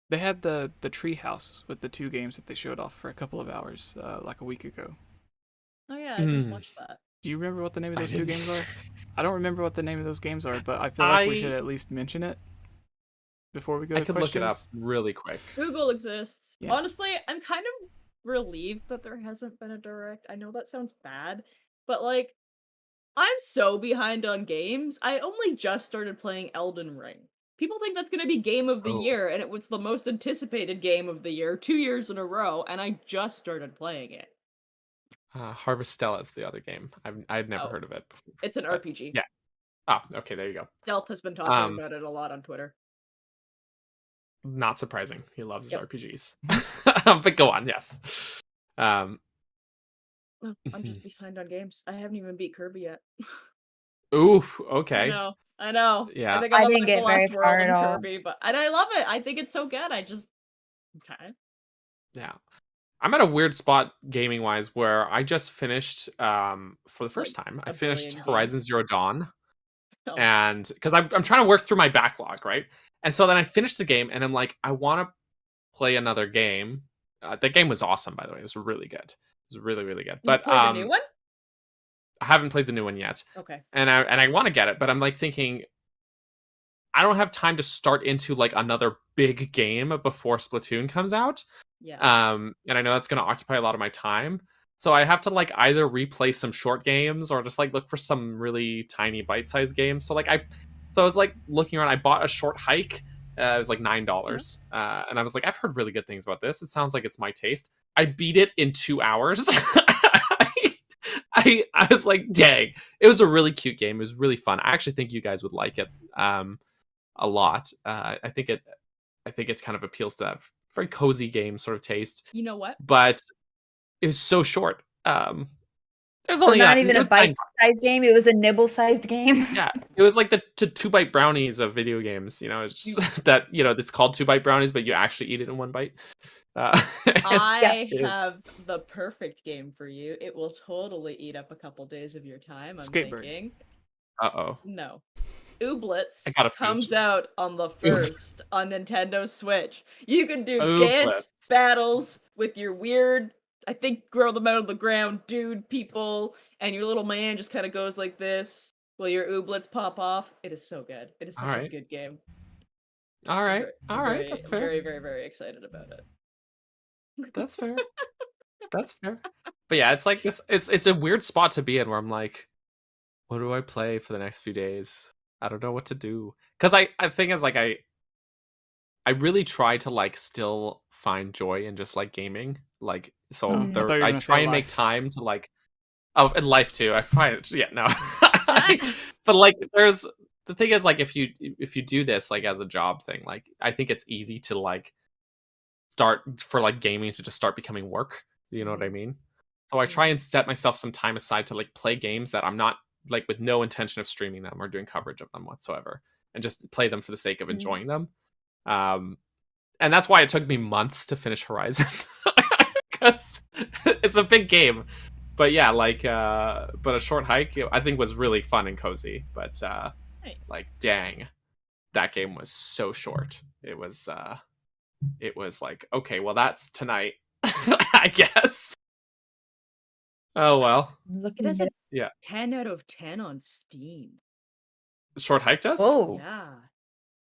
They had the treehouse with the 2 games that they showed off for a couple of hours, like a week ago. Oh yeah, I didn't watch that. Do you remember what the name of those 2 games are? I don't remember what the name of those games are, but I feel like we should at least mention it before we go to questions. I could look it up really quick. Google exists. Yeah. Honestly, I'm kind of relieved that there hasn't been a Direct. I know that sounds bad, but like, I'm so behind on games. I only just started playing Elden Ring. People think that's going to be Game of the Year, and it was the most anticipated Game of the Year 2 years in a row, and I just started playing it. Harvestella is the other game. I'd never heard of it before. It's an RPG. Yeah. Oh, okay, there you go. Stealth has been talking about it a lot on Twitter. Not surprising. He loves his RPGs. But go on, yes. I'm just behind on games. I haven't even beat Kirby yet. Ooh, okay. I know. Yeah. I think I'm didn't get very far at all. Kirby, and I love it. I think it's so good. Okay. Yeah. I'm at a weird spot gaming wise where I just finished for the first Like time. I a finished billion Horizon games. Zero Dawn, Oh, and because I'm trying to work through my backlog, right? And so then I finished the game, and I'm like, I want to play another game. The game was awesome, by the way. It was really good. It was really really good. you But played the new one? I haven't played the new one yet, Okay. and I want to get it, but I'm like thinking I don't have time to start into like another big game before Splatoon comes out. Yeah. And I know that's going to occupy a lot of my time. So I have to like either replay some short games or just like look for some really tiny bite-sized games. So I was like looking around. I bought a short hike. It was like $9, and I was like, I've heard really good things about this. It sounds like it's my taste. I beat it in 2 hours. I was like, dang, it was a really cute game. It was really fun. I actually think you guys would like it a lot. I think it kind of appeals to that very cozy game sort of taste. You know what? But it was so short. There's So only not even it a was 9 bite-sized game. It was a nibble-sized game. Yeah, it was like the 2-bite brownies of video games. You know, it's just that it's called 2-bite brownies, but you actually eat it in 1 bite. I have the perfect game for you. It will totally eat up a couple days of your time. I'm Skateboard. thinking. No. 𝗚𝗵𝗃 I gotta comes finish it. out on the 1st on Nintendo Switch. You can do 𝗚𝗵𝗃. dance battles with your weird, I think, grow them out of the ground dude people, and your little man just kind of goes like this while your 𝗚𝗵𝗃s pop off. It is so good. It is such a Alright. good game. Alright. I'm Alright, very, that's fair. very, very, very excited about it. That's fair. That's fair. But yeah, it's like this. It's a weird spot to be in where I'm like, what do I play for the next few days? I don't know what to do. Because I think is like I really try to like still find joy in just like gaming. Like so I thought you were I gonna try say and make life. time to like and life too. I find it no. But like there's the thing is like if you do this like as a job thing, like I think it's easy to like start for like gaming to just start becoming work. You know what I mean? So I try and set myself some time aside to like play games that I'm not like with no intention of streaming them or doing coverage of them whatsoever, and just play them for the sake of enjoying them. And that's why it took me months to finish Horizon, because it's a big game. But yeah, like but a short hike I think was really fun and cozy. But Nice. like dang, that game was so short. It was like, okay, well that's tonight. I guess. Oh well. It has a Yeah. 10 out of 10 on Steam. Short hike does? Oh. Yeah.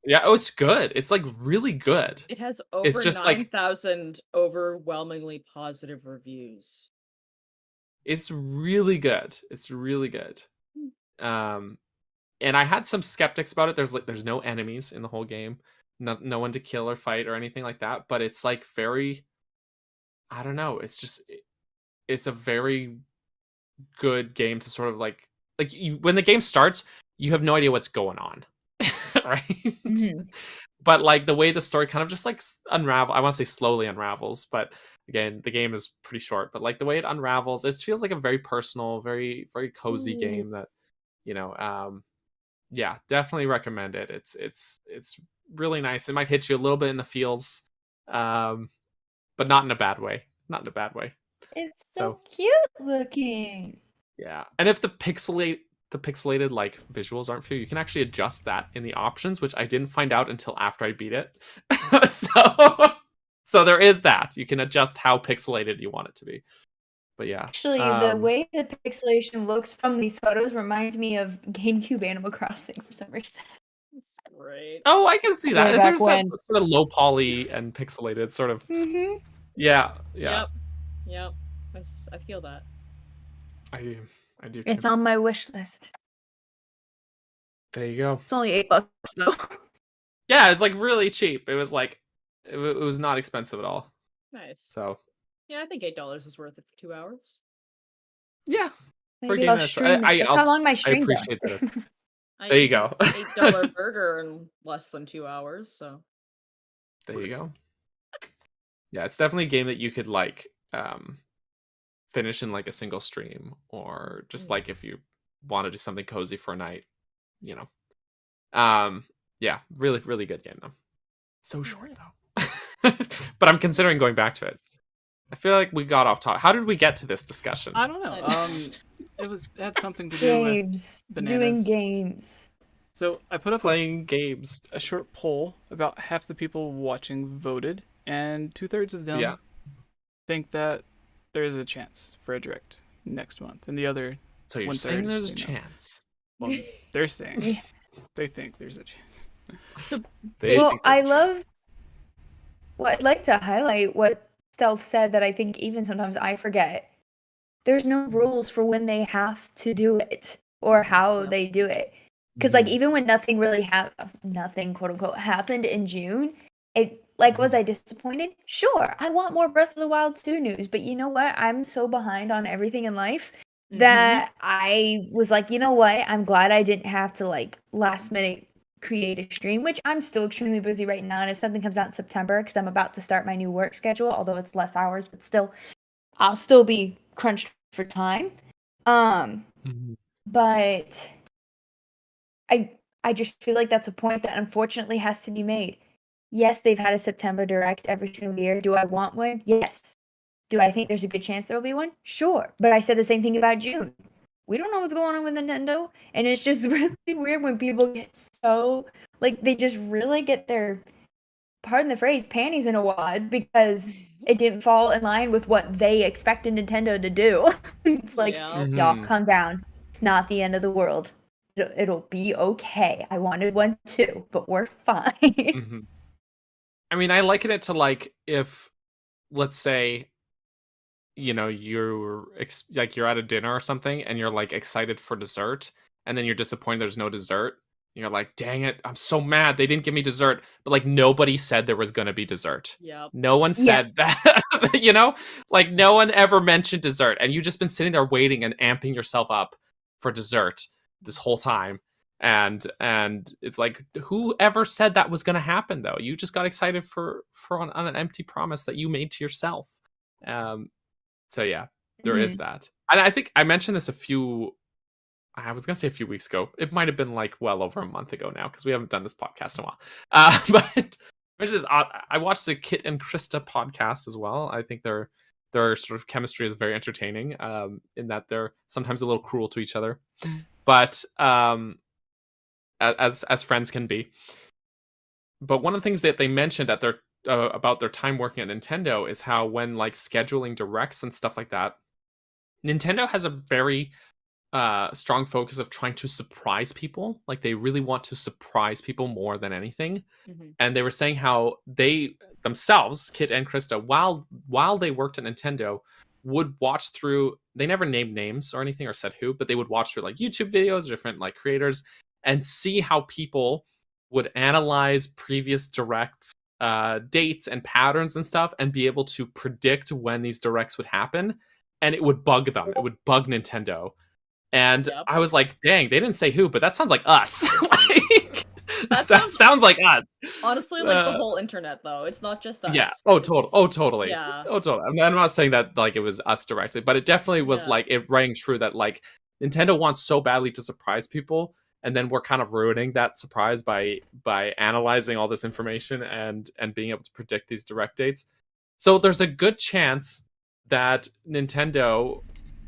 Yeah, oh it's good. It's like really good. It has It's over just, like- 9,000 overwhelmingly positive reviews. It's really good. It's really good. And I had some skeptics about it. There's no enemies in the whole game. No one to kill or fight or anything like that, but it's like very I don't know, it's a very good game to sort of like when the game starts, you have no idea what's going on. Right? Mhm. But like the way the story kind of just like I want to say slowly unravels, but again, the game is pretty short, but like the way it unravels, it feels like a very personal, very very cozy game that yeah, definitely recommend it. It's really nice. It might hit you a little bit in the feels, but not in a bad way. Not in a bad way. It's So- so cute looking. Yeah, and if the pixelated like visuals aren't for you, you can actually adjust that in the options, which I didn't find out until after I beat it. So there is that. You can adjust how pixelated you want it to be. But yeah, Actually, the way the pixelation looks from these photos reminds me of GameCube Animal Crossing for some reason. It's great. oh, I can see that. Way back There's that when. sort of low poly and pixelated sort of. Mm-hmm. Yeah. Yep. I feel that. I do. Too. It's on my wish list. There you go. It's only $8 though. Yeah, it's like really cheap. It was like it was not expensive at all. Nice. So Yeah, I think $8 is worth it for 2 hours. yeah, Maybe game I'll that's- stream I- it. That's I'll- how long my I streams appreciate are. that. I There you ate go. an $8 burger in less than 2 hours, so. There you go. Yeah, it's definitely a game that you could like finish in like a single stream, or just like if you want to do something cozy for a night, you know. Yeah, really really good game though. So short though. but I'm considering going back to it. I feel like we got off topic. How did we get to this discussion? I don't know. It had something to do Games. with Doing bananas. games. So I put up Playing games. a short poll. About half the people watching voted, and 2/3 of them think that there is a chance for a direct next month, and the other So you're 1/3 saying there's a say no. chance. Well, they're saying Yeah. they think there's a chance. Well, I love. Well, I'd like to highlight what Stealth said that I think even sometimes I forget. There's no rules for when they have to do it or how they do it. Because like even when nothing really nothing quote unquote happened in June, it like was I disappointed? Sure, I want more Breath of the Wild 2 news, but you know what? I'm so behind on everything in life that I was like, you know what? I'm glad I didn't have to like last minute create a stream, which I'm still extremely busy right now. And if something comes out in September, because I'm about to start my new work schedule, although it's less hours, but still, I'll still be crunched for time. But I just feel like that's a point that unfortunately has to be made. Yes, they've had a September Direct every single year. Do I want one? Yes. Do I think there's a good chance there'll be one? Sure. But I said the same thing about June. We don't know what's going on with Nintendo, and it's just really weird when people get so like they just really get their, pardon the phrase, panties in a wad because it didn't fall in line with what they expected Nintendo to do. It's like, y'all, calm down. It's not the end of the world. It'll be okay. I wanted one too, but we're fine. I mean, I liken it to like if, let's say, you know, you're at a dinner or something and you're like excited for dessert and then you're disappointed there's no dessert. You're like, dang it, I'm so mad they didn't give me dessert. But like nobody said there was gonna be dessert. No one said that. You know, like no one ever mentioned dessert, and you've just been sitting there waiting and amping yourself up for dessert this whole time. And it's like, whoever said that was gonna happen though? You just got excited for on an empty promise that you made to yourself. So yeah, there is that. And I think I mentioned this I was going to say a few weeks ago. It might have been like well over a month ago now because we haven't done this podcast in a while. But I watched the Kit and Krista podcast as well. I think their sort of chemistry is very entertaining in that they're sometimes a little cruel to each other. But as friends can be. But one of the things that they mentioned at their about their time working at Nintendo is how when like scheduling directs and stuff like that, Nintendo has a very strong focus of trying to surprise people. Like they really want to surprise people more than anything. And they were saying how they themselves, Kit and Krista, while they worked at Nintendo, would watch through, they never named names or anything or said who, but they would watch through like YouTube videos, different like creators, and see how people would analyze previous directs, dates and patterns and stuff, and be able to predict when these directs would happen. And it would bug them. It would bug Nintendo. And I was like, dang, they didn't say who, but that sounds like us. Like, that sounds like us. Honestly, like the whole internet, though. It's not just us. Yeah. Oh, totally. Yeah. Oh, totally. I'm not saying that like it was us directly, but it definitely was like, it rang true that like Nintendo wants so badly to surprise people, and then we're kind of ruining that surprise by analyzing all this information and being able to predict these direct dates. So there's a good chance that Nintendo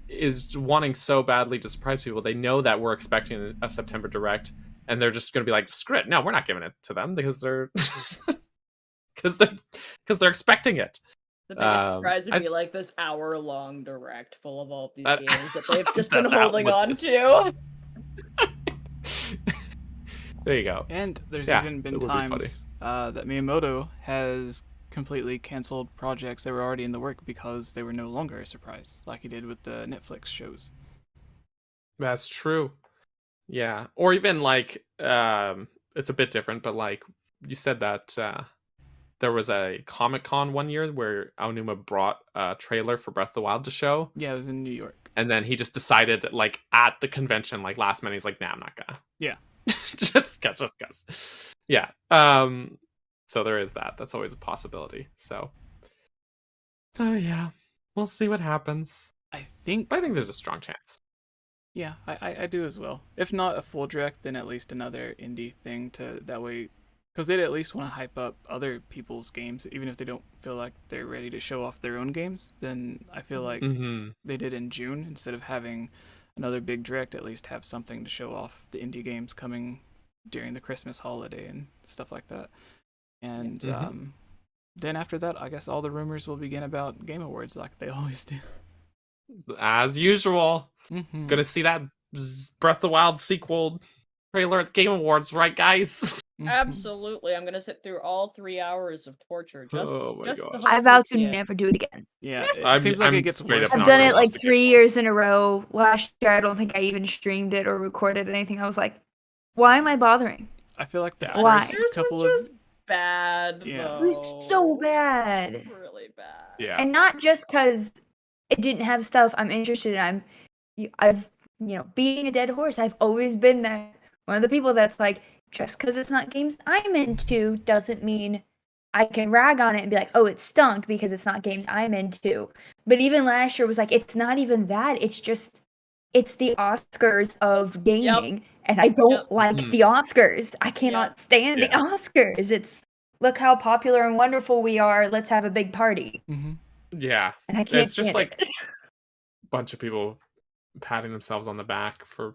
is wanting so badly to surprise people. They know that we're expecting a September Direct, and they're just going to be like, screw it, no, we're not giving it to them because they're because they're expecting it. The biggest surprise would be like this hour-long Direct full of all of these games that they've just been holding on to. There you go. And there's even been times that Miyamoto has completely canceled projects that were already in the work because they were no longer a surprise, like he did with the Netflix shows. That's true. Yeah. Or even like it's a bit different, but like you said that there was a Comic-Con one year where Aonuma brought a trailer for Breath of the Wild to show. Yeah, it was in New York. And then he just decided like at the convention, like last minute, he's like, nah, I'm not gonna. Yeah. just cause. Yeah. So there is that. That's always a possibility. So yeah, we'll see what happens. I think there's a strong chance. Yeah, I do as well. If not a full direct, then at least another indie thing to that way Because they'd at least want to hype up other people's games, even if they don't feel like they're ready to show off their own games. Then I feel like they did in June, instead of having another big direct, at least have something to show off the indie games coming during the Christmas holiday and stuff like that. And then after that, I guess all the rumors will begin about Game Awards like they always do. As usual. Gonna see that Breath of the Wild sequel trailer at Game Awards, right, guys? Absolutely. I'm gonna sit through all 3 hours of torture just gosh. to I vow to see it. never do it again. Yeah, it seems like it gets worse. I've done it like 3 years in a row. Last year, I don't think I even streamed it or recorded anything. I was like, why am I bothering? I feel like the Why? first couple was of bad. Yeah. It was so bad. Really bad. Yeah. And not just because it didn't have stuff I'm interested in. I've beating a dead horse. I've always been one of the people that's like, just because it's not games I'm into doesn't mean I can rag on it and be like, oh, it stunk because it's not games I'm into. But even last year was like, it's not even that. It's the Oscars of gaming. And I don't like the Oscars. I cannot stand the Oscars. It's, look how popular and wonderful we are. Let's have a big party. Yeah. And I can't It's just like it. a bunch of people patting themselves on the back for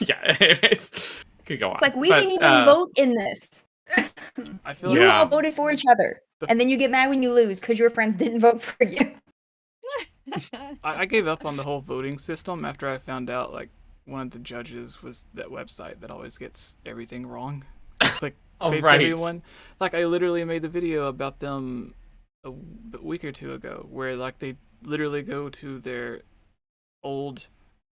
it's could go on. It's like, we didn't even vote in this. I feel you like all voted for each other. And then you get mad when you lose because your friends didn't vote for you. I gave up on the whole voting system after I found out like one of the judges was that website that always gets everything wrong. Like everyone. Like I literally made the video about them a week or two ago, where like they literally go to their old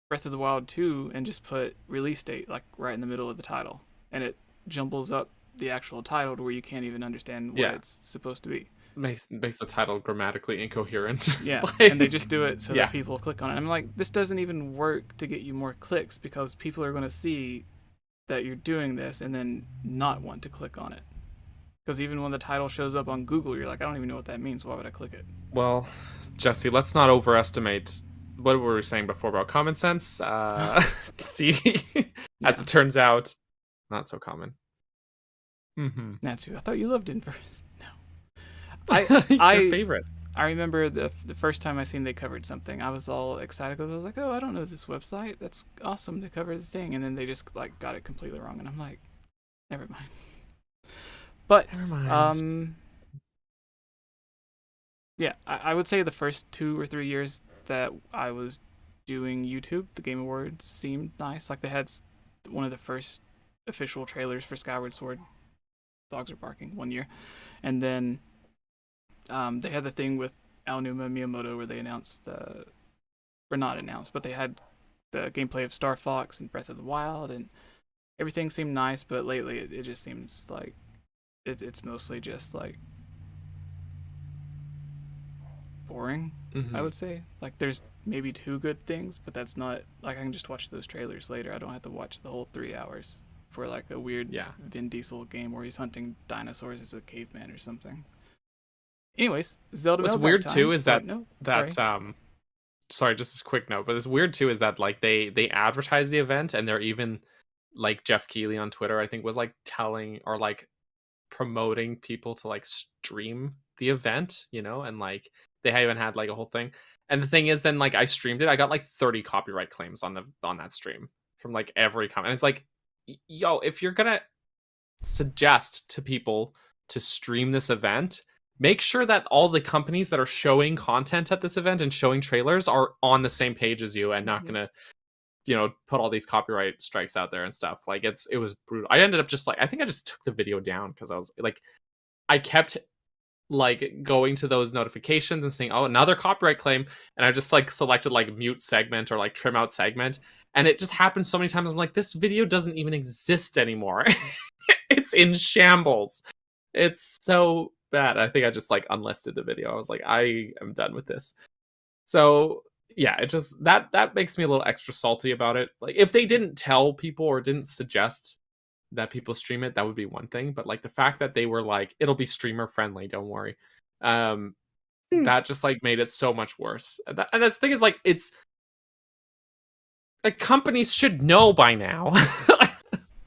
Breath of the Wild 2 and just put release date like right in the middle of the title, and it jumbles up the actual title to where you can't even understand what it's supposed to be. Makes the title grammatically incoherent. Yeah, and they just do it so that people click on it. I'm like, this doesn't even work to get you more clicks, because people are going to see that you're doing this and then not want to click on it. Because even when the title shows up on Google, you're like, I don't even know what that means. Why would I click it? Well, Jesse, let's not overestimate what were we saying before about common sense. See, as it turns out, not so common. Natsu, I thought you loved Inverse. No. Your favorite. I remember the first time I seen they covered something, I was all excited because I was like, oh, I don't know this website. That's awesome. They covered the thing. And then they just like got it completely wrong. And I'm like, never mind. But, yeah, I would say the first 2 or 3 years that I was doing YouTube, the Game Awards seemed nice. Like they had one of the first official trailers for Skyward Sword. Dogs are barking 1 year. And then they had the thing with Aonuma Miyamoto where they announced or not announced, but they had the gameplay of Star Fox and Breath of the Wild, and everything seemed nice, but lately it just seems like it's mostly just like boring, I would say. Like there's maybe 2 good things, but that's not, like I can just watch those trailers later. I don't have to watch the whole 3 hours for like a weird Vin Diesel game where he's hunting dinosaurs as a caveman or something. Anyways, Zelda. What's weird time. too is that sorry. Sorry, just a quick note, but it's weird too is that like they advertise the event, and they're even like Jeff Keighley on Twitter, I think, was like telling or like promoting people to like stream the event, you know, and like they even had like a whole thing. And the thing is, then like I streamed it, I got like 30 copyright claims on that stream from like every comment. And it's like, yo, if you're gonna suggest to people to stream this event, make sure that all the companies that are showing content at this event and showing trailers are on the same page as you, and not gonna, you know, put all these copyright strikes out there and stuff. Like it was brutal. I ended up just like, I think I just took the video down because I was like, I kept like going to those notifications and saying, oh, another copyright claim, and I just like selected like mute segment or like trim out segment, and it just happened so many times. I'm like, this video doesn't even exist anymore. It's in shambles. It's so bad. I think I just like unlisted the video. I was like, I am done with this. So yeah, it just that makes me a little extra salty about it. Like if they didn't tell people or didn't suggest that people stream it, that would be one thing. But like the fact that they were like, it'll be streamer friendly, don't worry. That just like made it so much worse. And that's the thing is like, it's like companies should know by now.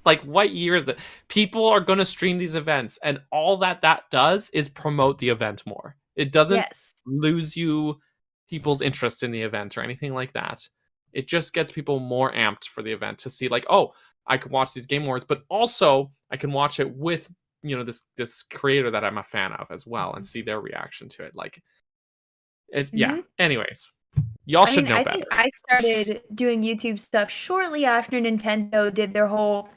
Like, what year is it? People are going to stream these events, and all that does is promote the event more. It doesn't Yes. lose you people's interest in the event or anything like that. It just gets people more amped for the event to see, like, oh, I can watch these Game Awards, but also I can watch it with, you know, this creator that I'm a fan of as well, and see their reaction to it. Like, it, yeah. Anyways, y'all should know better. I think I started doing YouTube stuff shortly after Nintendo did their whole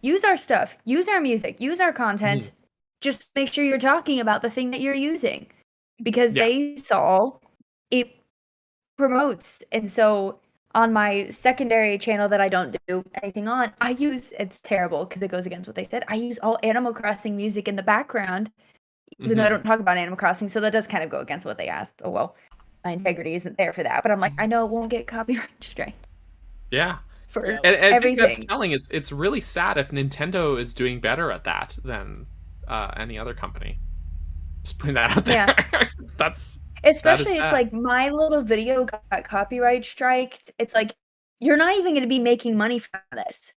use our stuff, use our music, use our content. Just make sure you're talking about the thing that you're using, because they saw it promotes. And so on my secondary channel that I don't do anything on, I use, it's terrible because it goes against what they said, I use all Animal Crossing music in the background, even though I don't talk about Animal Crossing, so that does kind of go against what they asked. Oh well, my integrity isn't there for that, but I'm like, I know it won't get copyright strike. Yeah. For and everything. I think that's telling. It's really sad if Nintendo is doing better at that than any other company. Just putting that out there. Yeah. That's especially it's like my little video got copyright striked. It's like, you're not even going to be making money from this,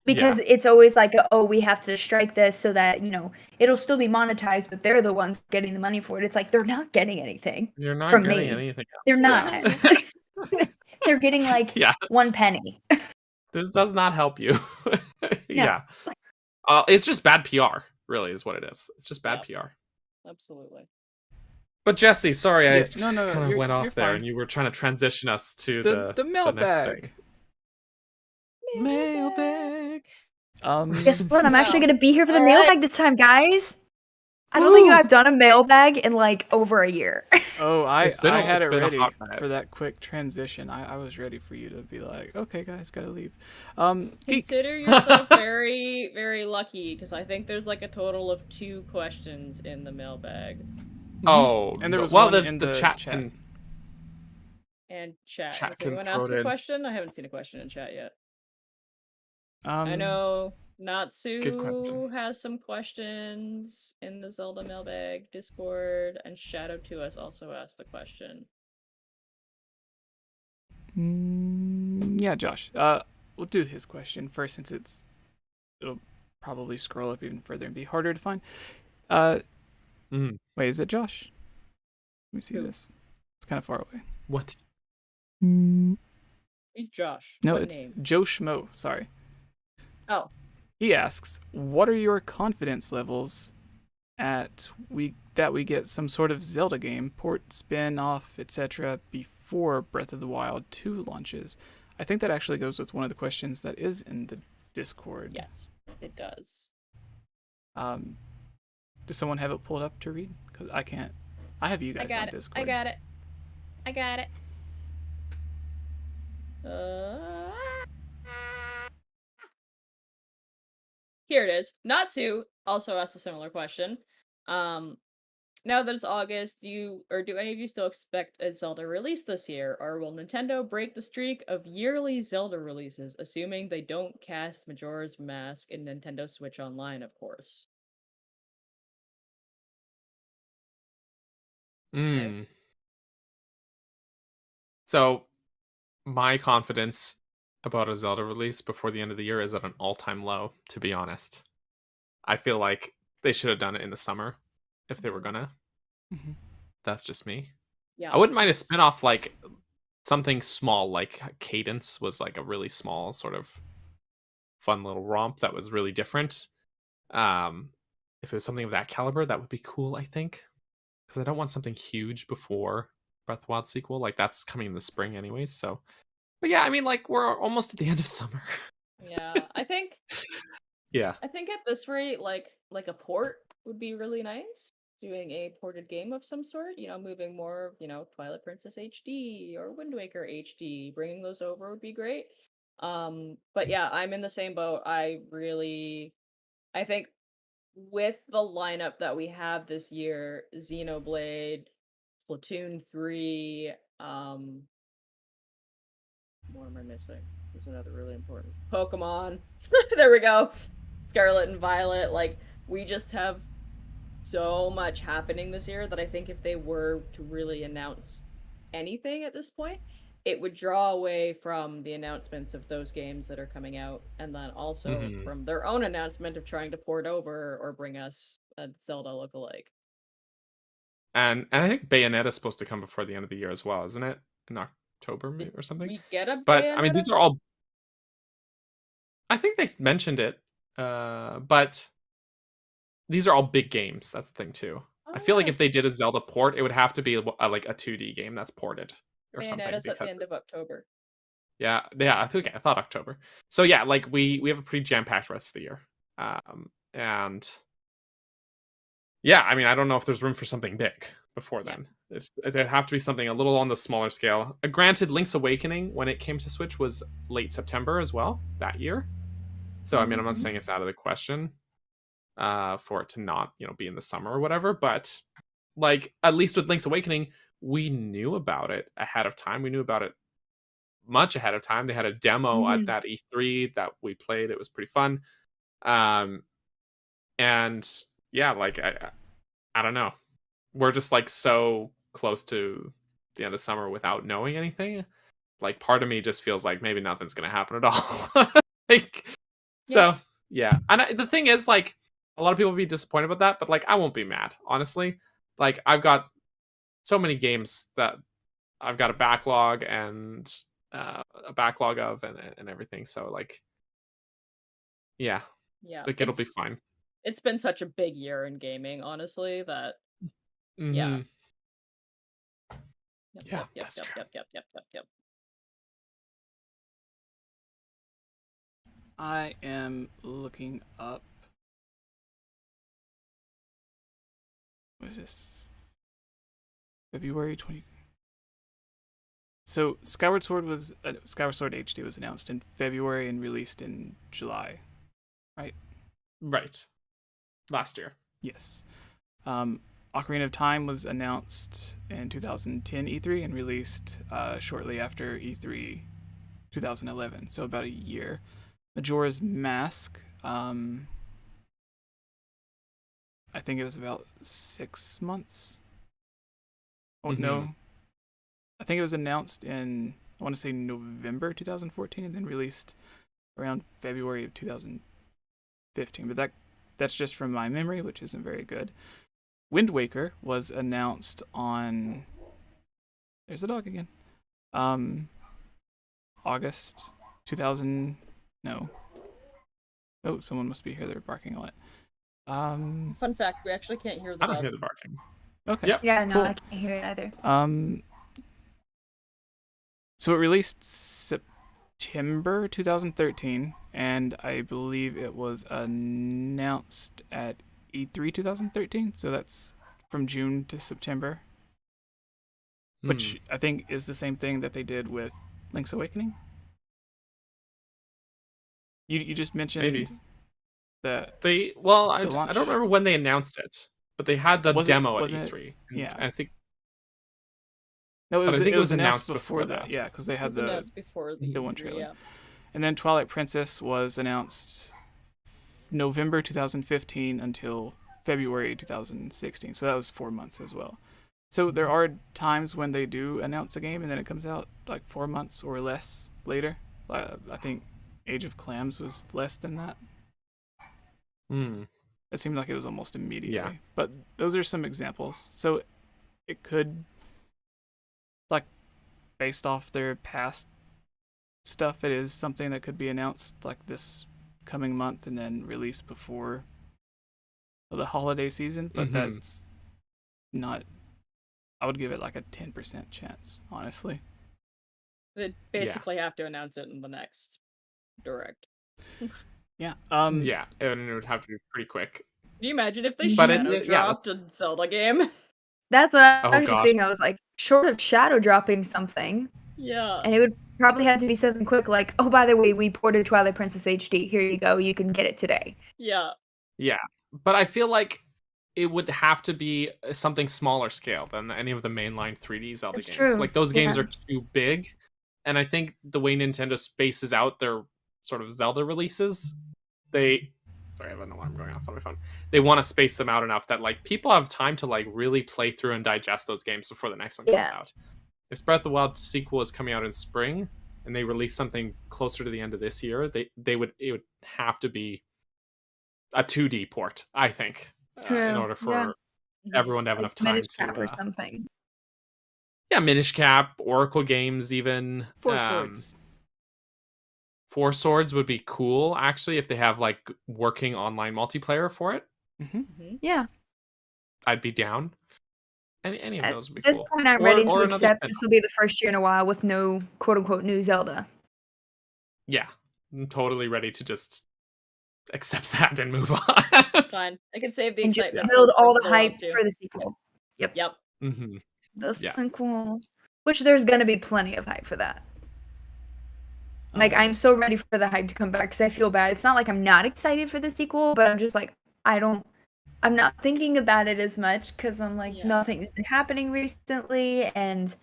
because it's always like, oh, we have to strike this so that, you know, it'll still be monetized, but they're the ones getting the money for it. It's like, they're not getting anything. You're not from getting me. anything else. They're not. They're getting like 1 penny. This does not help you. Yeah. It's just bad PR, really, is what it is. It's just bad PR. Absolutely. But Jesse, sorry, I kind of went off there, and you were trying to transition us to the mailbag. Mailbag. Guess what? I'm actually going to be here for the mailbag this time, guys. I don't think I've done a mailbag in like over a year. Oh, I had it ready for that quick transition. I was ready for you to be like, okay, guys, gotta leave. Consider yourself very, very lucky, because I think there's like a total of 2 questions in the mailbag. Oh, and there was one in the chat. And chat. Has anyone asked a question? I haven't seen a question in chat yet. I know 𝗏𝗡 has some questions in the Zelda mailbag Discord, and 𝗏𝗏𝗃 also asked a question. Yeah, Josh. We'll do his question first, since it'll probably scroll up even further and be harder to find. Wait, is it Josh? Let me see this. It's kind of far away. What? He's Josh. No, what it's name? 𝗏𝗏𝗃. Sorry. Oh. He asks, what are your confidence levels that we get some sort of Zelda game, port, spin-off, etc. before Breath of the Wild 2 launches? I think that actually goes with one of the questions that is in the Discord. Yes, it does. Does someone have it pulled up to read? Because I can't. I have you guys on Discord. I got it. Here it is. 𝗏𝗡 also asked a similar question. Now that it's August, do any of you still expect a Zelda release this year, or will Nintendo break the streak of yearly Zelda releases, assuming they don't cast Majora's Mask in Nintendo Switch Online, of course? So, my confidence about a Zelda release before the end of the year is at an all-time low, to be honest. I feel like they should have done it in the summer if they were gonna. That's just me. Yeah. I wouldn't mind a spin-off, like something small, like Cadence was like a really small sort of fun little romp that was really different. If it was something of that caliber, that would be cool, I think. Because I don't want something huge before Breath of the Wild sequel. Like, that's coming in the spring anyways, so. But yeah, I mean, like, we're almost at the end of summer. Yeah, I think. Yeah. I think at this rate, like a port would be really nice. Doing a ported game of some sort, moving more, Twilight Princess HD or Wind Waker HD, bringing those over would be great. But yeah, I'm in the same boat. I think with the lineup that we have this year, Xenoblade, Splatoon 3, what am I missing? There's another really important Pokemon. There we go. Scarlet and Violet. Like, we just have so much happening this year that I think if they were to really announce anything at this point, it would draw away from the announcements of those games that are coming out, and then also from their own announcement of trying to port over or bring us a Zelda lookalike. And I think Bayonetta is supposed to come before the end of the year as well, isn't it? In October maybe, or something. We get a But I mean, Bayonetta? these are all. I think they mentioned it, but these are all big games. That's the thing too. I feel like if they did a Zelda port, it would have to be like a 2D game that's ported or something. Bayonetta's at the end of October. Yeah. I thought October. So yeah, like we have a pretty jam-packed rest of the year, and yeah, I mean, I don't know if there's room for something big before then. There'd have to be something a little on the smaller scale. Granted, Link's Awakening, when it came to Switch, was late September as well that year. So I mean, I'm not saying it's out of the question for it to not, be in the summer or whatever. But like, at least with Link's Awakening, we knew about it ahead of time. We knew about it much ahead of time. They had a demo at that E3 that we played. It was pretty fun. And yeah, like I don't know. We're just like so close to the end of summer without knowing anything. Like part of me just feels like maybe nothing's gonna happen at all. So yeah. And the thing is, like, a lot of people will be disappointed about that, but like I won't be mad, honestly. Like I've got so many games that I've got a backlog and of and everything. So like, yeah, like it'll be fine. It's been such a big year in gaming, honestly, that yeah. That's true. Yep. I am looking up. What is this? February 20. So Skyward Sword HD was announced in February and released in July, right? Right. Last year. Yes. Ocarina of Time was announced in 2010 E3 and released shortly after E3 2011, so about a year. Majora's Mask, I think it was about 6 months. Oh, no. I think it was announced in, I want to say November 2014 and then released around February of 2015. But that's just from my memory, which isn't very good. Wind Waker was announced on... There's the dog again. August 2000... No. Oh, someone must be here. They're barking a lot. Fun fact, we actually can't hear the dog. I don't hear the barking. Okay. Yep. Yeah, no, cool. I can't hear it either. So it released September 2013, and I believe it was announced at E3 2013, so that's from June to September. Which I think is the same thing that they did with Link's Awakening. You just mentioned maybe that I don't remember when they announced it, but they had the demo at E3. Yeah, I think. No, I think it was announced before that. Yeah, because they had the one trailer. Yeah. And then Twilight Princess was announced November 2015 until February 2016. So that was 4 months as well. So there are times when they do announce a game and then it comes out like 4 months or less later. I think Age of Clams was less than that. It seemed like it was almost immediately. Yeah. But those are some examples. So it could, like, based off their past stuff, it is something that could be announced like this coming month and then released before the holiday season. But that's not... I would give it like a 10% chance, honestly. They'd basically have to announce it in the next Direct. Yeah. Yeah, and it would have to be pretty quick. Can you imagine if they shadow dropped a Zelda game? That's what I was just thinking. I was like, short of shadow dropping something. Yeah. And it would probably have to be something quick, like, oh, by the way, we ported Twilight Princess HD. Here you go. You can get it today. Yeah. Yeah, but I feel like it would have to be something smaller scale than any of the mainline 3D Zelda games. True. Like, those games are too big. And I think the way Nintendo spaces out their sort of Zelda releases, sorry, I have an alarm going off on my phone. They want to space them out enough that like people have time to like really play through and digest those games before the next one comes out. if Breath of the Wild sequel is coming out in spring and they release something closer to the end of this year, it would have to be a 2D port, I think, in order for everyone to have enough time to or something. Yeah, Minish Cap, Oracle Games, even Four Swords. Four Swords would be cool, actually, if they have like working online multiplayer for it. Yeah, I'd be down. Any of those would be cool. At this point, I'm ready to accept this will be the first year in a while with no quote-unquote new Zelda. Yeah, I'm totally ready to just accept that and move on. Fine. I can save the and excitement. Just build all the hype for the sequel. Yep. The sequel. Which there's going to be plenty of hype for that. Like, I'm so ready for the hype to come back because I feel bad. It's not like I'm not excited for the sequel, but I'm just like, I'm not thinking about it as much because I'm like, nothing's been happening recently, and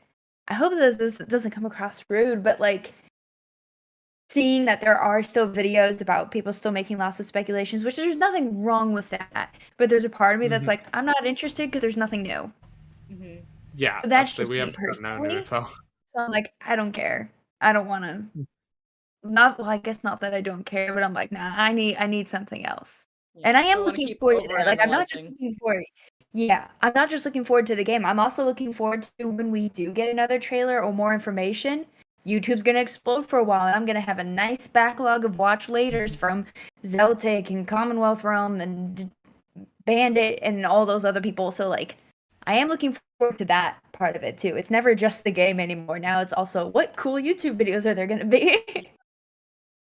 I hope this doesn't come across rude, but like, seeing that there are still videos about people still making lots of speculations, which there's nothing wrong with that, but there's a part of me that's like, I'm not interested because there's nothing new. Yeah, so that's just me personally. So I'm like, I don't care. I don't want to. I guess not that I don't care, but I'm like, nah, I need something else. Yeah, and I am looking forward to that. Like, I'm not just looking forward. Yeah, I'm not just looking forward to the game. I'm also looking forward to when we do get another trailer or more information. YouTube's gonna explode for a while, and I'm gonna have a nice backlog of watch laters from Zeltic and Commonwealth Realm and Bandit and all those other people. So like, I am looking forward to that part of it too. It's never just the game anymore. Now it's also what cool YouTube videos are there gonna be.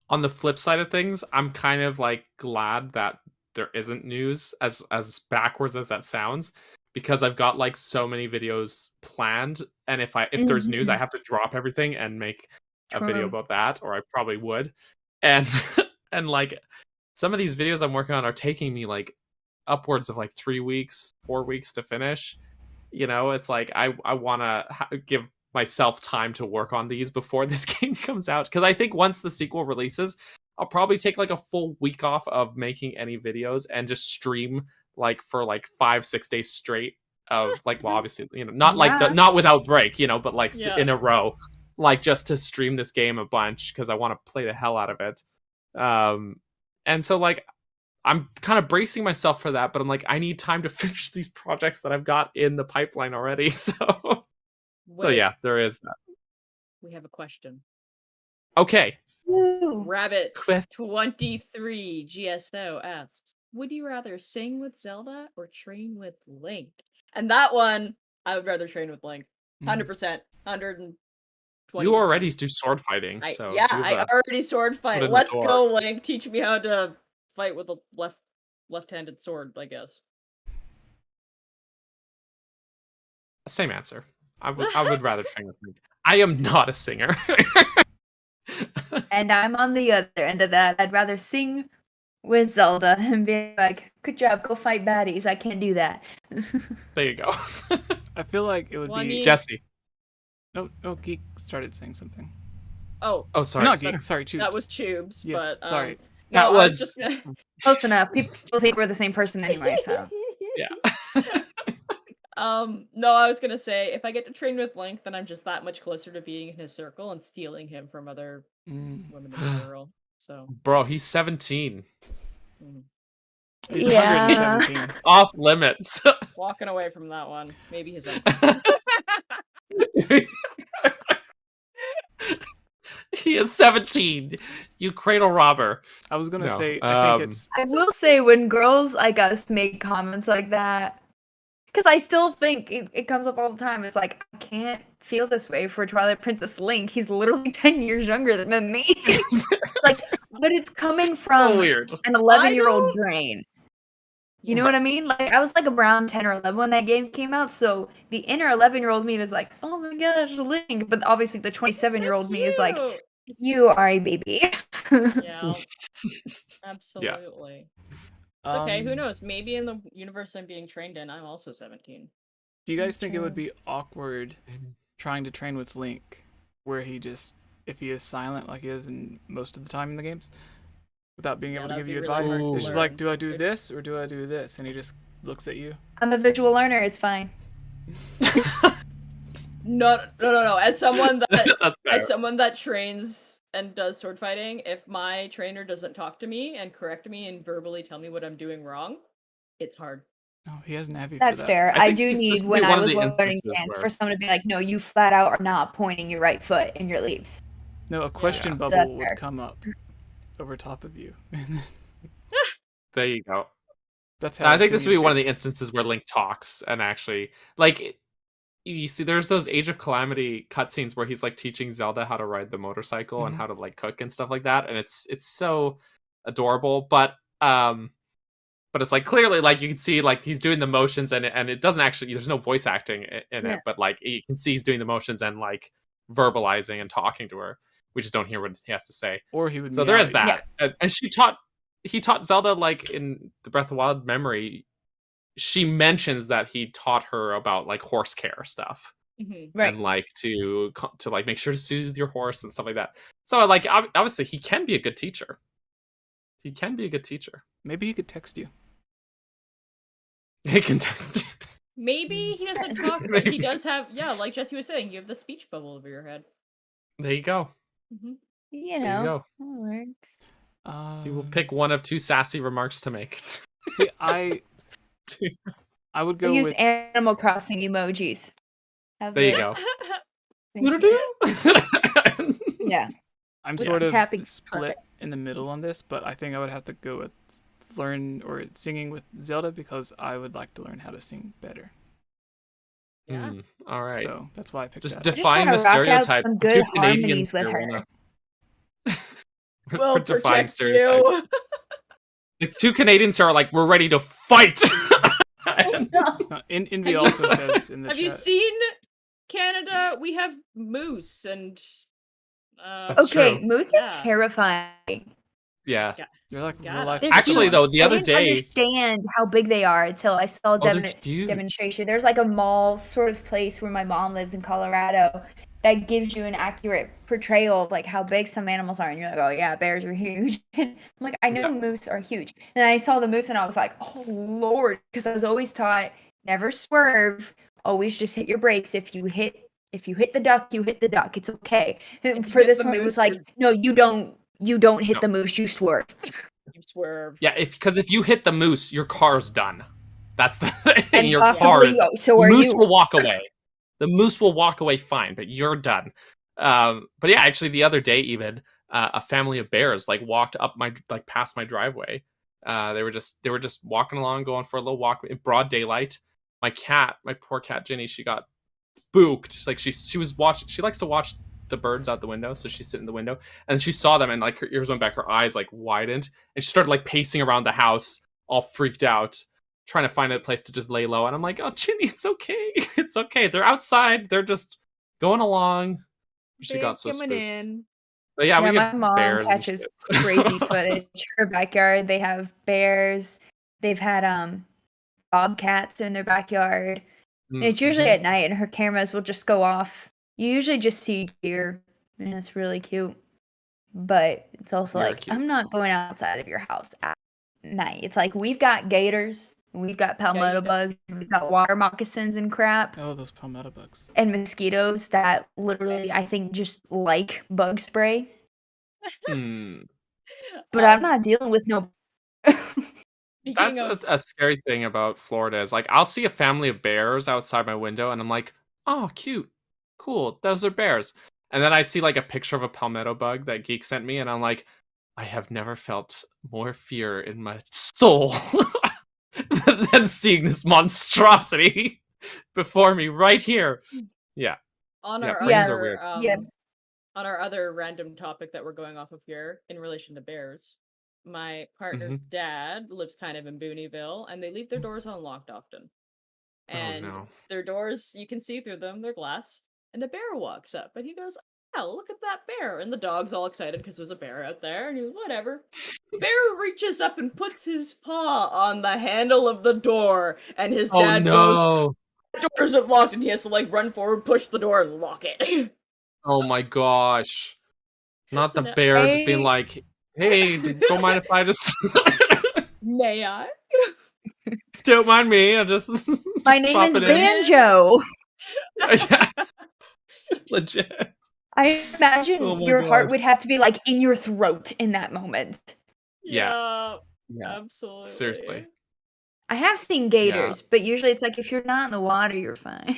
On the flip side of things, I'm kind of like glad that there isn't news, as backwards as that sounds, because I've got like so many videos planned, and if there's news, I have to drop everything and make a video about that, or I probably would. And and like, some of these videos I'm working on are taking me like upwards of like 3 weeks, 4 weeks to finish. You know, it's like I want to give myself time to work on these before this game comes out, because I think once the sequel releases, I'll probably take like a full week off of making any videos and just stream like for like 5-6 days straight of like, well, obviously, you know, not like not without break, you know, but like in a row, like just to stream this game a bunch because I want to play the hell out of it. And so like, I'm kind of bracing myself for that, but I'm like, I need time to finish these projects that I've got in the pipeline already. So yeah, there is that. We have a question. Okay. Rabbit23 GSO asks, would you rather sing with Zelda or train with Link? And that one, I would rather train with Link. 100%. 120%. You already do sword fighting. I already sword fight. Let's go, Link. Teach me how to fight with a left-handed sword, I guess. Same answer. I would rather train with Link. I am not a singer. And I'm on the other end of that. I'd rather sing with Zelda and be like, good job, go fight baddies. I can't do that. There you go. I feel like it would be Jesse. Oh, Geek started saying something. Oh, sorry. Not Geek, sorry, Tubes. That was Tubes, yes, but sorry. No, that was just gonna... close enough. People think we're the same person anyway, so. Yeah. No, I was gonna say, if I get to train with Link, then I'm just that much closer to being in his circle and stealing him from other women in the world. So, bro, he's 17. He's 117. Off limits. Walking away from that one. Maybe his own. He is 17. You cradle robber. I was gonna say, I think it's. I will say, when girls like us make comments like that, because I still think it comes up all the time. It's like, I can't feel this way for Twilight Princess Link. He's literally 10 years younger than me. Like, but it's coming from an 11-year-old brain. You know what I mean? Like, I was like around 10 or 11 when that game came out, so the inner 11-year-old me is like, oh my gosh, Link. But obviously the 27-year-old me is like, you are a baby. Yeah, absolutely. Okay, who knows? Maybe in the universe I'm being trained in, I'm also 17. Do you guys think it would be awkward trying to train with Link, where if he is silent like he is in most of the time in the games, without being able to give you advice? It's just like, do I do this or do I do this? And he just looks at you. I'm a visual learner, it's fine. No. As someone that That's fair. as someone that trains and does sword fighting, if my trainer doesn't talk to me and correct me and verbally tell me what I'm doing wrong, it's hard. Oh, he has Navi That's for that. fair. I I think do this need, would when be I one of was the learning instances dance, where- for someone to be like, no, you flat out are not pointing your right foot in your leaps. No, a question Yeah. So bubble that's would fair. come up over top of you. There you go. That's how I it think this would be one of the communicates. instances where Link talks and actually, like, you see, there's those Age of Calamity cutscenes where he's like teaching Zelda how to ride the motorcycle and Mhm. how to like cook and stuff like that, and it's so adorable. But it's like clearly like you can see like he's doing the motions and it doesn't actually, there's no voice acting in Yeah. it, but like you can see he's doing the motions and like verbalizing and talking to her. We just don't hear what he has to say. Or he would So there meow is at you. that. And he taught Zelda, like in the Breath of the Wild memory, she mentions that he taught her about like horse care stuff Right. and like to like make sure to soothe your horse and stuff like that. So like obviously he can be a good teacher. He can be a good teacher. Maybe he could text you. He can text you. Maybe he doesn't talk, but Maybe. he does have, like Jesse was saying, you have the speech bubble over your head. There you go. Mm-hmm. You There you know, go. that works. He will pick one of two sassy remarks to make. See, I would go I use with Animal Crossing emojis. Have There you the- go. Yeah. I'm Yeah. sort of Happy- split in the middle on this, but I think I would have to go with singing with Zelda because I would like to learn how to sing better. Yeah. All right. So that's why I picked Just that. define the just wanna rock out stereotype. some Two good Canadians harmonies with here her. Will define protect stereotype. you. The two Canadians are like, we're ready to fight. Envy also says in the Have chat. you seen Canada? We have moose and. That's Okay, true. moose Yeah. are terrifying. Yeah. They're like Got real it. life. They're Actually, huge. though, the I other didn't day, understand how big they are until I saw they're huge. demonstration. There's like a mall sort of place where my mom lives in Colorado that gives you an accurate portrayal of like how big some animals are, and you're like, oh yeah, bears are huge. I'm like, I know Yeah. moose are huge, and I saw the moose and I was like, oh lord, because I was always taught never swerve, always just hit your brakes. If you hit the duck, you hit the duck. It's okay. And If you for hit this the one, it was moose, like, you're- no, you don't hit No. the moose, you swerve. You swerve. Yeah, because if you hit the moose, your car's done. That's the thing. And Your car possibly, is. so are Moose you. will walk away. The moose will walk away fine, but you're done. But yeah, actually, the other day, even a family of bears like walked up past my driveway. They were just walking along, going for a little walk in broad daylight. My poor cat Ginny, she got spooked. Like she was watching. She likes to watch the birds out the window, so she's sitting in the window, and she saw them, and like her ears went back, her eyes like widened, and she started like pacing around the house, all freaked out, trying to find a place to just lay low. And I'm like, oh, Ginny, it's okay, it's okay. They're outside. They're just going along. She got so coming spooked. in. But yeah, we my get mom bears and catches shit. crazy footage. Her backyard, they have bears. They've had bobcats in their backyard. And it's usually Mhm. at night, and her cameras will just go off. You usually just see deer, and it's really cute. But it's also You're like, cute. I'm not going outside of your house at night. It's like we've got gators, we've got palmetto bugs, we've got water moccasins and crap, Oh, those palmetto bugs. and mosquitoes that literally, I think, just like bug spray. Hmm. But I'm not dealing with no. That's a scary thing about Florida is like I'll see a family of bears outside my window and I'm like, oh, cute, cool, those are bears. And then I see like a picture of a palmetto bug that Geek sent me, and I'm like, I have never felt more fear in my soul than seeing this monstrosity before me right here. Yeah. On Yeah, our brains are other, weird. Yeah. on our other random topic that we're going off of here in relation to bears, my partner's dad lives kind of in Booneyville, and they leave their doors unlocked often. And Oh no. their doors, you can see through them, they're glass. And a bear walks up, and he goes, "Oh, look at that bear!" And the dog's all excited because there's a bear out there, and he's whatever. The bear reaches up and puts his paw on the handle of the door, and his Oh dad goes, no. "The door isn't locked," and he has to like run forward, push the door, and lock it. Oh my gosh. Not the Isn't it bear just being right? like, hey, don't mind if I just May I? don't mind me. I just My just name pop is it in. Banjo. Yeah. Legit. I imagine Oh my your heart gosh. would have to be like in your throat in that moment. Yeah. Absolutely. Seriously. I have seen gators, but usually it's like if you're not in the water, you're fine.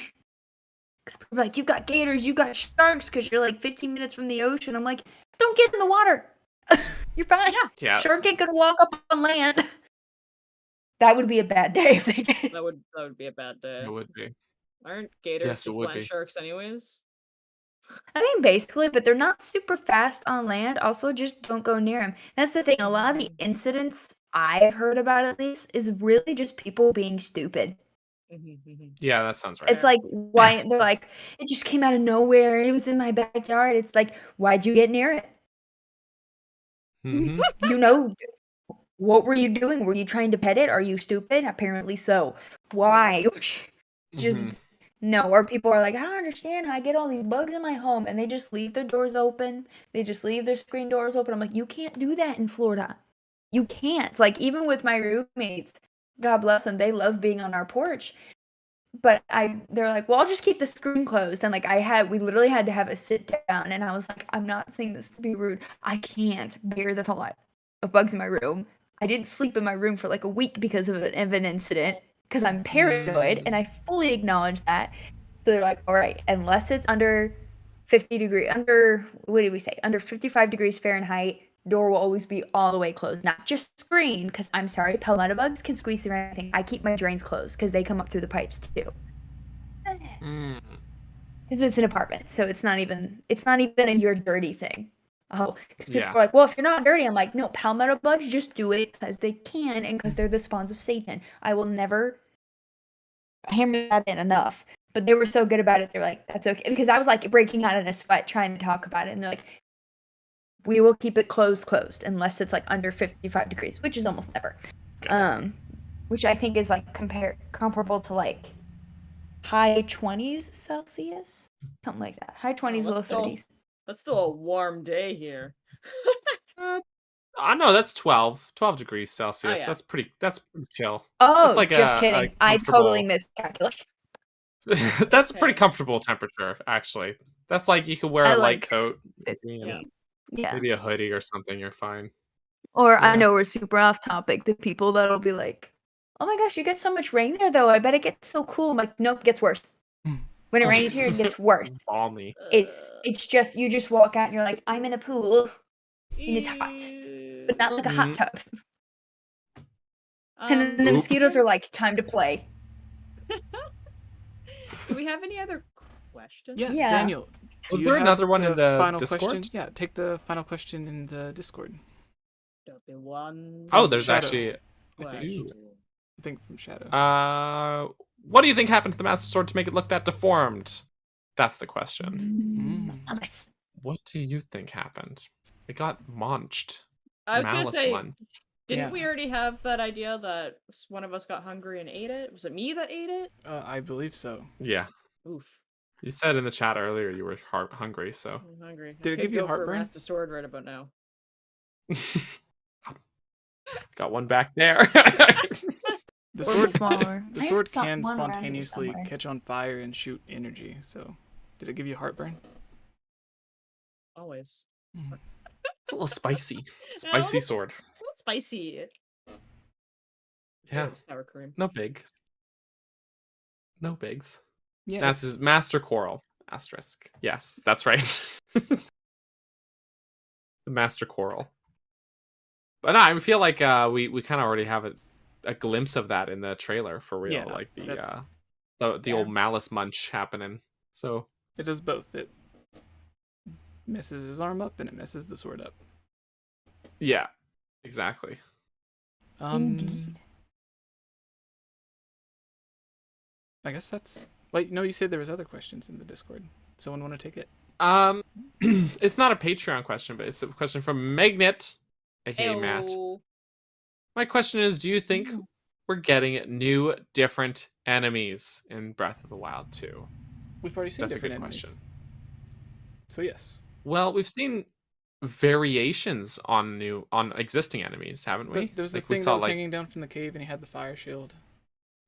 Because people are like, you got gators, you got sharks, because you're like 15 minutes from the ocean. I'm like, don't get in the water. You're fine. Yeah. Shark ain't gonna walk up on land. That would be a bad day if they did. That would be a bad day. It would be. Aren't gators Yes, it just would land be. sharks anyways? I mean, basically, but they're not super fast on land. Also, just don't go near them. That's the thing. A lot of the incidents I've heard about, at least, is really just people being stupid. Yeah, that sounds right. It's like, why? They're like, it just came out of nowhere. It was in my backyard. It's like, why'd you get near it? Mhm. You know, what were you doing? Were you trying to pet it? Are you stupid? Apparently so. Why? Just no. Or people are like, I don't understand how I get all these bugs in my home, and they just leave their doors open. They just leave their screen doors open. I'm like, you can't do that in Florida. You can't. Like, even with my roommates, God bless them, they love being on our porch. But they're like, well, I'll just keep the screen closed. And like, we literally had to have a sit down, and I was like, I'm not saying this to be rude. I can't bear the thought of bugs in my room. I didn't sleep in my room for like a week because of an incident, because I'm paranoid, and I fully acknowledge that. So they're like, all right, unless it's under 55 degrees Fahrenheit, door will always be all the way closed, not just screen, because I'm sorry, palmetto bugs can squeeze through anything. I keep my drains closed because they come up through the pipes too. Because it's an apartment, so it's not even a you're dirty thing. Oh, because people are like, well, if you're not dirty, I'm like, no, palmetto bugs just do it because they can and because they're the spawns of Satan. I will never hammer that in enough. But they were so good about it, they're like, that's okay. Because I was like breaking out in a sweat trying to talk about it, and they're like, we will keep it closed unless it's like under 55 degrees, which is almost never. Which I think is like comparable to like high 20s Celsius, something like that. High 20s, low 30s. That's still a warm day here. I know that's 12 degrees Celsius. Oh, yeah. That's pretty chill. Oh, that's like just kidding. I totally miscalculated. That's a pretty comfortable temperature, actually. That's like you could wear a light coat. Maybe a hoodie or something, you're fine. Or I know we're super off topic. The people that'll be like, oh my gosh, you get so much rain there though. I bet it gets so cool. I'm like, nope, it gets worse. When it rains here, it gets worse. Balmy. It's just, you just walk out and you're like, I'm in a pool. And it's hot. But not like a hot tub. And then the mosquitoes are like, time to play. Do we have any other questions? Yeah. Daniel. Was there another one in the final Discord? Question? Yeah, take the final question in the Discord. There'll be one. Oh, there's Shadow. actually. I think from Shadow. What do you think happened to the Master Sword to make it look that deformed? That's the question. What do you think happened? It got munched. I was gonna say, munched. didn't we already have that idea that one of us got hungry and ate it? Was it me that ate it? I believe so. Yeah. Oof. You said in the chat earlier you were hungry, so. I'm hungry. Did it give you heartburn? Master Sword right about now. Got one back there. The sword, smaller. The sword can spontaneously catch on fire and shoot energy. So, did it give you heartburn? Always. It's a little spicy. Spicy sword. A little spicy. Yeah. Sour cream. No bigs. No bigs. Yeah. That's his Master Quarrel. Asterisk. Yes, that's right. The Master Quarrel. But no, I feel like we kind of already have a glimpse of that in the trailer for real. Yeah, like the old malice munch happening. So it does both. It messes his arm up and it messes the sword up. Yeah, exactly. Indeed. I guess that's. Wait, no, you said there was other questions in the Discord. Someone want to take it? It's not a Patreon question, but it's a question from Magnet. Hey, Matt. My question is, do you think we're getting new, different enemies in Breath of the Wild 2? We've already seen That's different a good enemies. question. So yes. Well, we've seen variations on existing enemies, haven't we? There was the thing that was hanging down from the cave and he had the fire shield.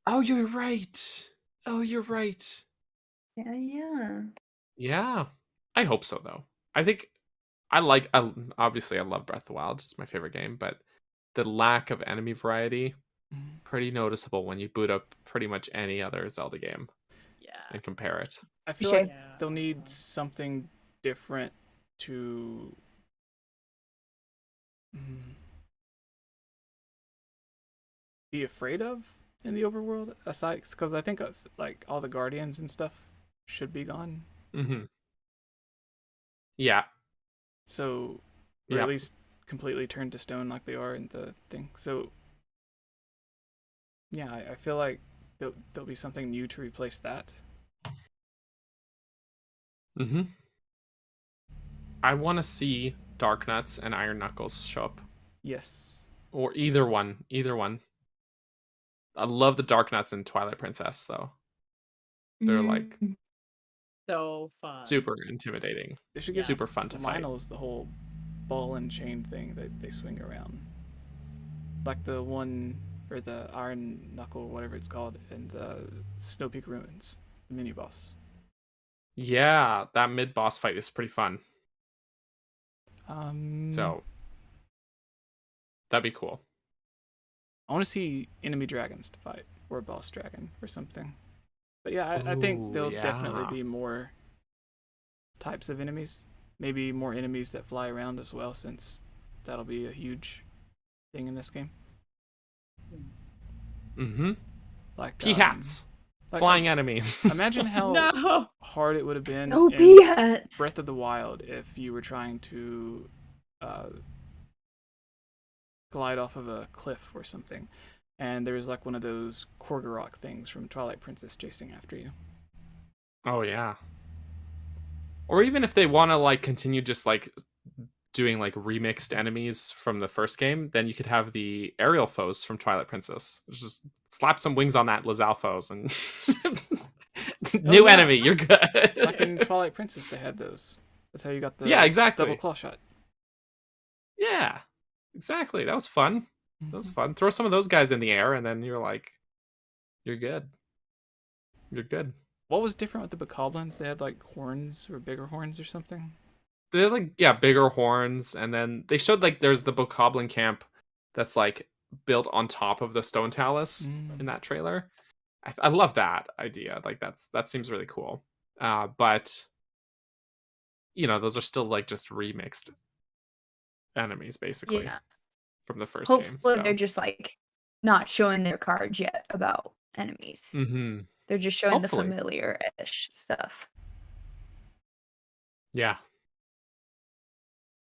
Oh, you're right. Oh, you're right. Yeah. Yeah, I hope so though. I think obviously I love Breath of the Wild. It's my favorite game, but the lack of enemy variety Mhm. pretty noticeable when you boot up pretty much any other Zelda game Yeah. and compare it. I feel Sure. like they'll need something different to be afraid of in the overworld, aside, because I think like all the guardians and stuff should be gone. Mm-hmm. Yeah. So, or at least completely turned to stone like they are in the thing. So, yeah, I feel like there'll be something new to replace that. Mm-hmm. I want to see Darknuts and Iron Knuckles show up. Yes. Or either one. Either one. I love the Darknuts and Twilight Princess, though. They're like so fun. super intimidating. They should get super fun to fight. Lionel's the whole ball and chain thing that they swing around. Like the one, or the Iron Knuckle, whatever it's called, in the Snow Peak Ruins, the mini boss. Yeah, that mid boss fight is pretty fun. So that'd be cool. I want to see enemy dragons to fight, or a boss dragon or something. But yeah, I think there'll definitely be more types of enemies. Maybe more enemies that fly around as well, since that'll be a huge thing in this game. Mm-hmm. Like Peahats. Like, flying enemies. Imagine how hard it would have been in Breath of the Wild if you were trying to glide off of a cliff or something, and there was like one of those Korgorok things from Twilight Princess chasing after you. Oh yeah. Or even if they want to like continue just like doing like remixed enemies from the first game, then you could have the aerial foes from Twilight Princess. Just slap some wings on that 𝗟𝗏 and new enemy, you're good. Like in Twilight Princess, they had those. That's how you got the exactly. double claw shot. Yeah, exactly. That was fun. That was fun. Throw some of those guys in the air, and then you're like, you're good. You're good. What was different with the bokoblins? They had like horns or bigger horns or something? They had like, bigger horns, and then they showed like there's the bokoblin camp that's like built on top of the stone talus in that trailer. I love that idea. Like that seems really cool. But you know, those are still like just remixed enemies basically from the first game. Hopefully they're just like not showing their cards yet about enemies. Mm-hmm. They're just showing the familiar-ish stuff. Yeah.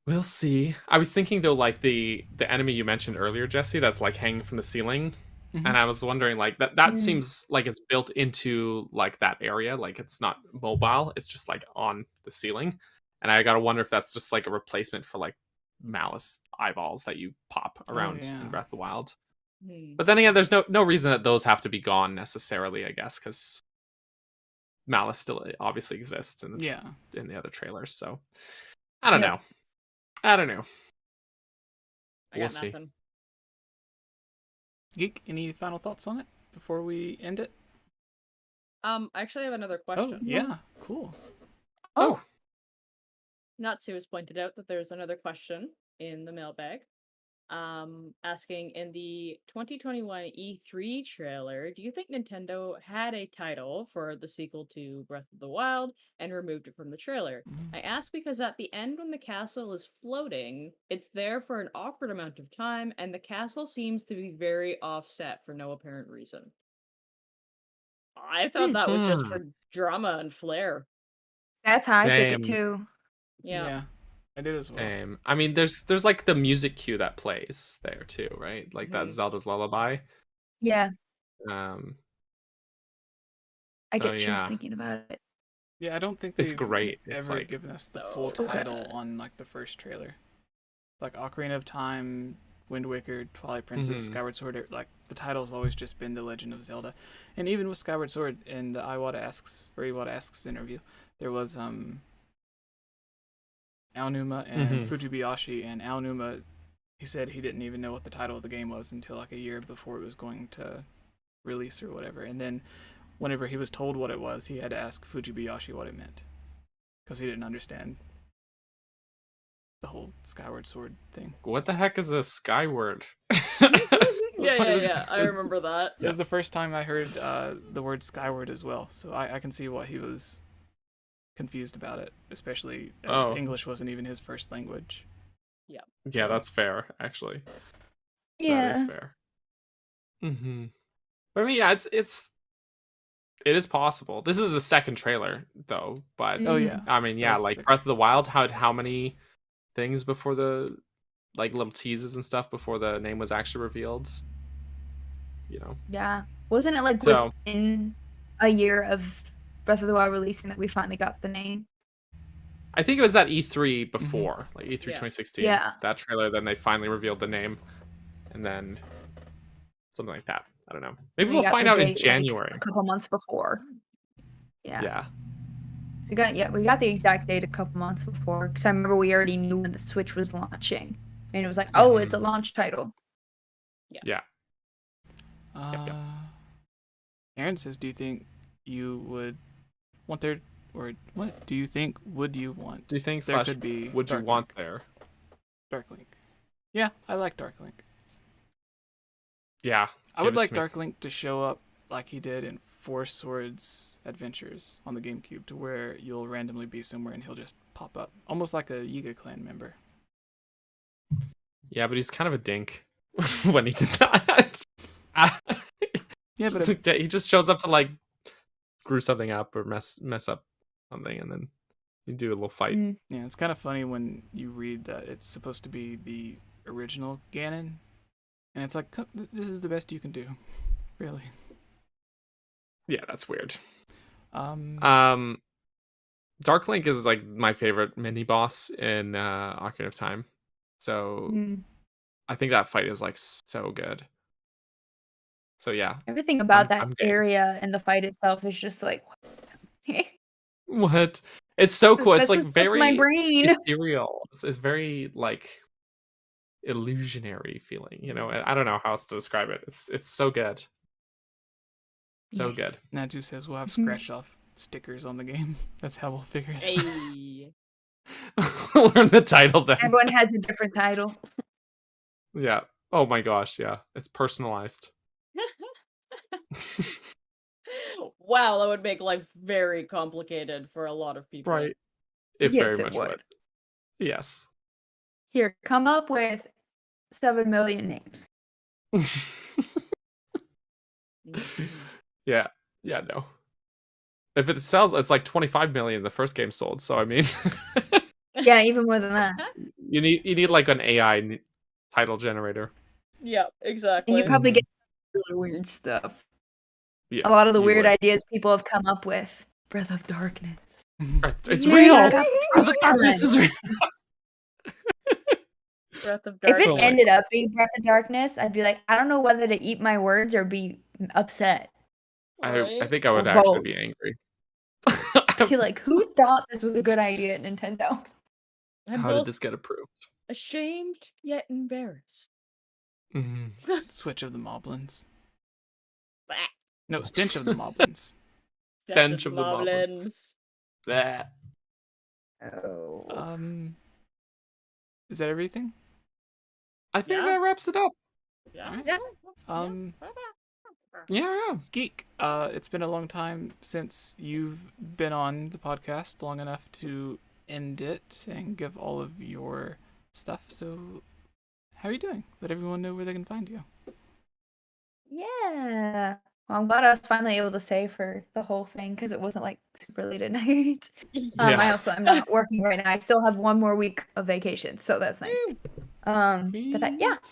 We'll see. I was thinking though, like the enemy you mentioned earlier, Jesse, that's like hanging from the ceiling. And I was wondering, like that seems like it's built into like that area, like it's not mobile, it's just like on the ceiling. And I gotta wonder if that's just like a replacement for like malice eyeballs that you pop around in Breath of the Wild. But then again, there's no reason that those have to be gone necessarily, I guess, because malice still obviously exists in the other trailers. So I don't know. We'll see. Nothing. Geek, any final thoughts on it before we end it? I actually have another question. Oh, yeah, cool. Oh. Natsu has pointed out that there's another question in the mailbag. Asking, in the 2021 E3 trailer, do you think Nintendo had a title for the sequel to Breath of the Wild and removed it from the trailer? I ask because at the end when the castle is floating, it's there for an awkward amount of time, and the castle seems to be very offset for no apparent reason. I thought that was just for drama and flair. That's how I took it too. Yeah. I did as well. I mean, there's like the music cue that plays there too, right? Like that Zelda's Lullaby. Yeah. I get chills thinking about it. Yeah, I don't think it's great. Ever like, given us the full title on like the first trailer. Like Ocarina of Time, Wind Waker, Twilight Princess, Skyward Sword. Like the title's always just been The Legend of Zelda, and even with Skyward Sword in the Iwata Asks interview, there was 𝗟𝗏𝗄𝗆 and Fujibayashi, and 𝗟𝗏𝗄𝗆, he said he didn't even know what the title of the game was until like a year before it was going to release or whatever, and then whenever he was told what it was, he had to ask Fujibayashi what it meant. because he didn't understand the whole Skyward Sword thing. What the heck is a skyward? Yeah. I remember that. It was the first time I heard the word skyward as well, so I can see why he was confused about it, especially as English wasn't even his first language. Yeah. Yeah, that's fair, actually. Yeah. That is fair. But I mean, yeah, it is possible. This is the second trailer, though. But I mean, yeah, like Breath of the Wild had how many things before the like little teases and stuff before the name was actually revealed? You know. Yeah. Wasn't it like within a year of Breath of the Wild releasing that we finally got the name? I think it was at E3 before, like E3 2016. Yeah. That trailer, then they finally revealed the name, and then something like that. I don't know. Maybe we'll find out in January. Like, a couple months before. Yeah. Yeah. So we got the exact date a couple months before, because I remember we already knew when the Switch was launching, and it was like, oh, it's a launch title. Yeah. Aaron says, do you think you would want there, or what do you think would you want? Do you think there could be would you want there? Dark Link. Yeah, I like Dark Link. Yeah. I would like Dark Link to show up like he did in Four Swords Adventures on the GameCube, to where you'll randomly be somewhere and he'll just pop up, almost like a Yiga clan member. Yeah, but he's kind of a dink when he did that. Yeah, but he just shows up to like screw something up or mess up something, and then you do a little fight. Yeah, it's kind of funny when you read that it's supposed to be the original Ganon, and it's like, this is the best you can do, really. Yeah, that's weird. Dark Link is like my favorite mini boss in Ocarina of Time, so I think that fight is like so good. So yeah, everything about that area and the fight itself is just like, what? It's so cool. It's like very my brain. ethereal. It's very like illusionary feeling. You know, I don't know how else to describe it. It's so good. So good. Natu says we'll have scratch off stickers on the game. That's how we'll figure it out. Learn the title then. Everyone has a different title. Yeah. Oh my gosh. Yeah. It's personalized. Wow, that would make life very complicated for a lot of people. Right. It very much would. Yes. Here, come up with 7 million names. Yeah. Yeah, no. If it sells, it's like 25 million the first game sold, so I mean yeah, even more than that. You need like an AI title generator. Yeah, exactly. And you probably get really weird stuff. Yeah, a lot of the weird ideas people have come up with. Breath of Darkness. It's real. Breath of Darkness is real. Breath of Darkness. If it ended up being Breath of Darkness, I'd be like, I don't know whether to eat my words or be upset. I think I would actually be angry. I feel like, who thought this was a good idea at Nintendo? How did this get approved? Ashamed yet embarrassed. Switch of the Moblins. No, Stench of the Moblins. Stench of the Moblins. That. Oh. Is that everything? I think that wraps it up. Yeah. Yeah. Geek, it's been a long time since you've been on the podcast, long enough to end it and give all of your stuff. So, how are you doing? Let everyone know where they can find you. Yeah. Well, I'm glad I was finally able to stay for the whole thing, because it wasn't like super late at night. I'm not working right now. I still have 1 more week of vacation, so that's nice. I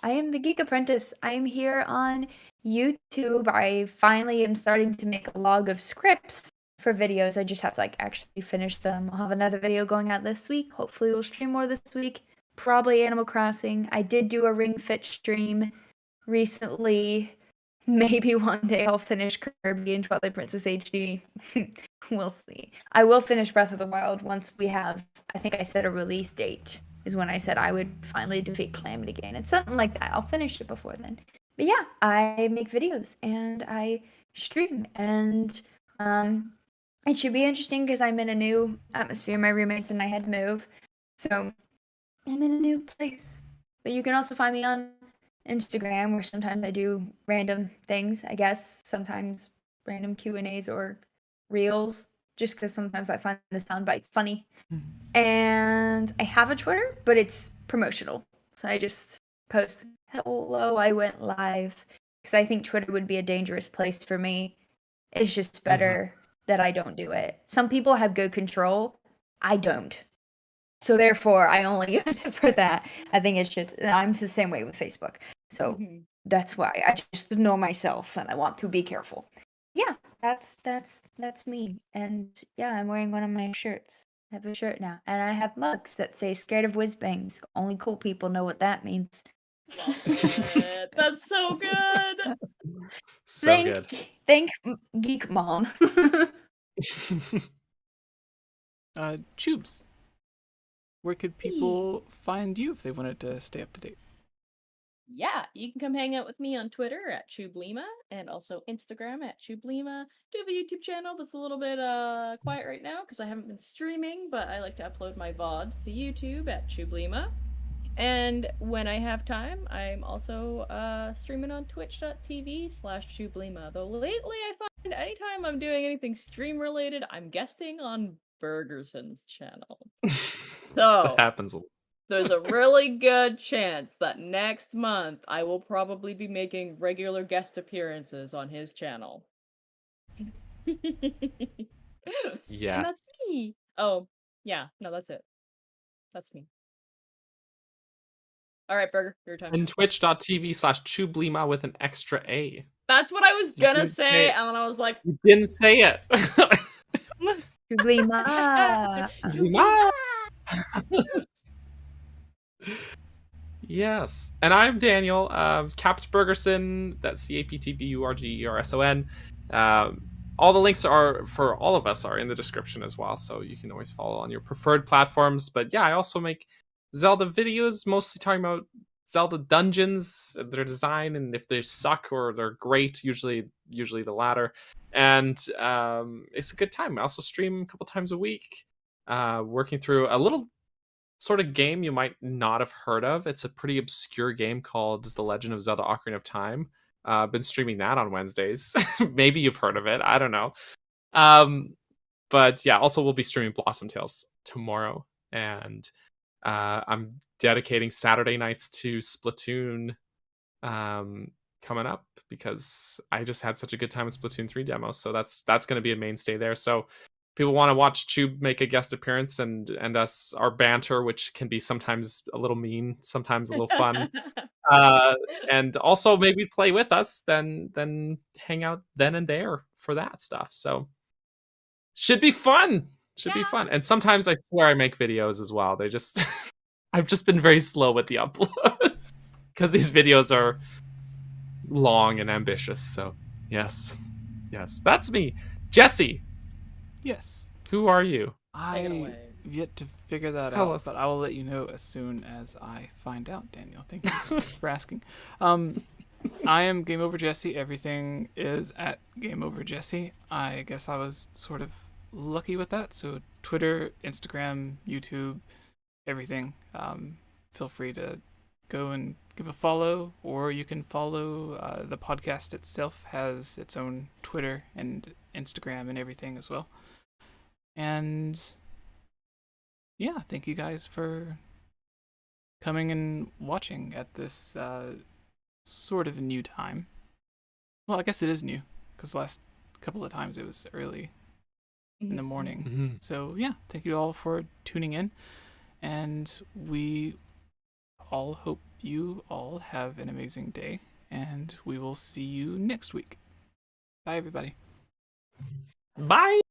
am the Geek Apprentice. I am here on YouTube. I finally am starting to make a log of scripts for videos. I just have to like actually finish them. I'll have another video going out this week. Hopefully we'll stream more this week. Probably Animal Crossing. I did do a Ring Fit stream recently. Maybe one day I'll finish Kirby and Twilight Princess HD. We'll see. I will finish Breath of the Wild once we have, I think I said a release date is when I said I would finally defeat Calamity again. It's something like that. I'll finish it before then. But yeah, I make videos and I stream, and It should be interesting because I'm in a new atmosphere. My roommates and I had to move. So I'm in a new place. But you can also find me on Instagram, where sometimes I do random things, I guess. Sometimes random Q&As or reels, just because sometimes I find the sound bites funny. And I have a Twitter, but it's promotional. So I just post, hello, I went live. Because I think Twitter would be a dangerous place for me. It's just better that I don't do it. Some people have good control. I don't. So therefore, I only use it for that. I think it's just, I'm the same way with Facebook. So that's why I just know myself and I want to be careful. Yeah, that's me. And yeah, I'm wearing one of my shirts. I have a shirt now. And I have mugs that say scared of whiz bangs. Only cool people know what that means. Love it. That's so good. So good. Thank Geek Mom. Tubes, where could people find you if they wanted to stay up to date? Yeah, you can come hang out with me on Twitter at 𝗬𝗵𝗲 and also Instagram at 𝗬𝗵𝗲. Do have a YouTube channel that's a little bit quiet right now because I haven't been streaming, but I like to upload my VODs to YouTube at 𝗬𝗵𝗲. And when I have time, I'm also streaming on twitch.tv/𝗬𝗵𝗲. Though lately I find anytime I'm doing anything stream related, I'm guesting on Bergerson's channel. So that happens a lot. There's a really good chance that next month I will probably be making regular guest appearances on his channel. Yes. And that's me. Oh, yeah. No, that's it. That's me. All right, Burger, your time. And twitch.tv/𝗬𝗵𝗲 with an extra A. That's what I was gonna say, and then I was like, you didn't say it. 𝗬𝗵𝗲. Yes, and I'm Daniel, Capt Bergerson. That's CAPTBURGERSON. All the links are for all of us are in the description as well, so you can always follow on your preferred platforms. But yeah, I also make Zelda videos, mostly talking about Zelda dungeons, their design, and if they suck or they're great. Usually the latter. And it's a good time. I also stream a couple times a week, working through a little sort of game you might not have heard of. It's a pretty obscure game called The Legend of Zelda: Ocarina of Time. Been streaming that on Wednesdays. Maybe you've heard of it. I don't know. But yeah, also we'll be streaming Blossom Tales tomorrow. And I'm dedicating Saturday nights to Splatoon coming up because I just had such a good time with Splatoon 3 demos. So that's going to be a mainstay there. So people want to watch Tube make a guest appearance and us, our banter, which can be sometimes a little mean, sometimes a little fun, and also maybe play with us, then hang out then and there for that stuff. So should be fun. Be fun. And sometimes I swear I make videos as well. They just I've just been very slow with the uploads because these videos are long and ambitious. So yes, that's me, Jesse. Yes. Who are you? I've yet to figure that out, but I will let you know as soon as I find out, Daniel. Thank you for asking. I am Game Over Jesse. Everything is at Game Over Jesse. I guess I was sort of lucky with that. So Twitter, Instagram, YouTube, everything. Feel free to go and give a follow, or you can follow the podcast itself. Has its own Twitter and Instagram and everything as well. And yeah, thank you guys for coming and watching at this sort of new time. Well, I guess it is new because the last couple of times it was early in the morning. So yeah, thank you all for tuning in, and we all hope you all have an amazing day, and we will see you next week. Bye, everybody. Bye.